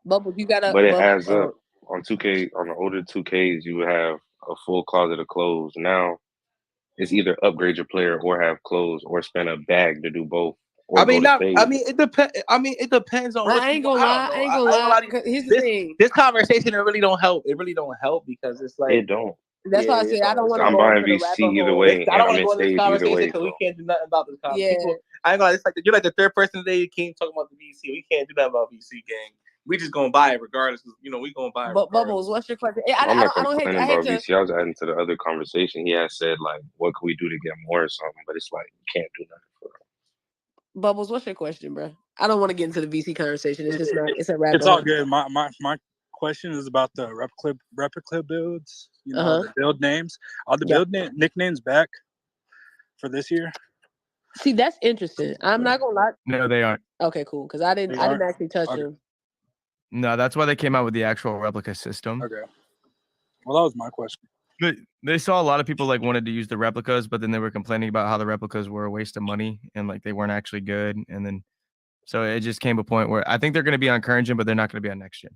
Bubbles, you gotta. But it adds up. On 2K, on the older 2Ks, you would have a full closet of clothes. Now it's either upgrade your player or have clothes or spend a bag to do both. I mean, it depends. I mean, it depends on. I ain't gonna lie. Here's the thing. This conversation really don't help. It really don't help because it's like it don't. That's why I said I don't want to. I'm buying VC either way. I don't want to go into this conversation because we can't do nothing about this conversation. Yeah. I ain't gonna. It's like you're like the third person today who came talking about the VC. We can't do that about VC, gang. We just gonna buy it regardless. You know, we gonna buy it. But Bubbles, what's your question? I'm not complaining about VC. I was adding to the other conversation. He had said like, "What can we do to get more or something?" But it's like, you can't do nothing for it. Bubbles, what's your question, bro? I don't want to get into the VC conversation. It's just not. It's a rabbit. It's all good. My question is about the replica builds. You know, the build names. Are the build nicknames back for this year? See, that's interesting. I'm not gonna lie. No, they aren't. Okay, cool. Because I didn't actually touch them. No, that's why they came out with the actual replica system. Okay. Well, that was my question. But they saw a lot of people like wanted to use the replicas, but then they were complaining about how the replicas were a waste of money and like they weren't actually good. And then so it just came a point where I think they're going to be on current gen, but they're not going to be on next gen.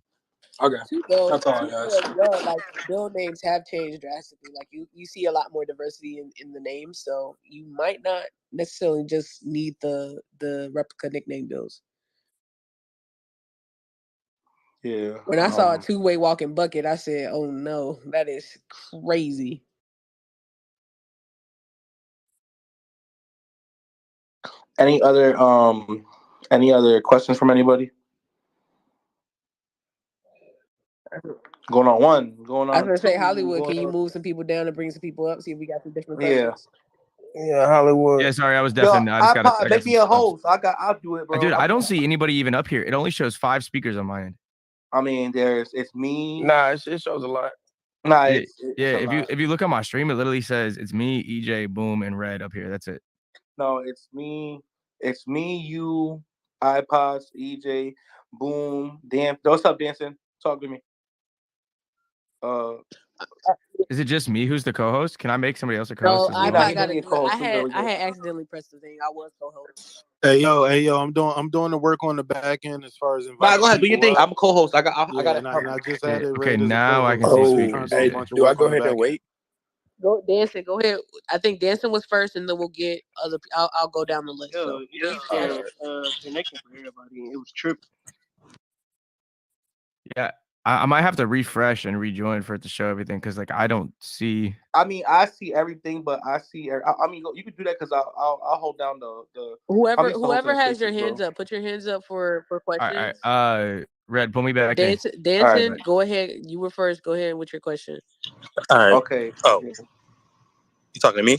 Okay. That's all, guys. Like build names have changed drastically. Like you see a lot more diversity in the names, so you might not necessarily just need the replica nickname builds. Yeah. When I saw a two-way walking bucket, I said, "Oh no, that is crazy." Any other questions from anybody? Going on one. Going on. I was gonna say Hollywood. Can you move some people down and bring some people up? See if we got some different questions. Yeah, Hollywood. Yeah, sorry, I was deafened. I just got to make me a host. I'll do it, bro. Dude, I don't see anybody even up here. It only shows 5 speakers on my end. I mean, it's me. Nah, it shows a lot. Nah, if you look at my stream, it literally says it's me, EJ, Boom, and Red up here. That's it. No, it's me. It's me, you, iPods, EJ, Boom, Dan. What's up, Dancing? Talk to me. Is it just me who's the co-host? Can I make somebody else a co-host? No, I had accidentally pressed the thing. I was co-host. Hey yo, I'm doing the work on the back end as far as inviting. Go ahead, do your thing. I'm a co-host. I got it. I just added. Okay, now I can see speakers. Hey, do I go ahead and wait? Go Dancing. Go ahead. I think Dancing was first, and then we'll get other. I'll go down the list. Connection for everybody. It was tripping. Yeah. I might have to refresh and rejoin for it to show everything because, like, I don't see. I mean, I see everything, but I see. I mean, you can do that because I'll hold down the. Whoever has your hands up, put your hands up for questions. All right. Red, pull me back. Dancing, right, go ahead. You were first. Go ahead with your question. All right. Okay. Oh, you talking to me?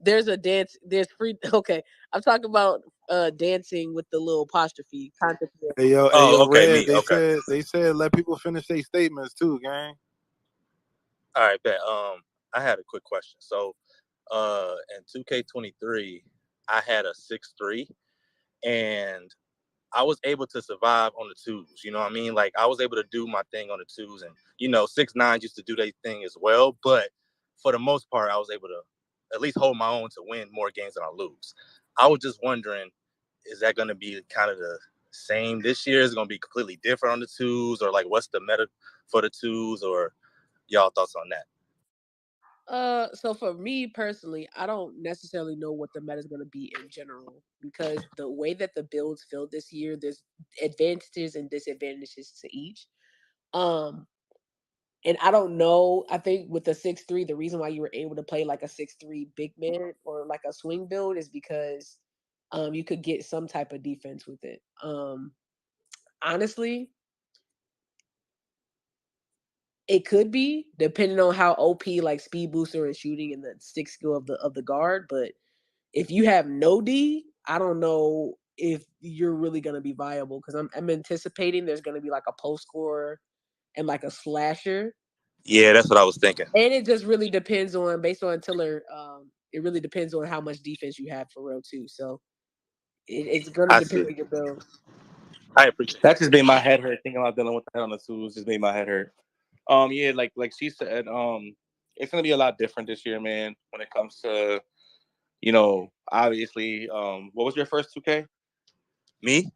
There's a dance. There's free. Okay, I'm talking about dancing with the little apostrophe. Hey yo, okay. Red, they said let people finish their statements too, gang. All right, bet. I had a quick question. So, in 2K23, I had a 6'3", and I was able to survive on the twos. You know what I mean? Like I was able to do my thing on the twos, and 6'9" used to do their thing as well. But for the most part, I was able to at least hold my own to win more games than I lose. I was just wondering, is that going to be kind of the same this year? Is it going to be completely different on the twos, or like what's the meta for the twos, or y'all thoughts on that? So for me personally, I don't necessarily know what the meta is going to be in general because the way that the builds feel this year, there's advantages and disadvantages to each. And I don't know. I think with the 6'3", the reason why you were able to play like a 6'3" big man or like a swing build is because you could get some type of defense with it. Honestly, it could be depending on how OP like speed booster and shooting and the stick skill of the guard. But if you have no D, I don't know if you're really gonna be viable because I'm anticipating there's gonna be like a post scorer and like a slasher. Yeah, that's what I was thinking. And it just really depends on based on Tiller it really depends on how much defense you have for real too. So it's gonna depend on your build. I appreciate that. Just made my head hurt thinking about dealing with that on the twos. Just made my head hurt. Yeah, like she said, it's gonna be a lot different this year, man. When it comes to, obviously, what was your first 2K? Me?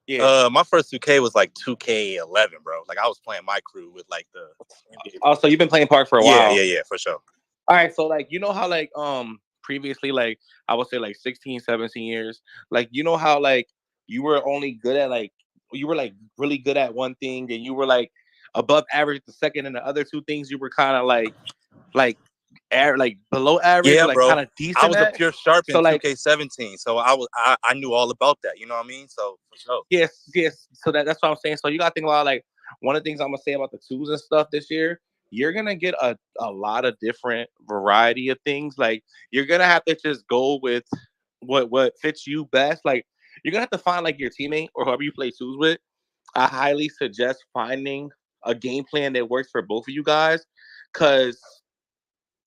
Yeah. My first 2K was like 2K11, bro. Like I was playing my crew with like the. Oh, so you've been playing Park for a while? Yeah, for sure. All right, so like how like previously, like I would say like 16, 17 years, like how like you were only good at like you were like really good at one thing and you were like above average the second, and the other two things you were kind of like below average, Yeah, like bro. kind of decent. I was a pure sharp in so like 2K17, so I knew all about that. You know what I mean? So for sure. Yes. So that's what I'm saying. So you gotta think about like one of the things I'm gonna say about the twos and stuff this year. You're gonna get a lot of different variety of things. Like you're gonna have to just go with what fits you best. Like you're gonna have to find like your teammate or whoever you play twos with. I highly suggest finding a game plan that works for both of you guys, because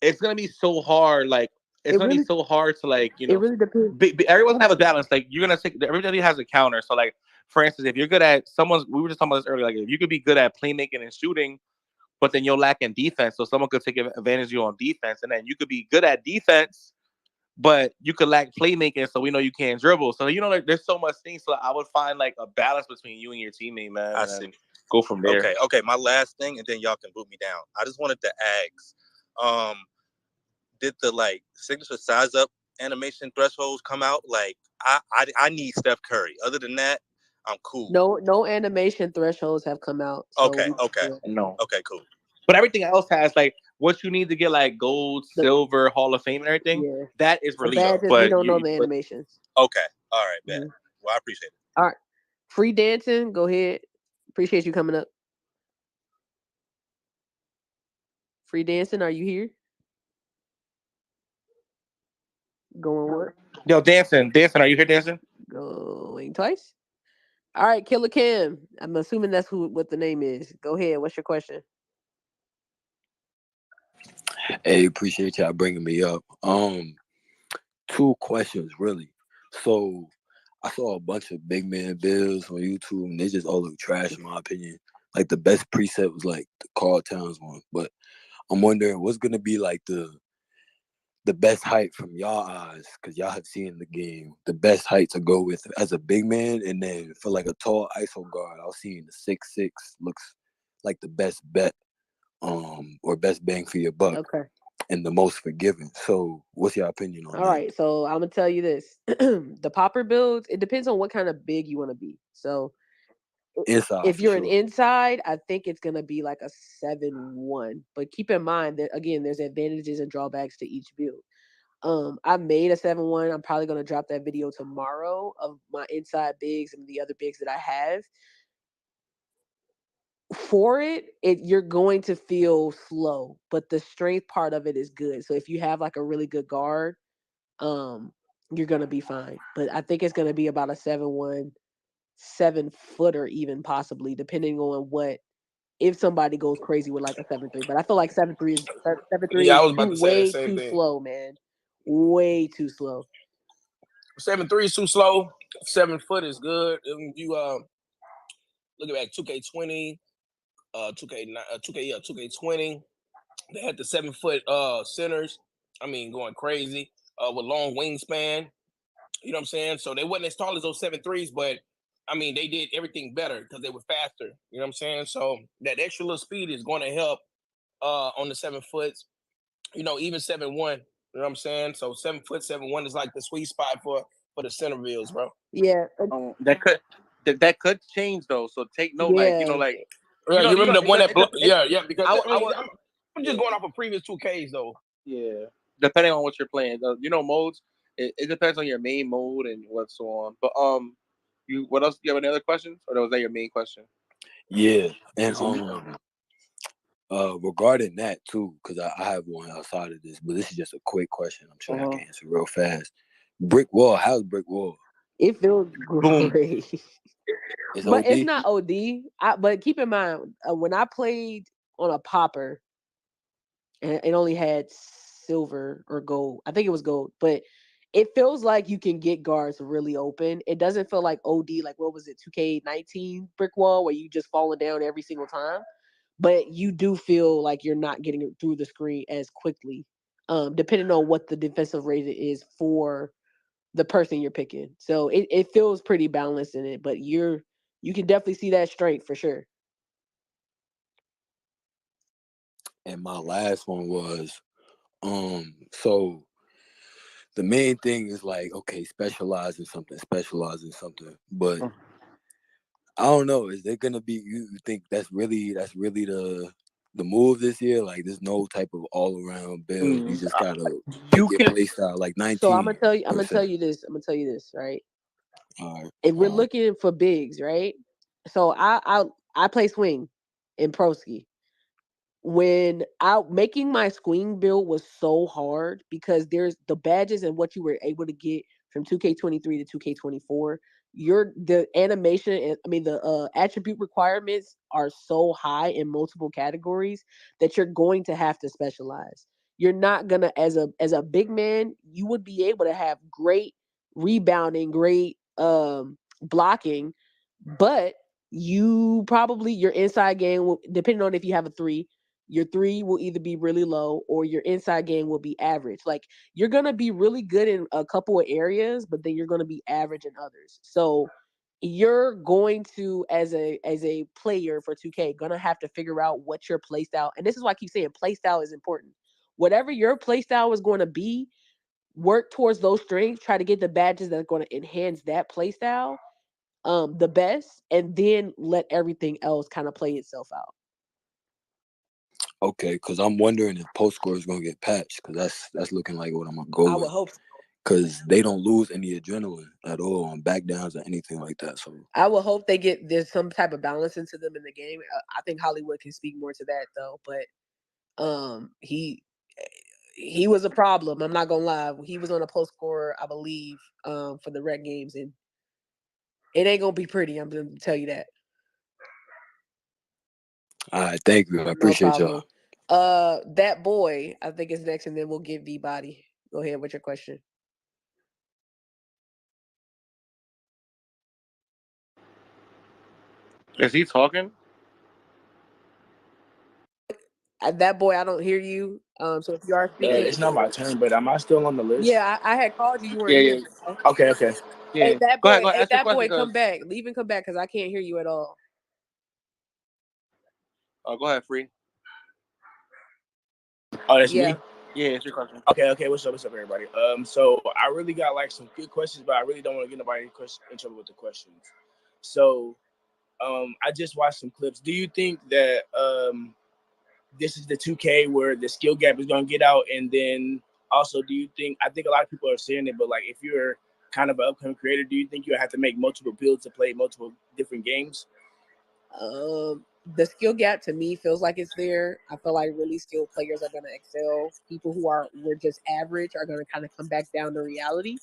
it's gonna be so hard. Like it's gonna be so hard to like It really depends. everyone's gonna have a balance. Like you're gonna take everybody has a counter. So like for instance, if you're good at we were just talking about this earlier. Like if you could be good at playmaking and shooting, but then you'll lack in defense. So someone could take advantage of you on defense, and then you could be good at defense, but you could lack playmaking. So we know you can't dribble. So like there's so much things. So I would find like a balance between you and your teammate, man. I see. Go from there. Okay. My last thing, and then y'all can boot me down. I just wanted to ask, did the like signature size up animation thresholds come out? Like I need Steph Curry. Other than that, I'm cool. No animation thresholds have come out. So Okay. No. Okay, cool. But everything else has like what you need to get like gold, silver, Hall of Fame, and everything. Yeah. That is released. But we don't know the animations. Okay. All right, man. Well, I appreciate it. All right. Free dancing, go ahead. Appreciate you coming up. Free dancing, are you here? Going what? Yo, dancing, are you here dancing? Going twice. All right, Killer Cam. I'm assuming that's what the name is. Go ahead. What's your question? Hey, appreciate y'all bringing me up. 2 questions really. So I saw a bunch of big man builds on YouTube, and they just all look trash in my opinion. Like the best preset was like the Carl Towns one, but I'm wondering what's gonna be like the best height from y'all eyes, because y'all have seen the game, the best height to go with as a big man, and then for like a tall ISO guard, I was seeing the 6'6" looks like the best bet, or best bang for your buck. Okay. And the most forgiving. So what's your opinion on that? All right, so I'm gonna tell you this. The popper builds, it depends on what kind of big you want to be. So inside, if you're an inside, I think it's gonna be like a 7'1". But keep in mind that again, there's advantages and drawbacks to each build. I made a 7'1". I'm probably gonna drop that video tomorrow of my inside bigs and the other bigs that I have. For it, you're going to feel slow, but the strength part of it is good. So if you have like a really good guard, you're gonna be fine. But I think it's gonna be about a 7'1", 7-footer, even possibly, depending on if somebody goes crazy with like a 7'3". But I feel like 7'3" is way too slow, man. Way too slow. 7'3" is too slow. 7 foot is good. If you look at 2K20. 2K20. They had the 7 foot centers. I mean, going crazy with long wingspan. You know what I'm saying? So they wasn't as tall as those 7'3s, but I mean, they did everything better because they were faster. You know what I'm saying? So that extra little speed is going to help on the 7 foots. Even 7'1". You know what I'm saying? So 7 foot, 7'1" is like the sweet spot for the center wheels, bro. Yeah. That could change though. So take note, Yeah, you remember the one that because I'm just going off of previous 2Ks though. Yeah, depending on what you're playing, modes. It depends on your main mode and what's on. But what else? Do you have any other questions, or was that your main question? Yeah, and regarding that too, because I have one outside of this, but this is just a quick question. I'm sure I can answer real fast. Brick wall, how's brick wall? It feels great. It's but OD? it's not OD. But keep in mind, when I played on a popper, and it only had silver or gold. I think it was gold, but it feels like you can get guards really open. It doesn't feel like OD, like what was it, 2K19 brick wall, where you just falling down every single time. But you do feel like you're not getting it through the screen as quickly, depending on what the defensive rating is for the person you're picking. So it feels pretty balanced in it, but you can definitely see that strength for sure. And my last one was, so the main thing is like, okay, specialize in something. But I don't know, is there gonna be, you think that's really the move this year? Like there's no type of all around build. You just gotta pick your play style like 19. So I'm gonna tell you this, right? All right. If we're looking for bigs, right? So I play swing in pro ski. When making my swing build was so hard because there's the badges and what you were able to get from 2K23 to 2K24. The animation and the attribute requirements are so high in multiple categories that you're going to have to specialize. You're not gonna, as a big man, you would be able to have great rebounding, great blocking, but your inside game will, depending on if you have a 3, your 3 will either be really low or your inside game will be average. Like you're gonna be really good in a couple of areas, but then you're gonna be average in others. So you're going to, as a player for 2K, gonna have to figure out what your play style. And this is why I keep saying play style is important. Whatever your play style is going to be, work towards those strengths. Try to get the badges that are going to enhance that play style the best, and then let everything else kind of play itself out. Okay, because I'm wondering if post score is gonna get patched, because that's looking like what I'm gonna go I with. would hope so. Because they don't lose any adrenaline at all on back downs or anything like that. So I would hope there's some type of balance into them in the game. I think Hollywood can speak more to that though, but he was a problem. I'm not gonna lie. He was on a post score, I believe, for the rec games, and it ain't gonna be pretty. I'm gonna tell you that. all right, thank you. I appreciate y'all. That boy, I think is next, and then we'll get V Body. Go ahead with your question. Is he talking? That boy, I don't hear you. So if you are speaking, it's not my turn, but am I still on the list? Yeah, I had called you. You weren't here. Okay. Yeah. Hey, that Go boy, ahead, ask your question, come back. Leave and come back because I can't hear you at all. Go ahead, Free. Oh, that's me? Yeah, it's your question. Okay. What's up, everybody? So I really got like some good questions, but I really don't want to get nobody in trouble with the questions. So, I just watched some clips. Do you think that this is the 2K where the skill gap is going to get out? And then also, I think a lot of people are saying it, but like if you're kind of an upcoming creator, do you think you have to make multiple builds to play multiple different games? The skill gap to me feels like it's there. I feel like really skilled players are going to excel. People who were just average are going to kind of come back down to reality.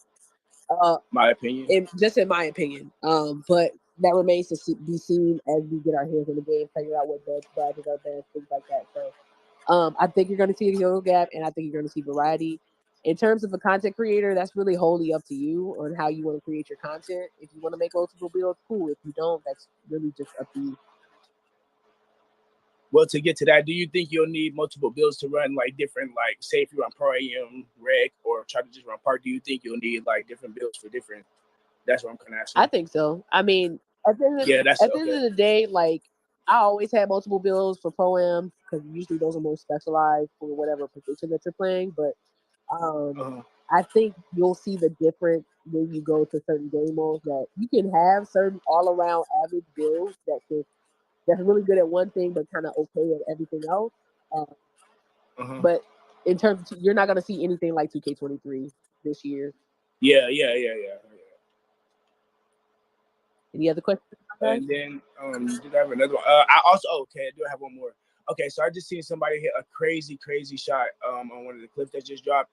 My opinion. Just in my opinion. But that remains to be seen as we get our hands in the game, figure out what badges are best, things like that. So I think you're going to see a skill gap, and I think you're going to see variety. In terms of a content creator, that's really wholly up to you on how you want to create your content. If you want to make multiple builds, cool. If you don't, that's really just up to you. Well, to get to that, do you think you'll need multiple builds to run like different, like say if you run Pro AM, Reg, or try to just run Park, do you think you'll need like different builds for different? That's what I'm kind of asking. I think so. I mean, at the end of the day, like I always had multiple builds for Pro Am because usually those are more specialized for whatever position that you're playing. But I think you'll see the difference when you go to certain game modes that you can have certain all-around average builds that's really good at one thing but kind of okay at everything else. But in terms of, you're not going to see anything like 2K23 this year. Yeah. Any other questions? And then did I have another one? I do have one more. Okay, so I just seen somebody hit a crazy shot on one of the clips that just dropped.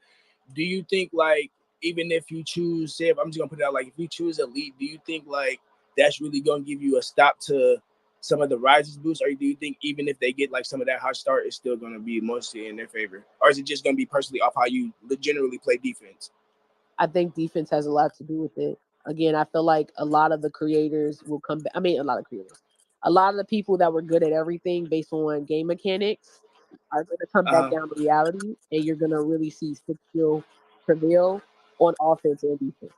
Do you think like even if you choose, say if I'm just gonna put it out, like if you choose Elite, do you think like that's really gonna give you a stop to some of the rises boost, or do you think even if they get like some of that hot start, it's still going to be mostly in their favor, or is it just going to be personally off how you generally play defense? I think defense has a lot to do with it. Again, I feel like a lot of the creators will come back. I mean, a lot of the people that were good at everything based on game mechanics are going to come back down to reality, and you're going to really see stick skill prevail on offense and defense.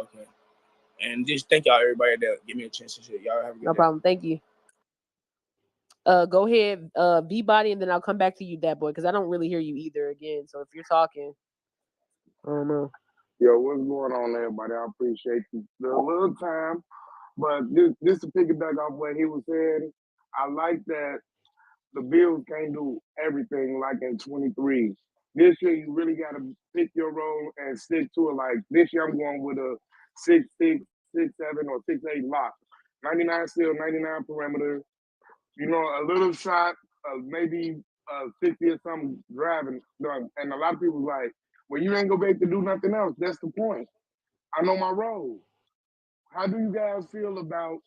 Okay. And just thank y'all, everybody, that give me a chance to shit. Y'all have a good day. No problem. Thank you. Go ahead, V-Body, and then I'll come back to you, that boy, because I don't really hear you either again. So if you're talking, I don't know. Yo, what's going on, everybody? I appreciate the little time. But this to piggyback off what he was saying, I like that the Bills can't do everything like in 23. This year, you really got to pick your role and stick to it. Like this year, I'm going with a 6'6", 6'7", or 6'8" lock. 99 still, 99 perimeter. You know, a little shot, maybe 50 or something driving. And a lot of people like, well, you ain't gonna be able to do nothing else. That's the point. I know my role. How do you guys feel about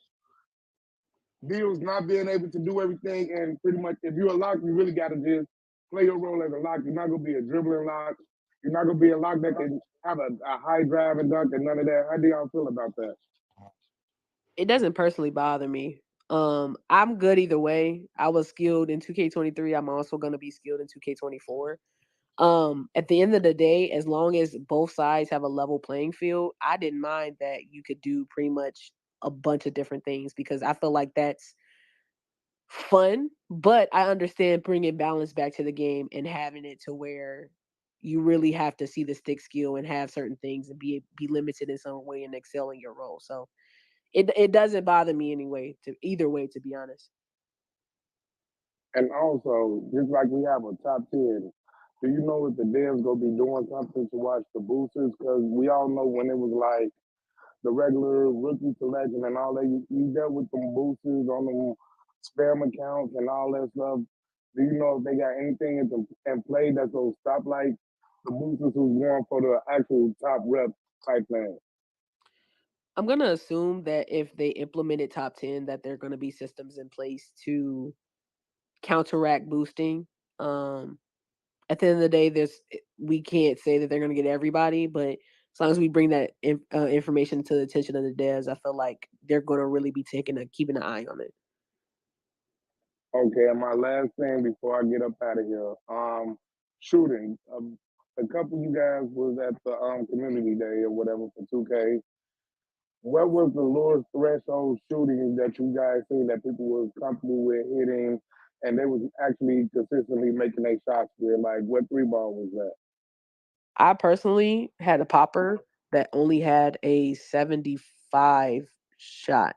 Bills not being able to do everything? And pretty much, if you're a lock, you really got to just play your role as a lock. You're not gonna be a dribbling lock. You're not gonna be a lock that can have a high drive and dunk and none of that. How do y'all feel about that? It doesn't personally bother me. I'm good either way. I was skilled in 2K23. I'm also going to be skilled in 2K24. At the end of the day, as long as both sides have a level playing field, I didn't mind that you could do pretty much a bunch of different things, because I feel like that's fun. But I understand bringing balance back to the game and having it to where you really have to see the stick skill and have certain things and be limited in some way and excel in your role. So it doesn't bother me anyway, either way, to be honest. And also, just like we have a top 10, do you know if the Devs gonna be doing something to watch the boosters? Because we all know when it was like the regular rookie selection and all that, you dealt with them boosters on them spam accounts and all that stuff. Do you know if they got anything in play that's gonna stop like the boosters who's going for the actual top rep type thing? I'm going to assume that if they implemented top 10, that there are going to be systems in place to counteract boosting. At the end of the day, we can't say that they're going to get everybody, but as long as we bring that information to the attention of the devs, I feel like they're going to really be keeping an eye on it. Okay, and my last thing before I get up out of here, shooting. A couple of you guys was at the community day or whatever for 2K. What was the lowest threshold shooting that you guys seen that people was comfortable with hitting, and they was actually consistently making their shots with? Like, what 3-ball was that? I personally had a popper that only had a 75 shot,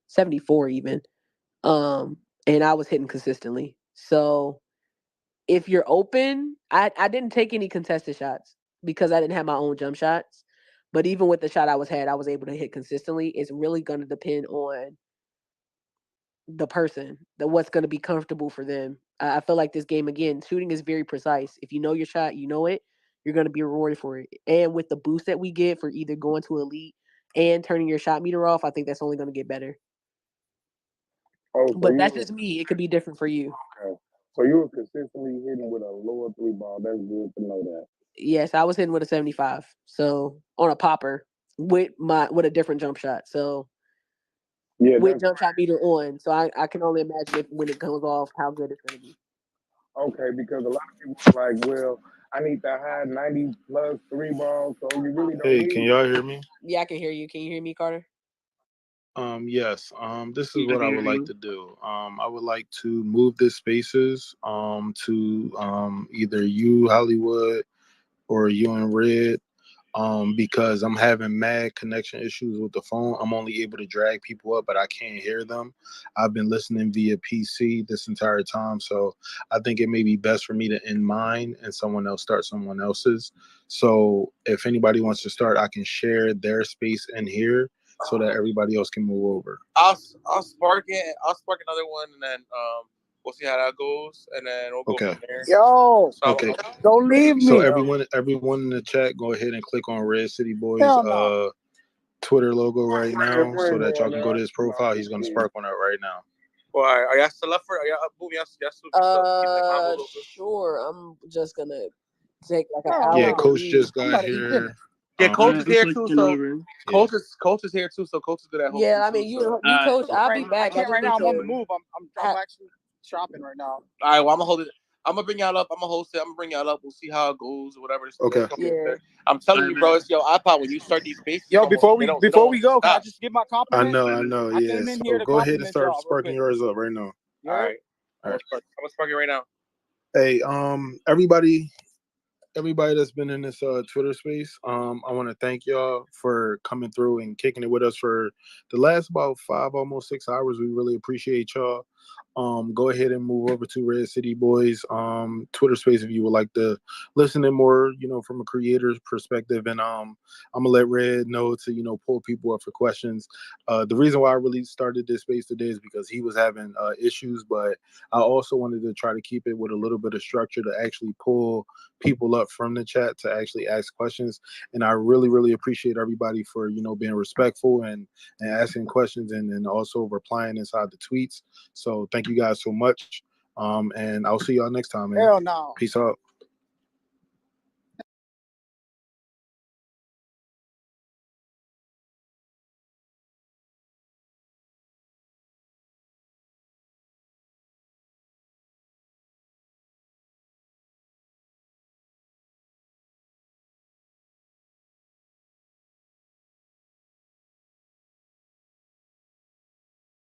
74 even, and I was hitting consistently. So if you're open, I didn't take any contested shots because I didn't have my own jump shots. But even with the shot I was able to hit consistently. It's really going to depend on the person, what's going to be comfortable for them. I feel like this game, again, shooting is very precise. If you know your shot, you know it, you're going to be rewarded for it. And with the boost that we get for either going to elite and turning your shot meter off, I think that's only going to get better. But that's just me. It could be different for you. Okay. So you were consistently hitting with a lower 3-ball. That's good to know that. Yes, I was hitting with a 75. So on a popper with a different jump shot. So yeah, with jump shot meter on. So I can only imagine when it comes off how good it's going to be. Okay, because a lot of people are like, well, I need to high 90 plus 3-ball, so you really don't need. Can y'all hear me? Yeah, I can hear you. Can you hear me, Carter? Yes. This is what I would like to do. I would like to move the spaces to either you, Hollywood, or you and Red, because I'm having mad connection issues with the phone. I'm only able to drag people up, but I can't hear them. I've been listening via PC this entire time, so I think it may be best for me to end mine and someone else start someone else's. So if anybody wants to start, I can share their space in here so that everybody else can move over. I'll spark it. I'll spark another one, and then we'll see how that goes, and then we'll go from there. Yo, okay. Don't leave me. So everyone in the chat, go ahead and click on Red City Boys Twitter logo right now so that y'all can go to his profile. He's gonna spark one out right now. Well, are y'all still up for it? Are y'all up? Sure. I'm just gonna take like an hour. Yeah, Coach just got here. Yeah, Coach is here too. So Coach is here too. So Coach is good at hosting. Yeah, I mean, you Coach. I'll be back. Right now, I'm on the move. I'm actually shopping right now. All right, well, I'm gonna hold it. I'm gonna bring y'all up. I'm gonna host it. I'm gonna bring y'all up. We'll see how it goes or whatever. Okay. Yeah. I'm telling you, bro. It's your iPod when you start these spaces. Yo, before we go, can I just give my compliment? I know. Yeah. So go ahead and start sparking yours up right now. All right. I'm gonna spark it right now. Hey, everybody that's been in this Twitter space, I want to thank y'all for coming through and kicking it with us for the last about 5, almost 6 hours. We really appreciate y'all. Go ahead and move over to Red City Boys Twitter space if you would like to listen in more, from a creator's perspective. And I'm gonna let Red know to pull people up for questions. The reason why I really started this space today is because he was having issues, but I also wanted to try to keep it with a little bit of structure to actually pull people up from the chat to actually ask questions. And I really, really appreciate everybody for being respectful and asking questions and also replying inside the tweets. So thank you guys so much. And I'll see y'all next time, man. Hell no. Peace out.